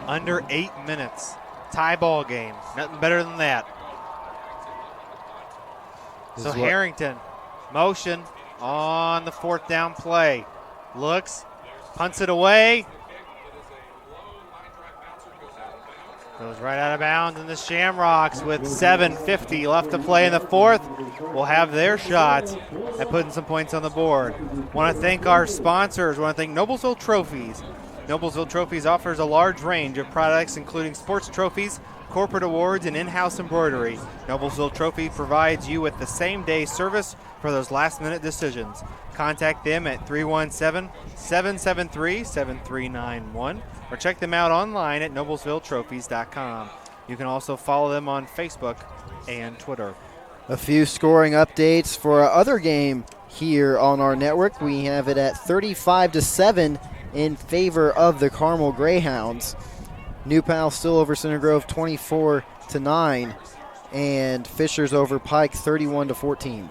under 8 minutes. Tie ball game. Nothing better than that. So Harrington, motion on the 4th down play. Looks, punts it away. Goes right out of bounds, and the Shamrocks, with 7:50 left to play in the 4th, will have their shot at putting some points on the board. Want to thank our sponsors. Want to thank Noblesville Trophies. Noblesville Trophies offers a large range of products, including sports trophies, corporate awards, and in-house embroidery. Noblesville Trophy provides you with the same-day service for those last-minute decisions. Contact them at 317-773-7391 or check them out online at noblesvilletrophies.com. You can also follow them on Facebook and Twitter. A few scoring updates for our other game here on our network. We have it at 35-7 in favor of the Carmel Greyhounds. New Pal still over Center Grove 24-9, and Fishers over Pike 31-14.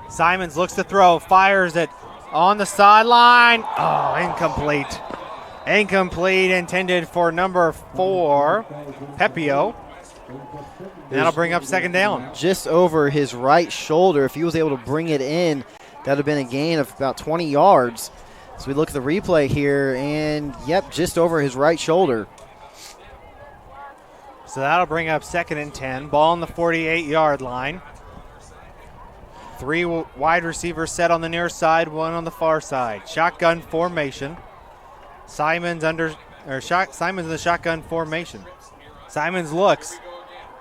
Simons looks to throw, fires it on the sideline. Oh, incomplete. Incomplete, intended for number 4, Pepio. That'll bring up 2nd down. Just over his right shoulder. If he was able to bring it in, that would have been a gain of about 20 yards. So we look at the replay here, and yep, just over his right shoulder. So that'll bring up 2nd and 10. Ball on the 48-yard line. 3 wide receivers set on the near side, 1 on the far side. Shotgun formation. Simons in the shotgun formation. Simons looks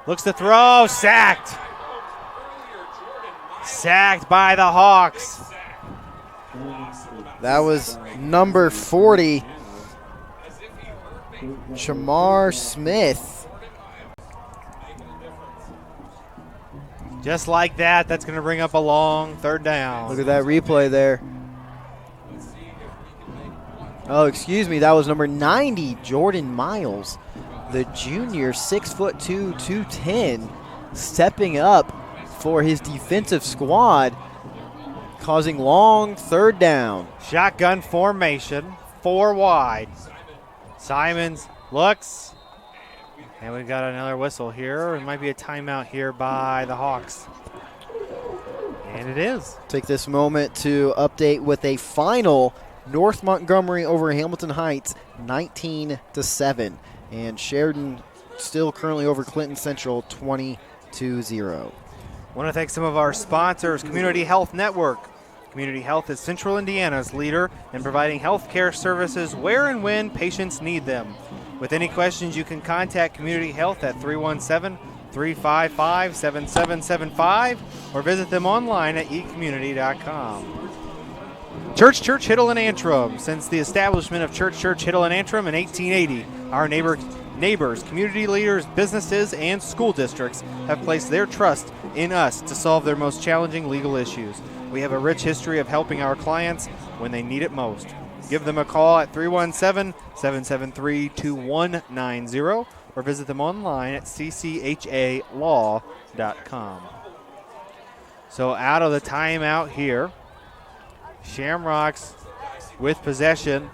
to throw, sacked. Sacked by the Hawks. That was number 40, Shamar Smith. Just like that, that's going to bring up a long 3rd down. Look at that replay there. Oh, excuse me, that was number 90, Jordan Miles, the junior, 6'2", 210, stepping up for his defensive squad, causing long 3rd down. Shotgun formation, 4 wide. Simons looks, and we've got another whistle here. It might be a timeout here by the Hawks. And it is. Take this moment to update with a final. North Montgomery over Hamilton Heights, 19-7. And Sheridan still currently over Clinton Central, 20-0. Want to thank some of our sponsors. Community Health Network. Community Health is Central Indiana's leader in providing health care services where and when patients need them. With any questions, you can contact Community Health at 317-355-7775 or visit them online at ecommunity.com. Church Hiddle and Antrim. Since the establishment of Church Hiddle and Antrim in 1880, our neighbors, community leaders, businesses, and school districts have placed their trust in us to solve their most challenging legal issues. We have a rich history of helping our clients when they need it most. Give them a call at 317-773-2190 or visit them online at cchalaw.com. So out of the timeout here, Shamrocks with possession,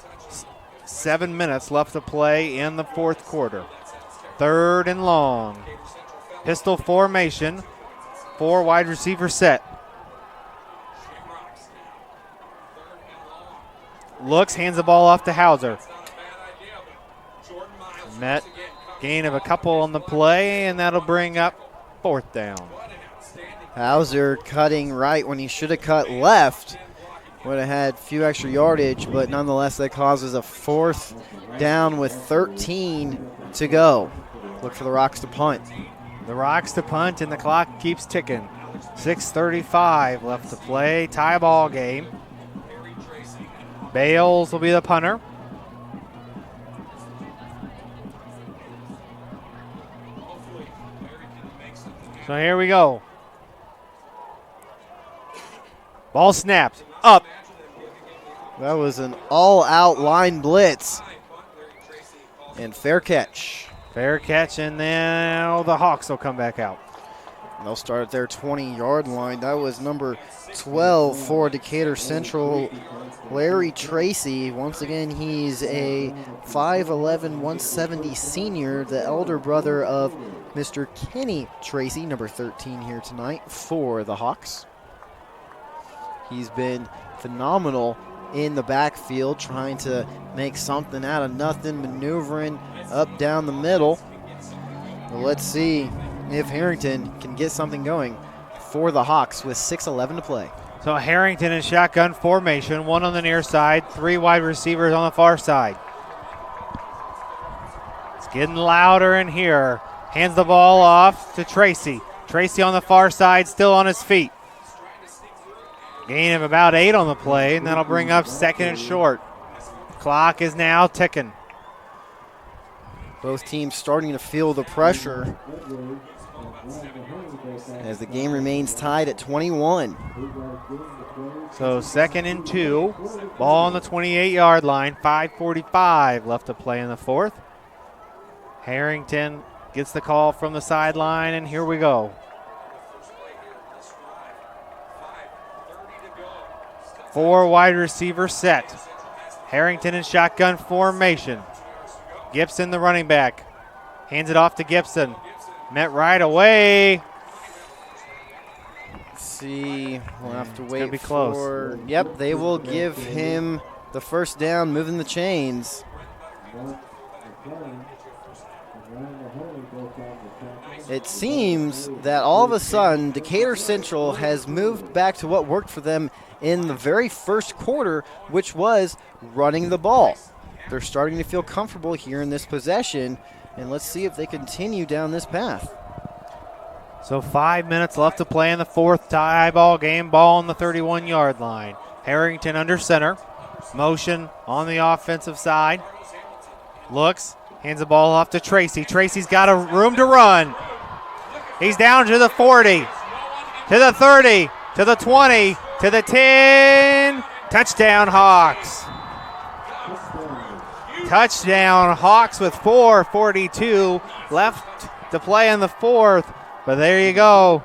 7 minutes left to play in the fourth quarter. 3rd and long. Pistol formation, 4 wide receiver set. Looks, hands the ball off to Hauser. Met gain of a couple on the play, and that'll bring up 4th down. Hauser cutting right when he should have cut left. Would have had a few extra yardage, but nonetheless that causes a 4th down with 13 to go. Look for the Rocks to punt. The Rocks to punt, and the clock keeps ticking. 6:35 left to play. Tie ball game. Bales will be the punter. So here we go. Ball snapped. Up. That was an all-out line blitz. And fair catch. Fair catch, and now the Hawks will come back out. And they'll start at their 20-yard line. That was number 12 for Decatur Central, Larry Tracy. Once again, he's a 5'11", 170 senior, the elder brother of Mr. Kenny Tracy, number 13 here tonight for the Hawks. He's been phenomenal in the backfield, trying to make something out of nothing, maneuvering up down the middle. Well, let's see if Harrington can get something going for the Hawks with 6:11 to play. So Harrington in shotgun formation, 1 on the near side, 3 wide receivers on the far side. It's getting louder in here. Hands the ball off to Tracy. Tracy on the far side, still on his feet. Gain of about 8 on the play, and that'll bring up 2nd and short. Clock is now ticking. Both teams starting to feel the pressure as the game remains tied at 21. So 2nd and 2. Ball on the 28-yard line. 5:45 left to play in the fourth. Harrington gets the call from the sideline, and here we go. 4 wide receiver set. Harrington in shotgun formation. Gibson, the running back. Hands it off to Gibson. Met right away. Let's see. We'll have to wait be close. for. Yep, they will give him the first down, moving the chains. It seems that all of a sudden Decatur Central has moved back to what worked for them in the very first quarter, which was running the ball. They're starting to feel comfortable here in this possession, and let's see if they continue down this path. So 5 minutes left to play in the fourth tie ball game. Ball on the 31-yard line. Harrington under center. Motion on the offensive side. Looks, hands the ball off to Tracy. Tracy's got a room to run. He's down to the 40, to the 30, to the 20, to the 10. Touchdown, Hawks. Touchdown, Hawks with 4:42 left to play in the fourth. But there you go.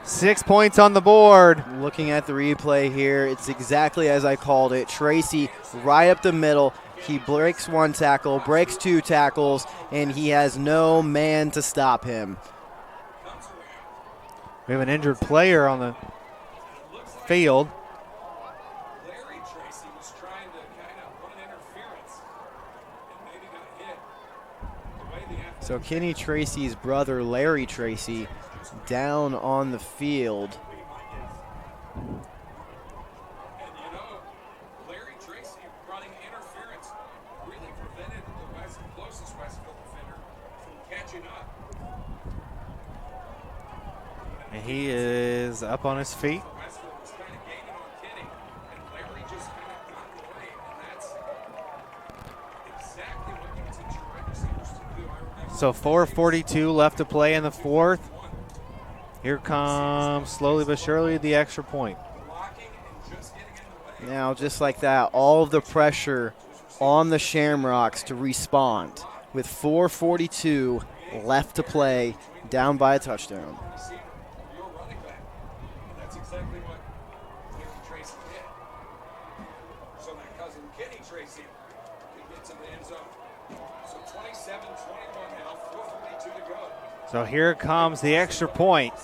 6 points on the board. Looking at the replay here, it's exactly as I called it. Tracy right up the middle. He breaks 1 tackle, breaks 2 tackles, and he has no man to stop him. We have an injured player on the field. So Kenny Tracy's brother, Larry Tracy, down on the field. And he is up on his feet. So 4:42 left to play in the fourth. Here comes, slowly but surely, the extra point. Now, just like that, all of the pressure on the Shamrocks to respond with 4:42 left to play, down by a touchdown. So here comes the extra point.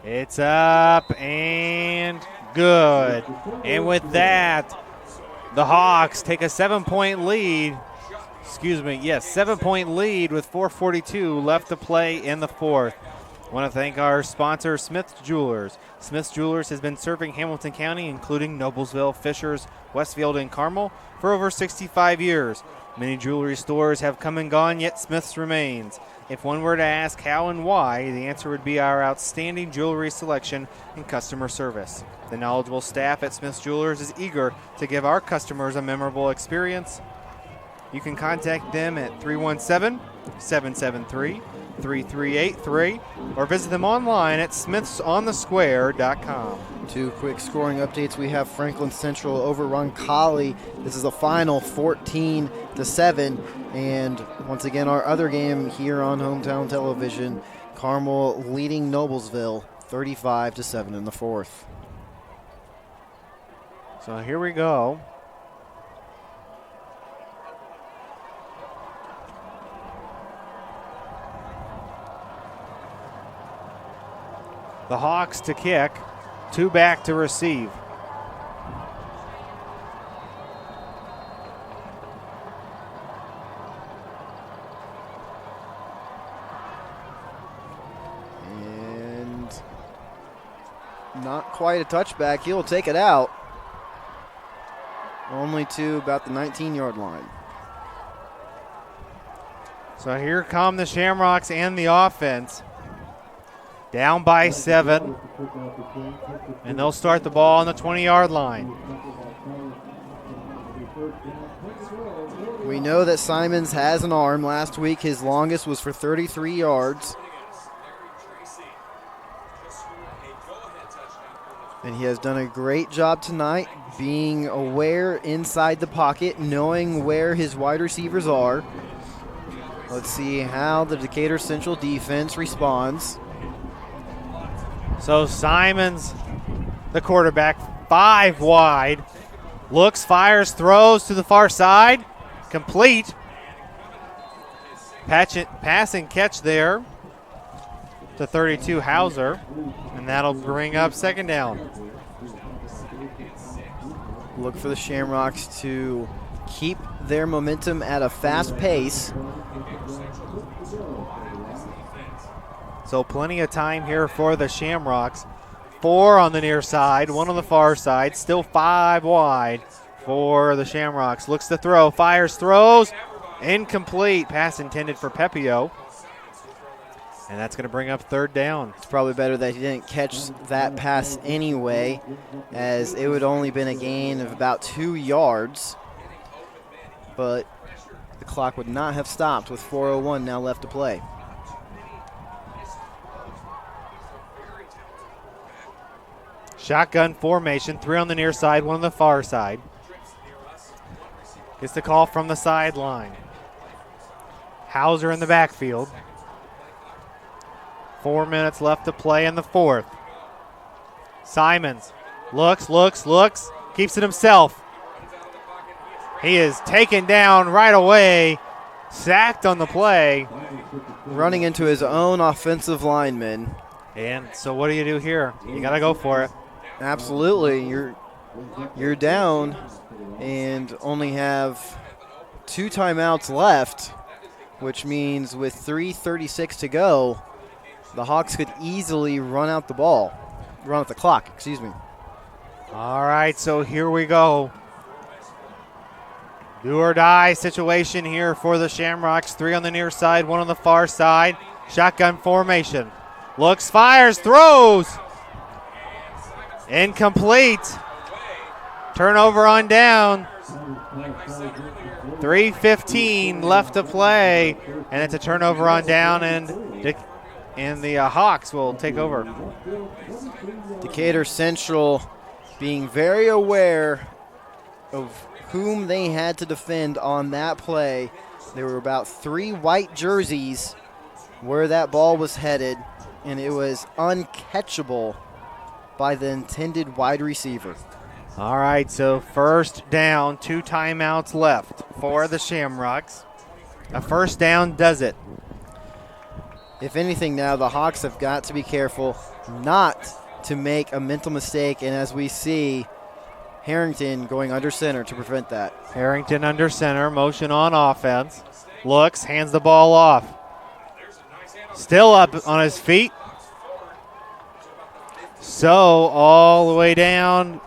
It's up and good. And with that, the Hawks take a 7-point lead. 7-point lead with 4:42 left to play in the fourth. I want to thank our sponsor, Smith's Jewelers. Smith's Jewelers has been serving Hamilton County, including Noblesville, Fishers, Westfield, and Carmel, for over 65 years. Many jewelry stores have come and gone, yet Smith's remains. If one were to ask how and why, the answer would be our outstanding jewelry selection and customer service. The knowledgeable staff at Smith's Jewelers is eager to give our customers a memorable experience. You can contact them at 317-773-3383 or visit them online at smithsonthesquare.com. Two quick scoring updates. We have Franklin Central overrun Collie. This is the final 14-7. And once again, our other game here on Hometown Television, Carmel leading Noblesville 35-7 in the fourth. So here we go. The Hawks to kick, 2 back to receive. And not quite a touchback. He'll take it out. Only to about the 19-yard line. So here come the Shamrocks and the offense. Down by 7. And they'll start the ball on the 20-yard line. We know that Simons has an arm. Last week his longest was for 33 yards. And he has done a great job tonight being aware inside the pocket, knowing where his wide receivers are. Let's see how the Decatur Central defense responds. So Simons, the quarterback, 5 wide. Looks, fires, throws to the far side. Complete. Pass and catch there to 32 Hauser. And that'll bring up second down. Look for the Shamrocks to keep their momentum at a fast pace. So plenty of time here for the Shamrocks. 4 on the near side, 1 on the far side. Still 5 wide for the Shamrocks. Looks to throw, fires, throws. Incomplete. Pass intended for Pepio. And that's going to bring up third down. It's probably better that he didn't catch that pass anyway, as it would only been a gain of about 2 yards. But the clock would not have stopped with 4:01 now left to play. Shotgun formation, 3 on the near side, 1 on the far side. Gets the call from the sideline. Hauser in the backfield. 4 minutes left to play in the fourth. Simons looks, keeps it himself. He is taken down right away, sacked on the play. Running into his own offensive lineman. And so what do you do here? You got to go for it. Absolutely. You're down and only have 2 timeouts left, which means with 3:36 to go, the Hawks could easily run out the clock, excuse me. All right, so here we go. Do or die situation here for the Shamrocks. 3 on the near side, 1 on the far side. Shotgun formation. Looks, fires, throws. Incomplete. Turnover on down. 3:15 left to play, and it's a turnover on down, and the Hawks will take over. Decatur Central being very aware of whom they had to defend on that play. There were about 3 white jerseys where that ball was headed, and it was uncatchable by the intended wide receiver. All right, so first down, 2 timeouts left for the Shamrocks. A first down does it. If anything now, the Hawks have got to be careful not to make a mental mistake, and as we see, Harrington going under center to prevent that. Harrington under center, motion on offense. Looks, hands the ball off. Still up on his feet. So all the way down.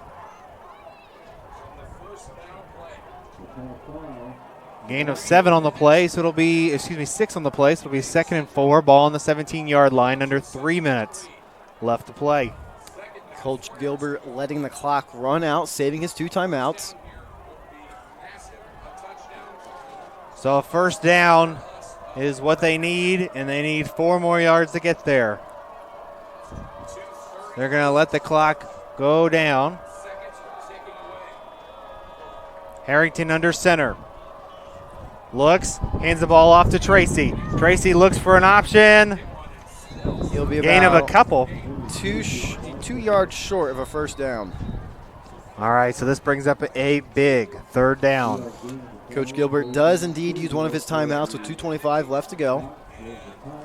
Gain of 7 on the play, so it'll be, 6 on the play, so it'll be 2nd and 4. Ball on the 17-yard line, under 3 minutes left to play. Coach Gilbert letting the clock run out, saving his 2 timeouts. So a first down is what they need, and they need 4 more yards to get there. They're going to let the clock go down. Harrington under center. Looks, hands the ball off to Tracy. Tracy looks for an option. He'll be gain of a couple. 2 yards short of a first down. All right, so this brings up a big 3rd down. Coach Gilbert does indeed use one of his timeouts with 2:25 left to go.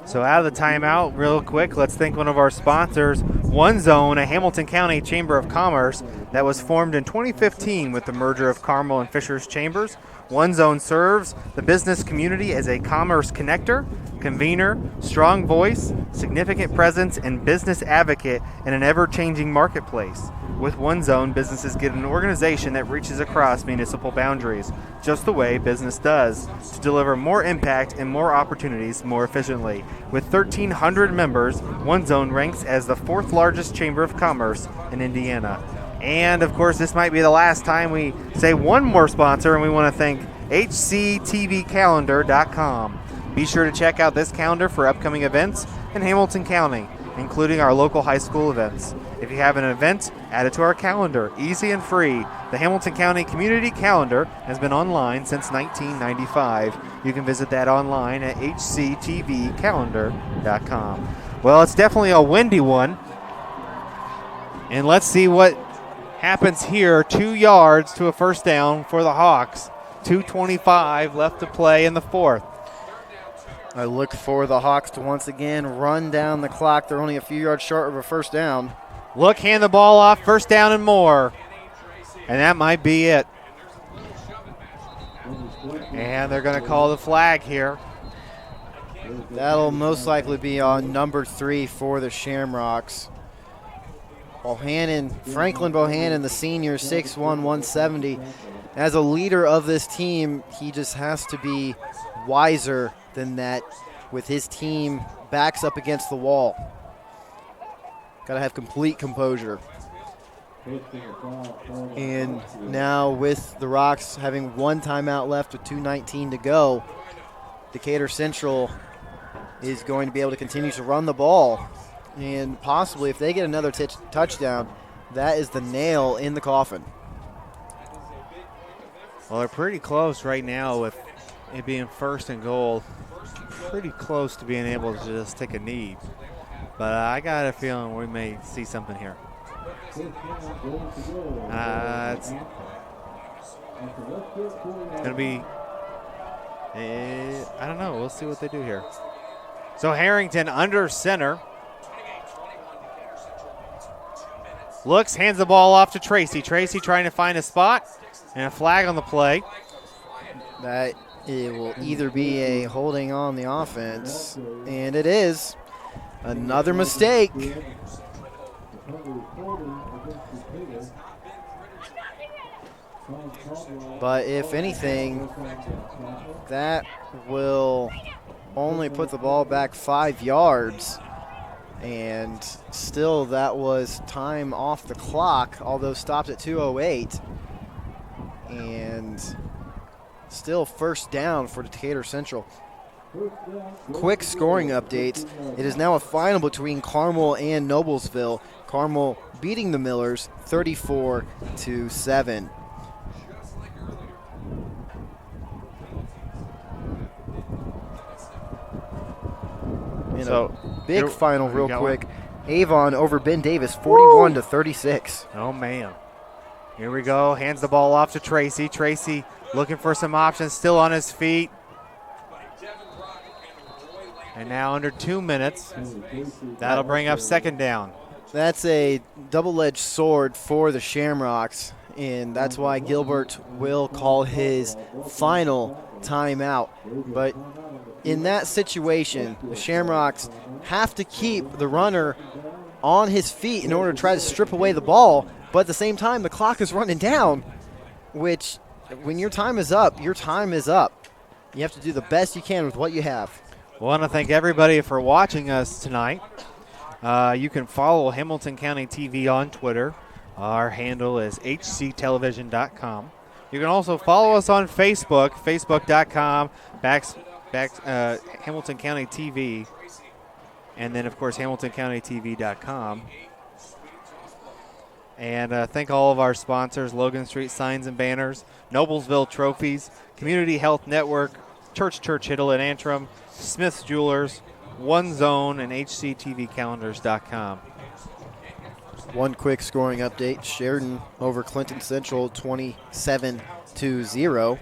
So out of the timeout, real quick, let's thank one of our sponsors, One Zone, a Hamilton County Chamber of Commerce that was formed in 2015 with the merger of Carmel and Fishers Chambers. One Zone serves the business community as a commerce connector, convener, strong voice, significant presence, and business advocate in an ever-changing marketplace. With One Zone, businesses get an organization that reaches across municipal boundaries, just the way business does, to deliver more impact and more opportunities more efficiently. With 1,300 members, One Zone ranks as the 4th largest chamber of commerce in Indiana. And, of course, this might be the last time we say one more sponsor, and we want to thank HCTVcalendar.com. Be sure to check out this calendar for upcoming events in Hamilton County, including our local high school events. If you have an event, add it to our calendar, easy and free. The Hamilton County Community Calendar has been online since 1995. You can visit that online at hctvcalendar.com. Well, it's definitely a windy one. And let's see what happens here. 2 yards to a first down for the Hawks. 2:25 left to play in the 4th. I look for the Hawks to once again run down the clock. They're only a few yards short of a first down. Look, hand the ball off, first down and more. And that might be it. And they're going to call the flag here. That'll most likely be on number 3 for the Shamrocks. Franklin Bohannon, the senior, 6'1", 170. As a leader of this team, he just has to be wiser than that with his team backs up against the wall. Got to have complete composure. And now with the Rocks having 1 timeout left with 2:19 to go, Decatur Central is going to be able to continue to run the ball. And possibly if they get another touchdown, that is the nail in the coffin. Well, they're pretty close right now with it being 1st and goal. Pretty close to being able to just take a knee. But I got a feeling we may see something here. It's going to be, I don't know. We'll see what they do here. So Harrington under center. Looks, hands the ball off to Tracy. Tracy trying to find a spot, and a flag on the play. That it will either be a holding on the offense, and it is. Another mistake. But if anything, that will only put the ball back 5 yards. And still that was time off the clock, although stopped at 2:08. And still first down for Decatur Central. Quick scoring updates. It is now a final between Carmel and Noblesville. Carmel beating the Millers 34-7. Big final real quick. Avon over Ben Davis 41-36. Oh, man. Here we go. Hands the ball off to Tracy. Tracy looking for some options, still on his feet. And now under 2 minutes. That'll bring up second down. That's a double-edged sword for the Shamrocks, and that's why Gilbert will call his final timeout. But in that situation, the Shamrocks have to keep the runner on his feet in order to try to strip away the ball, but at the same time, the clock is running down, which when your time is up, your time is up. You have to do the best you can with what you have. I want to thank everybody for watching us tonight. You can follow Hamilton County TV on Twitter. Our handle is hctelevision.com. You can also follow us on Facebook, facebook.com Hamilton County TV. And then, of course, HamiltonCountyTV.com. And thank all of our sponsors, Logan Street Signs and Banners, Noblesville Trophies, Community Health Network, Church Hittle at Antrim, Smith's Jewelers, One Zone, and HCTVcalendars.com. One quick scoring update. Sheridan over Clinton Central 27-0.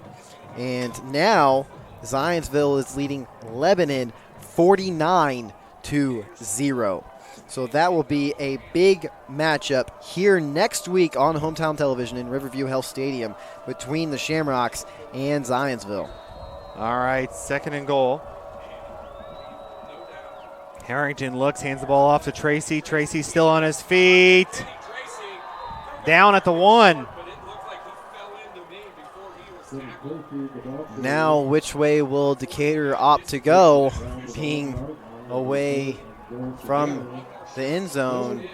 And now Zionsville is leading Lebanon 49-0. So that will be a big matchup here next week on Hometown Television in Riverview Health Stadium between the Shamrocks and Zionsville. All right, second and goal. Harrington looks, hands the ball off to Tracy. Tracy still on his feet. Down at the 1. Now, which way will Decatur opt to go? Being away from the end zone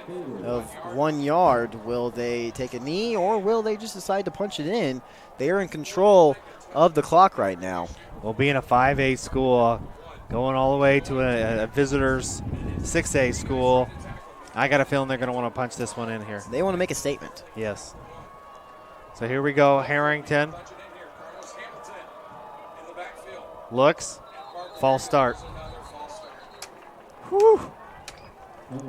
of 1 yard. Will they take a knee or will they just decide to punch it in? They are in control of the clock right now. Well, being a 5A school, going all the way to a visitor's 6A school, I got a feeling they're going to want to punch this one in here. They want to make a statement. Yes. So here we go. Harrington looks. False start. Whew.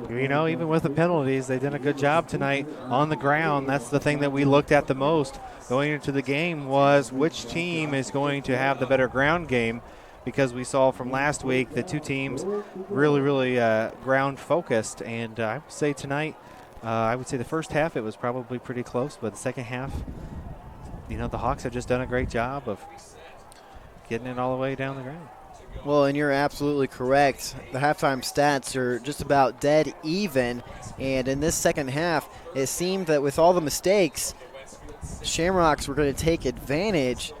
You know, even with the penalties, they did a good job tonight on the ground. That's the thing that we looked at the most going into the game was which team is going to have the better ground game, because we saw from last week the two teams really ground focused. And I would say tonight, I would say the first half it was probably pretty close, but the second half, you know, the Hawks have just done a great job of getting it all the way down the ground. Well, and you're absolutely correct. The halftime stats are just about dead even. And in this second half, it seemed that with all the mistakes, Shamrocks were going to take advantage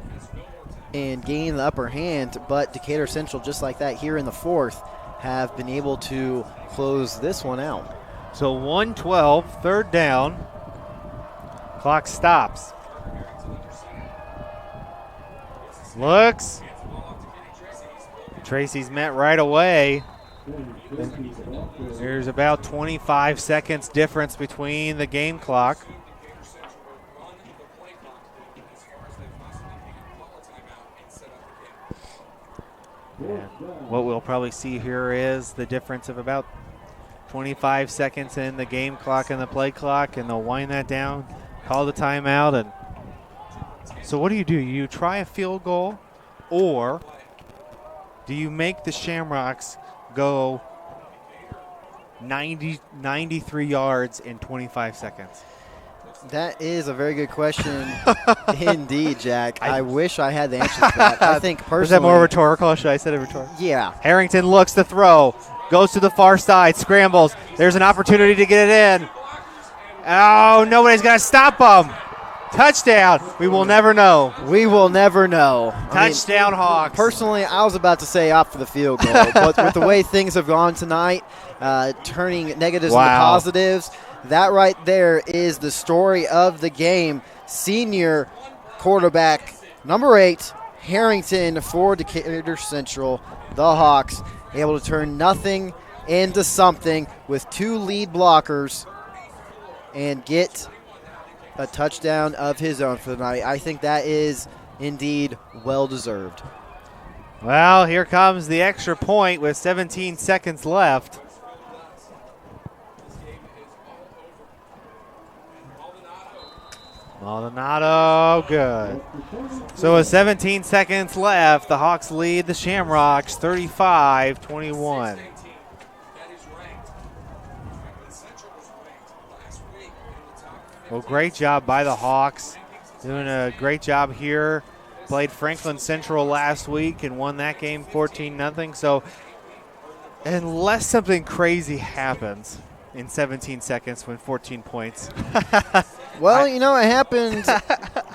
and gain the upper hand. But Decatur Central, just like that here in the fourth, have been able to close this one out. So 1:12, third down. Clock stops. Looks. Tracy's met right away. There's about 25 seconds difference between the game clock. And what we'll probably see here is the difference of about 25 seconds in the game clock and the play clock, and they'll wind that down, call the timeout. And so what do? You try a field goal, or do you make the Shamrocks go 93 yards in 25 seconds? That is a very good question indeed, Jack. I wish I had the answer to that. I think personally. Is that more rhetorical, or should I say it rhetorical? Yeah. Harrington looks to throw, goes to the far side, scrambles. There's an opportunity to get it in. Oh, nobody's going to stop him. Touchdown. We will never know. We will never know. Touchdown, Hawks. Personally, I was about to say opt for the field goal, but with the way things have gone tonight, turning negatives into positives, that right there is the story of the game. Senior quarterback number 8, Harrington for Decatur Central. The Hawks able to turn nothing into something with 2 lead blockers and get a touchdown of his own for the night. I think that is indeed well-deserved. Well, here comes the extra point with 17 seconds left. Maldonado, good. So with 17 seconds left, the Hawks lead the Shamrocks 35-21. Well, great job by the Hawks. Doing a great job here. Played Franklin Central last week and won that game 14-0. So unless something crazy happens in 17 seconds, win 14 points. Well, it happened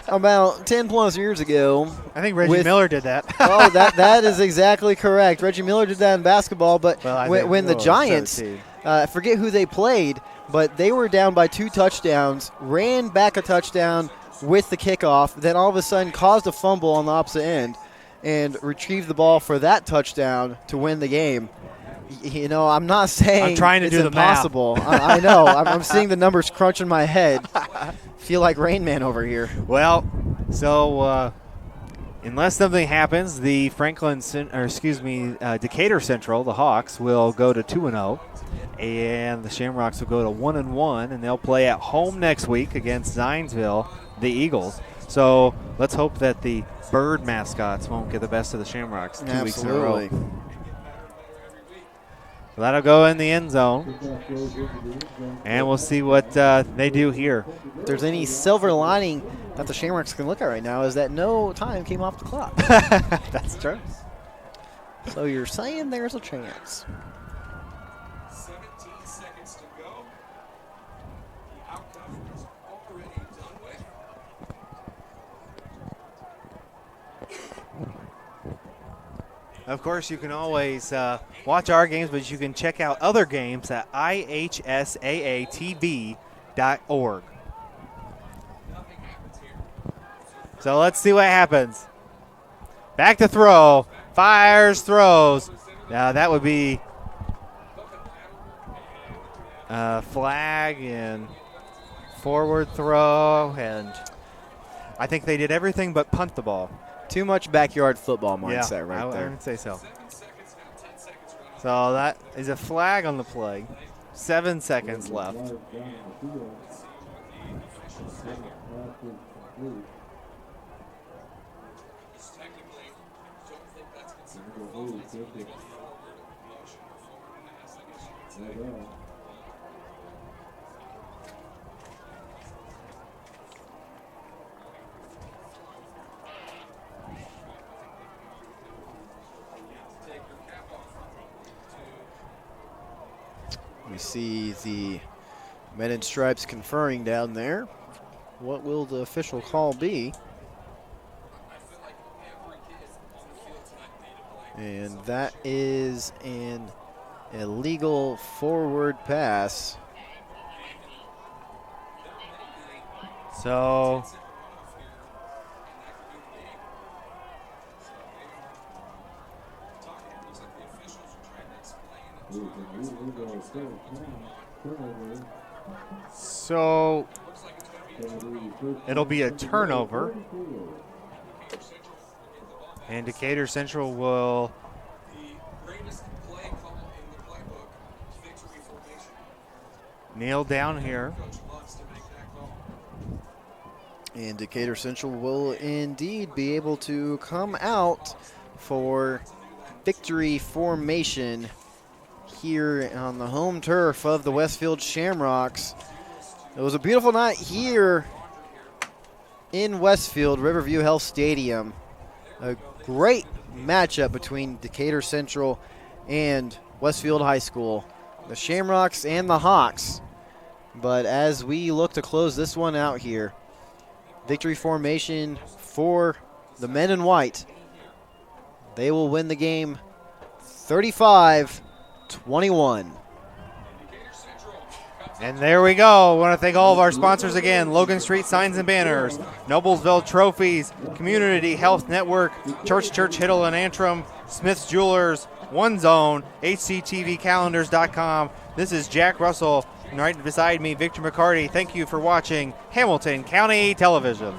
about 10 plus years ago. I think Reggie Miller did that. Oh, that is exactly correct. Reggie Miller did that in basketball, but when the Giants, I forget who they played, but they were down by 2 touchdowns, ran back a touchdown with the kickoff, then all of a sudden caused a fumble on the opposite end and retrieved the ball for that touchdown to win the game. I'm not saying I'm trying to it's do impossible. I know. I'm seeing the numbers crunch in my head. Feel like Rain Man over here. Well, so unless something happens, the Decatur Central, the Hawks, will go to 2-0, and the Shamrocks will go to 1-1, and they'll play at home next week against Zionsville, the Eagles. So let's hope that the bird mascots won't get the best of the Shamrocks 2 weeks in a row. So that'll go in the end zone, and we'll see what they do here. If there's any silver lining that the Shamrocks can look at right now is that no time came off the clock. That's true. So you're saying there's a chance. 17 seconds to go. The outcome is already done with. Of course, you can always watch our games, but you can check out other games at ihsaatv.org. So let's see what happens. Back to throw. Fires, throws. Now that would be flag and forward throw, and I think they did everything but punt the ball. Too much backyard football mindset right there. I would say so. So that is a flag on the play. 7 seconds left. We see the men in stripes conferring down there. What will the official call be? And that is an illegal forward pass. So it'll be a turnover. And Decatur Central will kneel down here. And Decatur Central will indeed be able to come out for victory formation here on the home turf of the Wesfield Shamrocks. It was a beautiful night here in Westfield, Riverview Health Stadium. A great matchup between Decatur Central and Westfield High School, the Shamrocks and the Hawks. But as we look to close this one out here, victory formation for the men in white. They will win the game 35-21. And there we go. I want to thank all of our sponsors again. Logan Street Signs and Banners, Noblesville Trophies, Community Health Network, Church Hiddle and Antrim, Smith's Jewelers, One Zone, HCTVcalendars.com. This is Jack Russell, and right beside me, Victor McCarty. Thank you for watching Hamilton County Television.